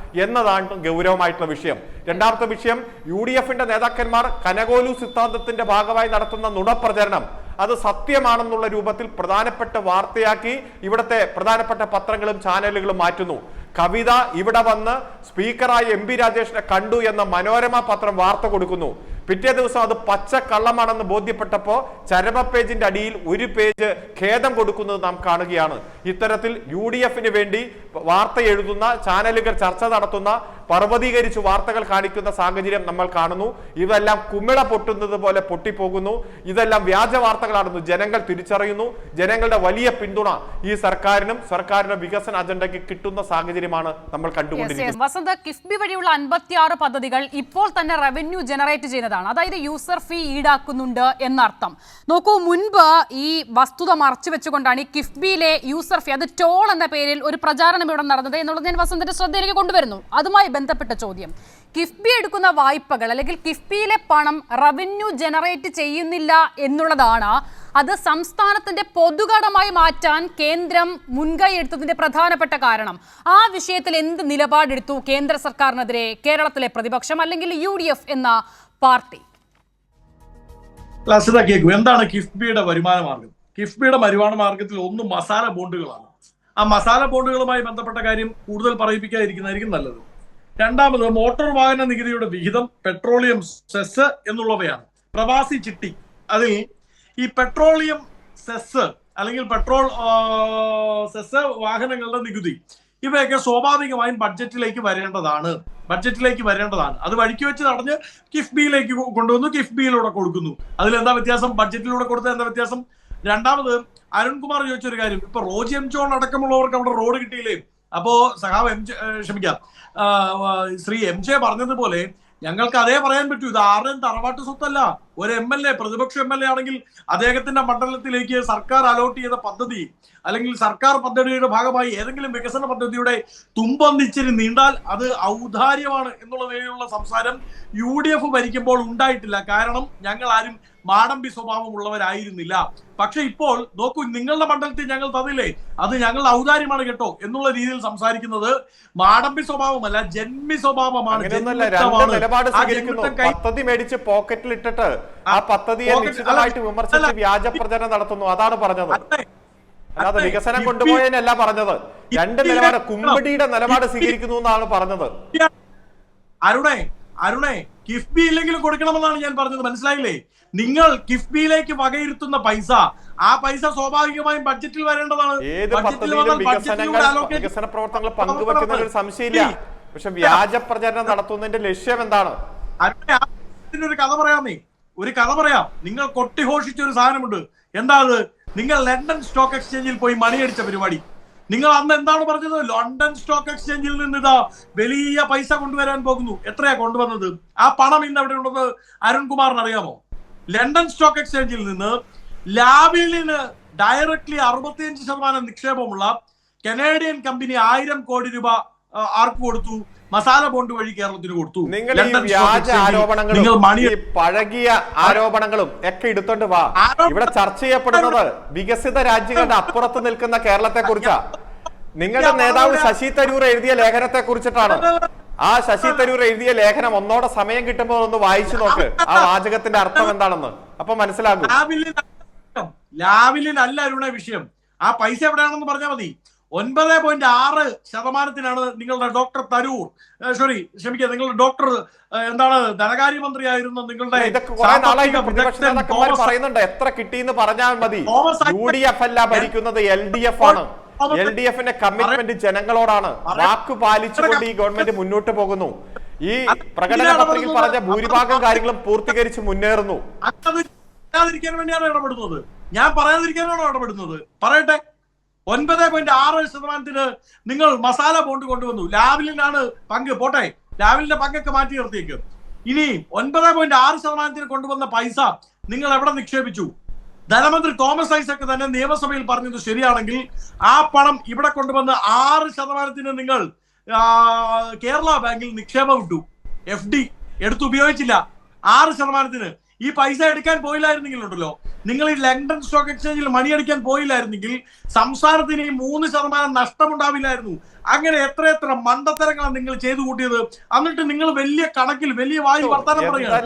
എന്നതാണ് ഗൗരവമായിട്ടുള്ള വിഷയം. രണ്ടാമത്തെ വിഷയം, UDF-ന്റെ നേതാക്കന്മാർ കനകോലു സിദ്ധാന്തത്തിന്റെ ഭാഗമായി നടത്തുന്ന നുണപ്രചരണം. അത് സത്യമാണെന്നുള്ള രൂപത്തിൽ പ്രധാനപ്പെട്ട വാർത്തയാക്കി ഇവിടുത്തെ പ്രധാനപ്പെട്ട പത്രങ്ങളും ചാനലുകളും മാറ്റുന്നു. കവിത ഇവിടെ വന്ന് സ്പീക്കറായ MP രാജേഷിനെ കണ്ടു എന്ന മനോരമ പത്രം വാർത്ത കൊടുക്കുന്നു. പിറ്റേ ദിവസം അത് പച്ച കള്ളമാണെന്ന് ബോധ്യപ്പെട്ടപ്പോൾ ചരമ പേജിന്റെ അടിയിൽ ഒരു പേജ് ഖേദം കൊടുക്കുന്നത് നാം കാണുകയാണ്. ഇത്തരത്തിൽ UDFന് വേണ്ടി വാർത്ത എഴുതുന്ന ചാനലുകൾ ചർച്ച നടത്തുന്ന പർവ്വതീകരിച്ച് വാർത്തകൾ കാണിക്കുന്ന സാഹചര്യം നമ്മൾ കാണുന്നു. ഇതെല്ലാം കുമിള പൊട്ടുന്നത് പോലെ പൊട്ടിപ്പോകുന്നു. ഇതെല്ലാം വ്യാജ വാർത്തകളാണെന്ന് ജനങ്ങൾ തിരിച്ചറിയുന്നു. ജനങ്ങളുടെ വലിയ പിന്തുണ ഈ സർക്കാരിനും വികസന അജണ്ടയ്ക്ക് കിട്ടുന്ന സാഹചര്യമാണ് നമ്മൾ കണ്ടുകൊണ്ടിരിക്കുന്നത്. വസന്ത്, കിഫ്ബി വഴിയുള്ള 56 പദ്ധതികൾ ഇപ്പോൾ തന്നെ റവന്യൂ ജനറേറ്റ് ചെയ്യുന്നതാണ്. അതായത് യൂസർ ഫീ ഈടാക്കുന്നുണ്ട് എന്നർത്ഥം. നോക്കൂ, മുൻപ് ഈ വസ്തുത മറച്ചു വെച്ചുകൊണ്ടാണ് ഈ കിഫ്ബിയിലെ യൂസർ ഫീ, അത് ടോൾ എന്ന പേരിൽ ഒരു പ്രചാരണം ഇവിടെ നടന്നത് എന്നുള്ളത് ഞാൻ വസന്തിന്റെ ശ്രദ്ധയിലേക്ക് കൊണ്ടുവരുന്നു. അതുമായി ബന്ധപ്പെട്ട ചോദ്യം, കിഫ്ബി എടുക്കുന്ന വായ്പകൾ അല്ലെങ്കിൽ കിഫ്ബിയിലെ പണം റവന്യൂ ജനറേറ്റ് ചെയ്യുന്നില്ല എന്നുള്ളതാണ് അത് സംസ്ഥാനത്തിന്റെ പൊതുകടമായി മാറ്റാൻ കേന്ദ്രം മുൻകൈ എടുത്തതിന്റെ പ്രധാനപ്പെട്ട കാരണം. ആ വിഷയത്തിൽ എന്ത് നിലപാടെടുത്തു കേന്ദ്ര സർക്കാരിനെതിരെ കേരളത്തിലെ പ്രതിപക്ഷം അല്ലെങ്കിൽ UDF എന്ന പാർട്ടി? കേൾക്കൂ, എന്താണ് കിഫ്ബിയുടെ വരുമാന മാർഗം? കിഫ്ബിയുടെ വരുമാന മാർഗത്തിൽ ഒന്ന് മസാല ബോണ്ടുകളാണ്. ആ മസാല ബോണ്ടുകളുമായി ബന്ധപ്പെട്ട കാര്യം കൂടുതൽ പറയിപ്പിക്കാതിരിക്കുന്നതായിരിക്കും നല്ലത്. രണ്ടാമത് മോട്ടോർ വാഹന നികുതിയുടെ വിഹിതം, പെട്രോളിയം സെസ് എന്നുള്ളവയാണ്. പ്രവാസി ചിട്ടി, അതിൽ ഈ പെട്രോളിയം സെസ് അല്ലെങ്കിൽ പെട്രോൾ സെസ്, വാഹനങ്ങളുടെ നികുതി, ഇവയൊക്കെ സ്വാഭാവികമായും ബഡ്ജറ്റിലേക്ക് വരേണ്ടതാണ്. അത് വഴിക്ക് വെച്ച് നടന്ന് കിഫ്ബിയിലേക്ക് കൊണ്ടുവന്നു, കിഫ്ബിയിലൂടെ കൊടുക്കുന്നു. അതിലെന്താ വ്യത്യാസം? ബഡ്ജറ്റിലൂടെ കൊടുത്ത എന്താ വ്യത്യാസം? രണ്ടാമത് അരുൺകുമാർ ചോദിച്ചൊരു കാര്യം, ഇപ്പൊ റോജി എം ജോൺ അടക്കമുള്ളവർക്ക് അവിടെ റോഡ് കിട്ടിയില്ലേ? അപ്പോ സഖാവ് ശ്രീ MJ പറഞ്ഞതുപോലെ ഞങ്ങൾക്ക് അതേ പറയാൻ പറ്റൂ. ഇത് ആരുടെയും തറവാട്ട് സ്വത്തല്ല. ഒരു MLA, പ്രതിപക്ഷ MLA ആണെങ്കിൽ അദ്ദേഹത്തിന്റെ മണ്ഡലത്തിലേക്ക് സർക്കാർ അലോട്ട് ചെയ്ത പദ്ധതി അല്ലെങ്കിൽ സർക്കാർ പദ്ധതിയുടെ ഭാഗമായി ഏതെങ്കിലും വികസന പദ്ധതിയുടെ തുമ്പൊന്നിച്ചിരി നീണ്ടാൽ അത് ഔദാര്യമാണ് എന്നുള്ള നിലയിലുള്ള സംസാരം UDF ഭരിക്കുമ്പോൾ ഉണ്ടായിട്ടില്ല. കാരണം ഞങ്ങൾ ആരും മാടമ്പി സ്വഭാവമുള്ളവരായിരുന്നില്ല. പക്ഷെ ഇപ്പോൾ നോക്കൂ, നിങ്ങളുടെ മണ്ഡലത്തിൽ ഞങ്ങൾ തന്നില്ലേ, അത് ഞങ്ങളുടെ ഔദാര്യമാണ് കേട്ടോ എന്നുള്ള രീതിയിൽ സംസാരിക്കുന്നത് മാടമ്പി സ്വഭാവമല്ല, ജന്മി സ്വഭാവമാണ്. നിലപാട് സ്വീകരിക്കുന്നു. പദ്ധതി മേടിച്ച് പോക്കറ്റിൽ ഇട്ടിട്ട് ആ പദ്ധതിയെ നിശ്ചിതമായിട്ട് വിമർശിച്ച് വ്യാജ പ്രചരണം നടത്തുന്നു. അതാണ് പറഞ്ഞത്. അല്ലാതെ വികസനം കൊണ്ടുപോയതിനല്ല പറഞ്ഞത്. രണ്ട് നിലപാട്, കുമ്പിടിയുടെ നിലപാട് സ്വീകരിക്കുന്നു എന്നാണ് പറഞ്ഞത്. അരുണേ കിഫ്ബി ഇല്ലെങ്കിലും കൊടുക്കണമെന്നാണ് ഞാൻ പറഞ്ഞത്. മനസ്സിലായില്ലേ? നിങ്ങൾ കിഫ്ബിയിലേക്ക് വകയിരുത്തുന്ന പൈസ, ആ പൈസ സ്വാഭാവികമായും ബഡ്ജറ്റിൽ വരേണ്ടതാണ്. ഏത് പദ്ധതിയിലും വികസന പ്രവർത്തനങ്ങൾ പങ്കുവെക്കുന്ന ഒരു സംശയമില്ല. പക്ഷെ വ്യാജ പ്രചരണം നടത്തുന്നതിന്റെ ലക്ഷ്യം എന്താണ്? ഒരു കഥ പറയാം. നിങ്ങൾ കൊട്ടിഘോഷിച്ച ഒരു സാധനമുണ്ട്. എന്താ അത്? നിങ്ങൾ ലണ്ടൻ സ്റ്റോക്ക് എക്സ്ചേഞ്ചിൽ പോയി മണിയടിച്ച പരിപാടി. നിങ്ങൾ അന്ന് എന്താണ് പറഞ്ഞത്? ലണ്ടൻ സ്റ്റോക്ക് എക്സ്ചേഞ്ചിൽ നിന്ന് ഇതാ വലിയ പൈസ കൊണ്ടുവരാൻ പോകുന്നു. എത്രയാ കൊണ്ടുവന്നത്? ആ പണം ഇന്ന് എവിടെ ഉള്ളത് അരുൺകുമാറിന് അറിയാമോ? ലണ്ടൻ സ്റ്റോക്ക് എക്സ്ചേഞ്ചിൽ നിന്ന് ലാവലിന് ഡയറക്ട്ലി 65% നിക്ഷേപമുള്ള കനേഡിയൻ കമ്പനി 1000 കോടി രൂപ ആർക്ക് കൊടുത്തു? മസാല ബോണ്ട് വഴി കേരളത്തിന് കൊടുത്തു. നിങ്ങൾ വ്യാജ ആരോപണങ്ങളും പഴകിയ ആരോപണങ്ങളും ഒക്കെ എടുത്തോണ്ട് വാ. ഇവിടെ ചർച്ച ചെയ്യപ്പെടുന്നത് വികസിത രാജ്യങ്ങളുടെ അപ്പുറത്ത് നിൽക്കുന്ന കേരളത്തെ കുറിച്ചാ. നിങ്ങളുടെ നേതാവ് ശശി തരൂർ എഴുതിയ ലേഖനത്തെ കുറിച്ചിട്ടാണ്. ആ ശശി തരൂർ എഴുതിയ ലേഖനം ഒന്നോടെ സമയം കിട്ടുമ്പോൾ ഒന്ന് വായിച്ചു നോക്ക്. ആ വാചകത്തിന്റെ അർത്ഥം എന്താണെന്ന് അപ്പൊ മനസ്സിലാകും. ലാവിലിനല്ല അരുണ വിഷയം. ആ പൈസ എവിടെയാണെന്ന് പറഞ്ഞാൽ മതി. 9.6% നിങ്ങളുടെ ഡോക്ടർ തരൂർ, നിങ്ങളുടെ ഡോക്ടർ എന്താണ് ധനകാര്യമന്ത്രിയായിരുന്ന നിങ്ങളുടെ പറയുന്നുണ്ട്. എത്ര കിട്ടിയെന്ന് പറഞ്ഞാൽ മതി. UDF അല്ല ഭരിക്കുന്നത്, LDF ആണ്. LDFന്റെ കമ്മിറ്റ്മെന്റ് ജനങ്ങളോടാണ്. വാക്ക് പാലിച്ചുകൊണ്ട് ഈ ഗവൺമെന്റ് മുന്നോട്ട് പോകുന്നു. ഈ പ്രകടന പത്രികയിൽ പറഞ്ഞ ഭൂരിഭാഗം കാര്യങ്ങളും പൂർത്തീകരിച്ച് മുന്നേറുന്നു. വേണ്ടിയാണ് ഇടപെടുന്നത്. ഞാൻ പറയാതിരിക്കാനാണോ ഇടപെടുന്നത്? പറയട്ടെ. 9.6% നിങ്ങൾ മസാല ബോണ്ട് കൊണ്ടുവന്നു. ലാവലിനാണ് പങ്ക്. പോട്ടെ, ലാവലിന്റെ പങ്കൊക്കെ മാറ്റി നിർത്തിയേക്കും. ഇനി 9.6% കൊണ്ടുവന്ന പൈസ നിങ്ങൾ എവിടെ നിക്ഷേപിച്ചു? ധനമന്ത്രി തോമസ് ഐസക് തന്നെ നിയമസഭയിൽ പറഞ്ഞത് ശരിയാണെങ്കിൽ ആ പണം ഇവിടെ കൊണ്ടുവന്ന് 6% നിങ്ങൾ കേരള ബാങ്കിൽ നിക്ഷേപം വിട്ടു. FD എടുത്ത് ഉപയോഗിച്ചില്ല. 6%. ഈ പൈസ എടുക്കാൻ പോയില്ലായിരുന്നെങ്കിൽ ഉണ്ടല്ലോ, നിങ്ങൾ ഈ ലണ്ടൻ സ്റ്റോക്ക് എക്സ്ചേഞ്ചിൽ മണിയടിക്കാൻ പോയില്ലായിരുന്നെങ്കിൽ സംസ്ഥാനത്തിന് ഈ 3% നഷ്ടമുണ്ടാവില്ലായിരുന്നു. അങ്ങനെ എത്ര മണ്ടത്തരങ്ങളാണ് നിങ്ങൾ ചെയ്തു കൂട്ടിയത്. എന്നിട്ട് നിങ്ങൾ വലിയ കണക്കിൽ വലിയ വായി വർത്താനം പറയുന്നത്.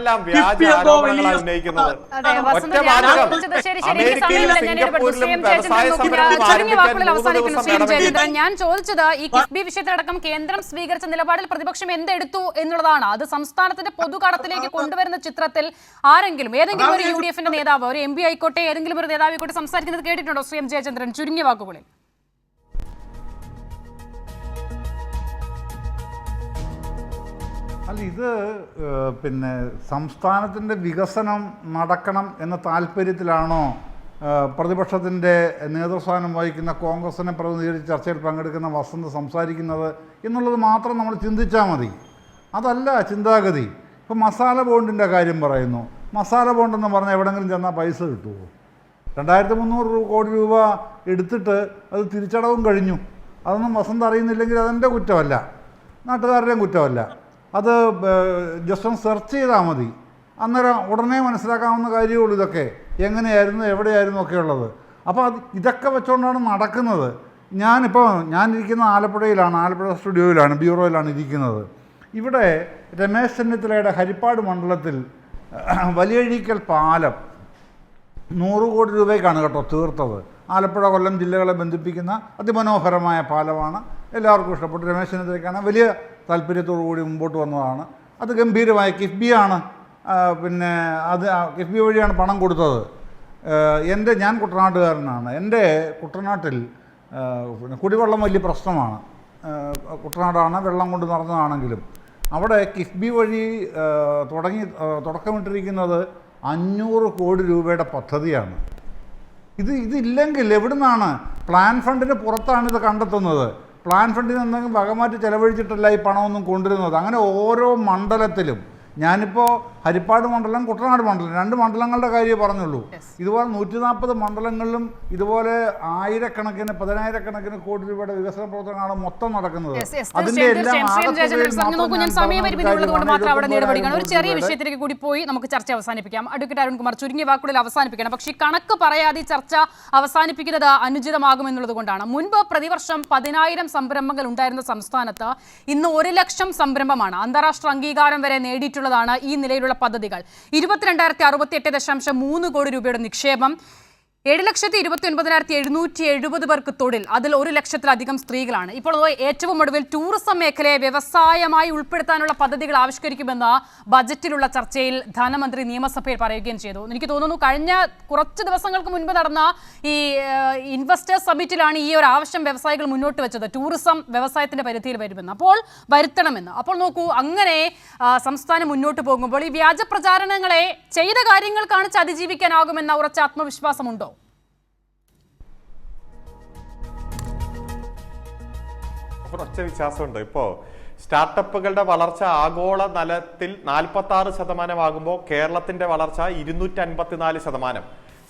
ഞാൻ ചോദിച്ചത് ഈ കിഫ്ബി വിഷയത്തിലടക്കം കേന്ദ്രം സ്വീകരിച്ച നിലപാടിൽ പ്രതിപക്ഷം എന്തെടുത്തു എന്നുള്ളതാണ്. അത് സംസ്ഥാനത്തിന്റെ പൊതുകടത്തിലേക്ക് കൊണ്ടുവരുന്ന ചിത്രത്തിൽ ആരെങ്കിലും, ഏതെങ്കിലും ഒരു UDF നേതാവ്, ഒരു MP ആയിക്കോട്ടെ, ഏതെങ്കിലും ഒരു നേതാവ് ആയിക്കോട്ടെ സംസാരിക്കുന്നത് കേട്ടിട്ടുണ്ടോ ശ്രീ M ജയചന്ദ്രൻ? ചുരുങ്ങിയ വാക്കുകളിൽ. അല്ല, ഇത് പിന്നെ സംസ്ഥാനത്തിൻ്റെ വികസനം നടക്കണം എന്ന താല്പര്യത്തിലാണോ പ്രതിപക്ഷത്തിൻ്റെ നേതൃസ്ഥാനം വഹിക്കുന്ന കോൺഗ്രസിനെ പ്രതിനിധീകരിച്ച് ചർച്ചയിൽ പങ്കെടുക്കുന്ന വസന്ത് സംസാരിക്കുന്നത് എന്നുള്ളത് മാത്രം നമ്മൾ ചിന്തിച്ചാൽ മതി. അതല്ല ചിന്താഗതി. ഇപ്പോൾ മസാല ബോണ്ടിൻ്റെ കാര്യം പറയുന്നു. മസാല ബോണ്ടെന്ന് പറഞ്ഞാൽ എവിടെയെങ്കിലും ചെന്നാൽ പൈസ കിട്ടുമോ? 2300 കോടി രൂപ എടുത്തിട്ട് അത് തിരിച്ചടവും കഴിഞ്ഞു. അതൊന്നും വസന്ത് അറിയുന്നില്ലെങ്കിൽ അതെൻ്റെ കുറ്റമല്ല, നാട്ടുകാരുടെയും കുറ്റമല്ല. അത് ജസ്റ്റ് ഒന്ന് സെർച്ച് ചെയ്താൽ മതി. അന്നേരം ഉടനെ മനസ്സിലാക്കാവുന്ന കാര്യമുള്ളൂ ഇതൊക്കെ എങ്ങനെയായിരുന്നു, എവിടെയായിരുന്നു ഒക്കെ ഉള്ളത്. അപ്പോൾ ഇതൊക്കെ വെച്ചുകൊണ്ടാണ് നടക്കുന്നത്. ഞാനിരിക്കുന്ന ആലപ്പുഴയിലാണ്, ആലപ്പുഴ സ്റ്റുഡിയോയിലാണ്, ബ്യൂറോയിലാണ് ഇരിക്കുന്നത്. ഇവിടെ രമേശ് ചെന്നിത്തലയുടെ ഹരിപ്പാട് മണ്ഡലത്തിൽ വലിയഴീക്കൽ പാലം 100 കോടി രൂപയ്ക്കാണ് കേട്ടോ തീർത്തത്. ആലപ്പുഴ കൊല്ലം ജില്ലകളെ ബന്ധിപ്പിക്കുന്ന അതിമനോഹരമായ പാലമാണ്. എല്ലാവർക്കും ഇഷ്ടപ്പെട്ടു. രമേശ് ചെന്നിത്തലയ്ക്കാണ് വലിയ താല്പര്യത്തോടു കൂടി മുമ്പോട്ട് വന്നതാണ്. അത് ഗംഭീരമായ കിഫ്ബിയാണ്. പിന്നെ അത് കിഫ്ബി വഴിയാണ് പണം കൊടുത്തത്. ഞാൻ കുട്ടനാട്ടുകാരനാണ്. എൻ്റെ കുട്ടനാട്ടിൽ കുടിവെള്ളം വലിയ പ്രശ്നമാണ്. കുട്ടനാടാണ്, വെള്ളം കൊണ്ട് നിറഞ്ഞതാണെങ്കിലും അവിടെ കിഫ്ബി വഴി തുടക്കമിട്ടിരിക്കുന്നത് 500 കോടി രൂപയുടെ പദ്ധതിയാണ്. ഇതില്ലെങ്കിൽ എവിടുന്നാണ്? പ്ലാൻ ഫണ്ടിന് പുറത്താണ് ഇത് കണ്ടെത്തുന്നത്. പ്ലാൻ ഫണ്ടിൽ നിന്നെങ്കിലും വകമാറ്റി ചെലവഴിച്ചിട്ടല്ല ഈ പണമൊന്നും കൊണ്ടുവരുന്നത്. അങ്ങനെ ഓരോ മണ്ഡലത്തിലും, ഞാനിപ്പോൾ ഹരിപ്പാട് മണ്ഡലം, കുട്ടനാട് മണ്ഡലം, 2 മണ്ഡലങ്ങളുടെ കാര്യമേ പറഞ്ഞുള്ളൂ. ഇതുപോലെ 140 മണ്ഡലങ്ങളിലും ഇതുപോലെ ആയിരക്കണക്കിന് 10,000-കണക്കിന് കോടി രൂപയുടെ വികസന പ്രവർത്തനങ്ങളാണ് മൊത്തം നടക്കുന്നത്. അതിന്റെ എല്ലാം ഒരു ചെറിയ വിഷയത്തിലേക്ക് കൂടി പോയി നമുക്ക് ചർച്ച അവസാനിപ്പിക്കാം. അഡ്വക്കേറ്റ് അരുൺകുമാർ, ചുരുങ്ങിയ വാക്കുകളിൽ അവസാനിപ്പിക്കണം. പക്ഷേ കണക്ക് പറയാതെ ചർച്ച അവസാനിപ്പിക്കുന്നത് അനുചിതമാകുമെന്നുള്ളത് കൊണ്ടാണ്. മുൻപ് പ്രതിവർഷം 10,000 സംരംഭങ്ങൾ ഉണ്ടായിരുന്ന സംസ്ഥാനത്ത് ഇന്ന് 1 ലക്ഷം സംരംഭമാണ്. അന്താരാഷ്ട്ര അംഗീകാരം വരെ നേടിയിട്ടുള്ളതാണ് ഈ നിലയിലുള്ള പദ്ധതികൾ. 22,068.3 കോടി രൂപയുടെ നിക്ഷേപം, 7,29,770 പേർക്ക് തൊഴിൽ, അതിൽ 1 ലക്ഷത്തിലധികം സ്ത്രീകളാണ്. ഇപ്പോൾ ഏറ്റവും ഒടുവിൽ ടൂറിസം മേഖലയെ വ്യവസായമായി ഉൾപ്പെടുത്താനുള്ള പദ്ധതികൾ ആവിഷ്കരിക്കുമെന്ന് ബജറ്റിലുള്ള ചർച്ചയിൽ ധനമന്ത്രി നിയമസഭയിൽ പറയുകയും ചെയ്തു. എനിക്ക് തോന്നുന്നു കഴിഞ്ഞ കുറച്ച് ദിവസങ്ങൾക്ക് മുൻപ് നടന്ന ഈ ഇൻവെസ്റ്റേഴ്സ് സമ്മിറ്റിലാണ് ഈ ഒരു ആവശ്യം വ്യവസായികൾ മുന്നോട്ട് വെച്ചത്. ടൂറിസം വ്യവസായത്തിന്റെ പരിധിയിൽ വരുമെന്ന്, അപ്പോൾ വരുത്തണമെന്ന്. അപ്പോൾ നോക്കൂ, അങ്ങനെ സംസ്ഥാനം മുന്നോട്ട് പോകുമ്പോൾ ഈ വ്യാജ പ്രചാരണങ്ങളെ ചെയ്ത കാര്യങ്ങൾ കാണിച്ച് അതിജീവിക്കാനാകുമെന്ന ഉറച്ച ആത്മവിശ്വാസമുണ്ടോ? ഒറ്റ വിശ്വാസമുണ്ട്. ഇപ്പോൾ സ്റ്റാർട്ടപ്പുകളുടെ വളർച്ച ആഗോള തലത്തിൽ 46% കേരളത്തിന്റെ വളർച്ച 254%.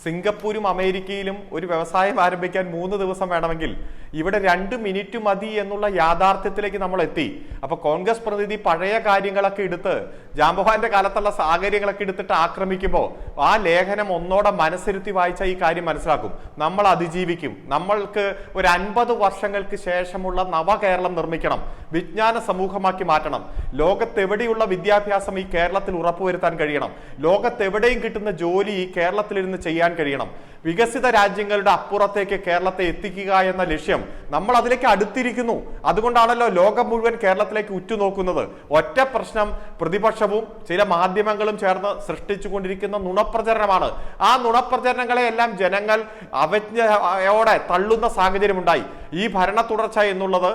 സിംഗപ്പൂരും അമേരിക്കയിലും ഒരു വ്യവസായം ആരംഭിക്കാൻ 3 ദിവസം വേണമെങ്കിൽ ഇവിടെ 2 മിനിറ്റ് മതി എന്നുള്ള യാഥാർത്ഥ്യത്തിലേക്ക് നമ്മൾ എത്തി. അപ്പൊ കോൺഗ്രസ് പ്രതിനിധി പഴയ കാര്യങ്ങളൊക്കെ എടുത്ത്, ജാംബവാന്റെ കാലത്തുള്ള സാഹചര്യങ്ങളൊക്കെ എടുത്തിട്ട് ആക്രമിക്കുമ്പോൾ ആ ലേഖനം ഒന്നോടെ മനസ്സിരുത്തി വായിച്ച ഈ കാര്യം മനസ്സിലാക്കും. നമ്മൾ അതിജീവിക്കും. നമ്മൾക്ക് ഒരു 50 വർഷങ്ങൾക്ക് ശേഷമുള്ള നവകേരളം നിർമ്മിക്കണം, വിജ്ഞാന സമൂഹമാക്കി മാറ്റണം. ലോകത്തെവിടെയുള്ള വിദ്യാഭ്യാസം ഈ കേരളത്തിൽ ഉറപ്പുവരുത്താൻ കഴിയണം. ലോകത്തെവിടെയും കിട്ടുന്ന ജോലി ഈ കേരളത്തിലിരുന്ന് ചെയ്യാൻ കഴിയണം. വികസിത രാജ്യങ്ങളുടെ അപ്പുറത്തേക്ക് കേരളത്തെ എത്തിക്കുക എന്ന ലക്ഷ്യം നമ്മൾ അതിലേക്ക് അടുത്തിരിക്കുന്നു. അതുകൊണ്ടാണല്ലോ ലോകം മുഴുവൻ കേരളത്തിലേക്ക് ഉറ്റുനോക്കുന്നത്. ഒറ്റ പ്രശ്നം, പ്രതിപക്ഷവും ചില മാധ്യമങ്ങളും ചേർന്ന് സൃഷ്ടിച്ചുകൊണ്ടിരിക്കുന്ന നുണപ്രചരണമാണ്. ആ നുണപ്രചരണങ്ങളെ എല്ലാം ജനങ്ങൾ അവജ്ഞയോടെ തള്ളുന്ന സാഹചര്യമുണ്ടായി. ഈ ഭരണ തുടർച്ച എന്നുള്ളത്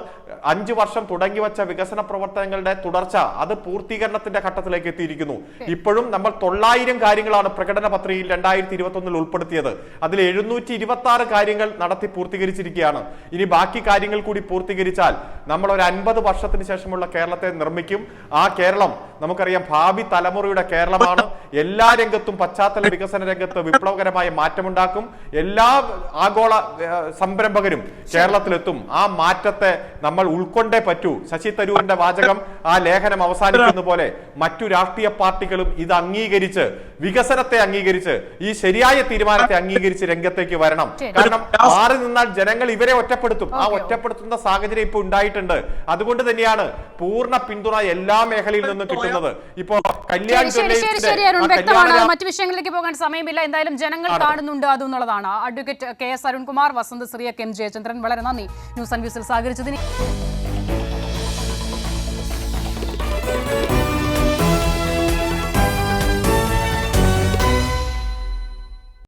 5 വർഷം തുടങ്ങി വച്ച വികസന പ്രവർത്തനങ്ങളുടെ തുടർച്ച, അത് പൂർത്തീകരണത്തിന്റെ ഘട്ടത്തിലേക്ക് എത്തിയിരിക്കുന്നു. ഇപ്പോഴും നമ്മൾ 900 കാര്യങ്ങളാണ് പ്രകടന പത്രികയിൽ 2021 ഉൾപ്പെടുത്തിയത്. അതിൽ 726 കാര്യങ്ങൾ നടത്തി പൂർത്തീകരിച്ചിരിക്കുകയാണ്. ഇനി ബാക്കി കാര്യങ്ങൾ കൂടി പൂർത്തീകരിച്ചാൽ നമ്മൾ ഒരു 50 വർഷത്തിന് ശേഷമുള്ള കേരളത്തെ നിർമ്മിക്കും. ആ കേരളം നമുക്കറിയാം ഭാവി തലമുറയുടെ കേരളമാണ്. എല്ലാ രംഗത്തും, പശ്ചാത്തല വികസന രംഗത്ത് വിപ്ലവകരമായ മാറ്റമുണ്ടാക്കും. എല്ലാ ആഗോള സംരംഭകരും കേരളത്തിൽ തീരുമാനത്തിലെത്തും. ആ മാറ്റത്തെ നമ്മൾ ഉൾക്കൊണ്ടേ പറ്റൂ. ശശി തരൂരിന്റെ വാചകം, ആ ലേഖനം അവസാനിക്കുന്ന പോലെ മറ്റു രാഷ്ട്രീയ പാർട്ടികളും ഇത് അംഗീകരിച്ച്, വികസനത്തെ അംഗീകരിച്ച്, ഈ ശരിയായ തീരുമാനത്തെ അംഗീകരിച്ച് രംഗത്തേക്ക് വരണം. കാരണം മാറി നിന്നാൽ ജനങ്ങൾ ഇവരെ ഒറ്റപ്പെടുത്തും. ആ ഒറ്റപ്പെടുത്തുന്ന സാഹചര്യം ഇപ്പൊ ഉണ്ടായിട്ടുണ്ട്. അതുകൊണ്ട് തന്നെയാണ് പൂർണ്ണ പിന്തുണ എല്ലാ മേഖലയിൽ നിന്നും കിട്ടുന്നത്. ഇപ്പോ വ്യക്തമാണ്. മറ്റു വിഷയങ്ങളിലേക്ക് പോകാൻ സമയമില്ല. എന്തായാലും ജനങ്ങൾ കാണുന്നുണ്ട് അതെന്നുള്ളതാണ്. Advocate KS Arunkumar, Vasanth Sree, KM Jayachandran, വളരെ നന്ദി ന്യൂസ് ആൻഡ് വ്യൂസിൽ സഹകരിച്ചതിന്.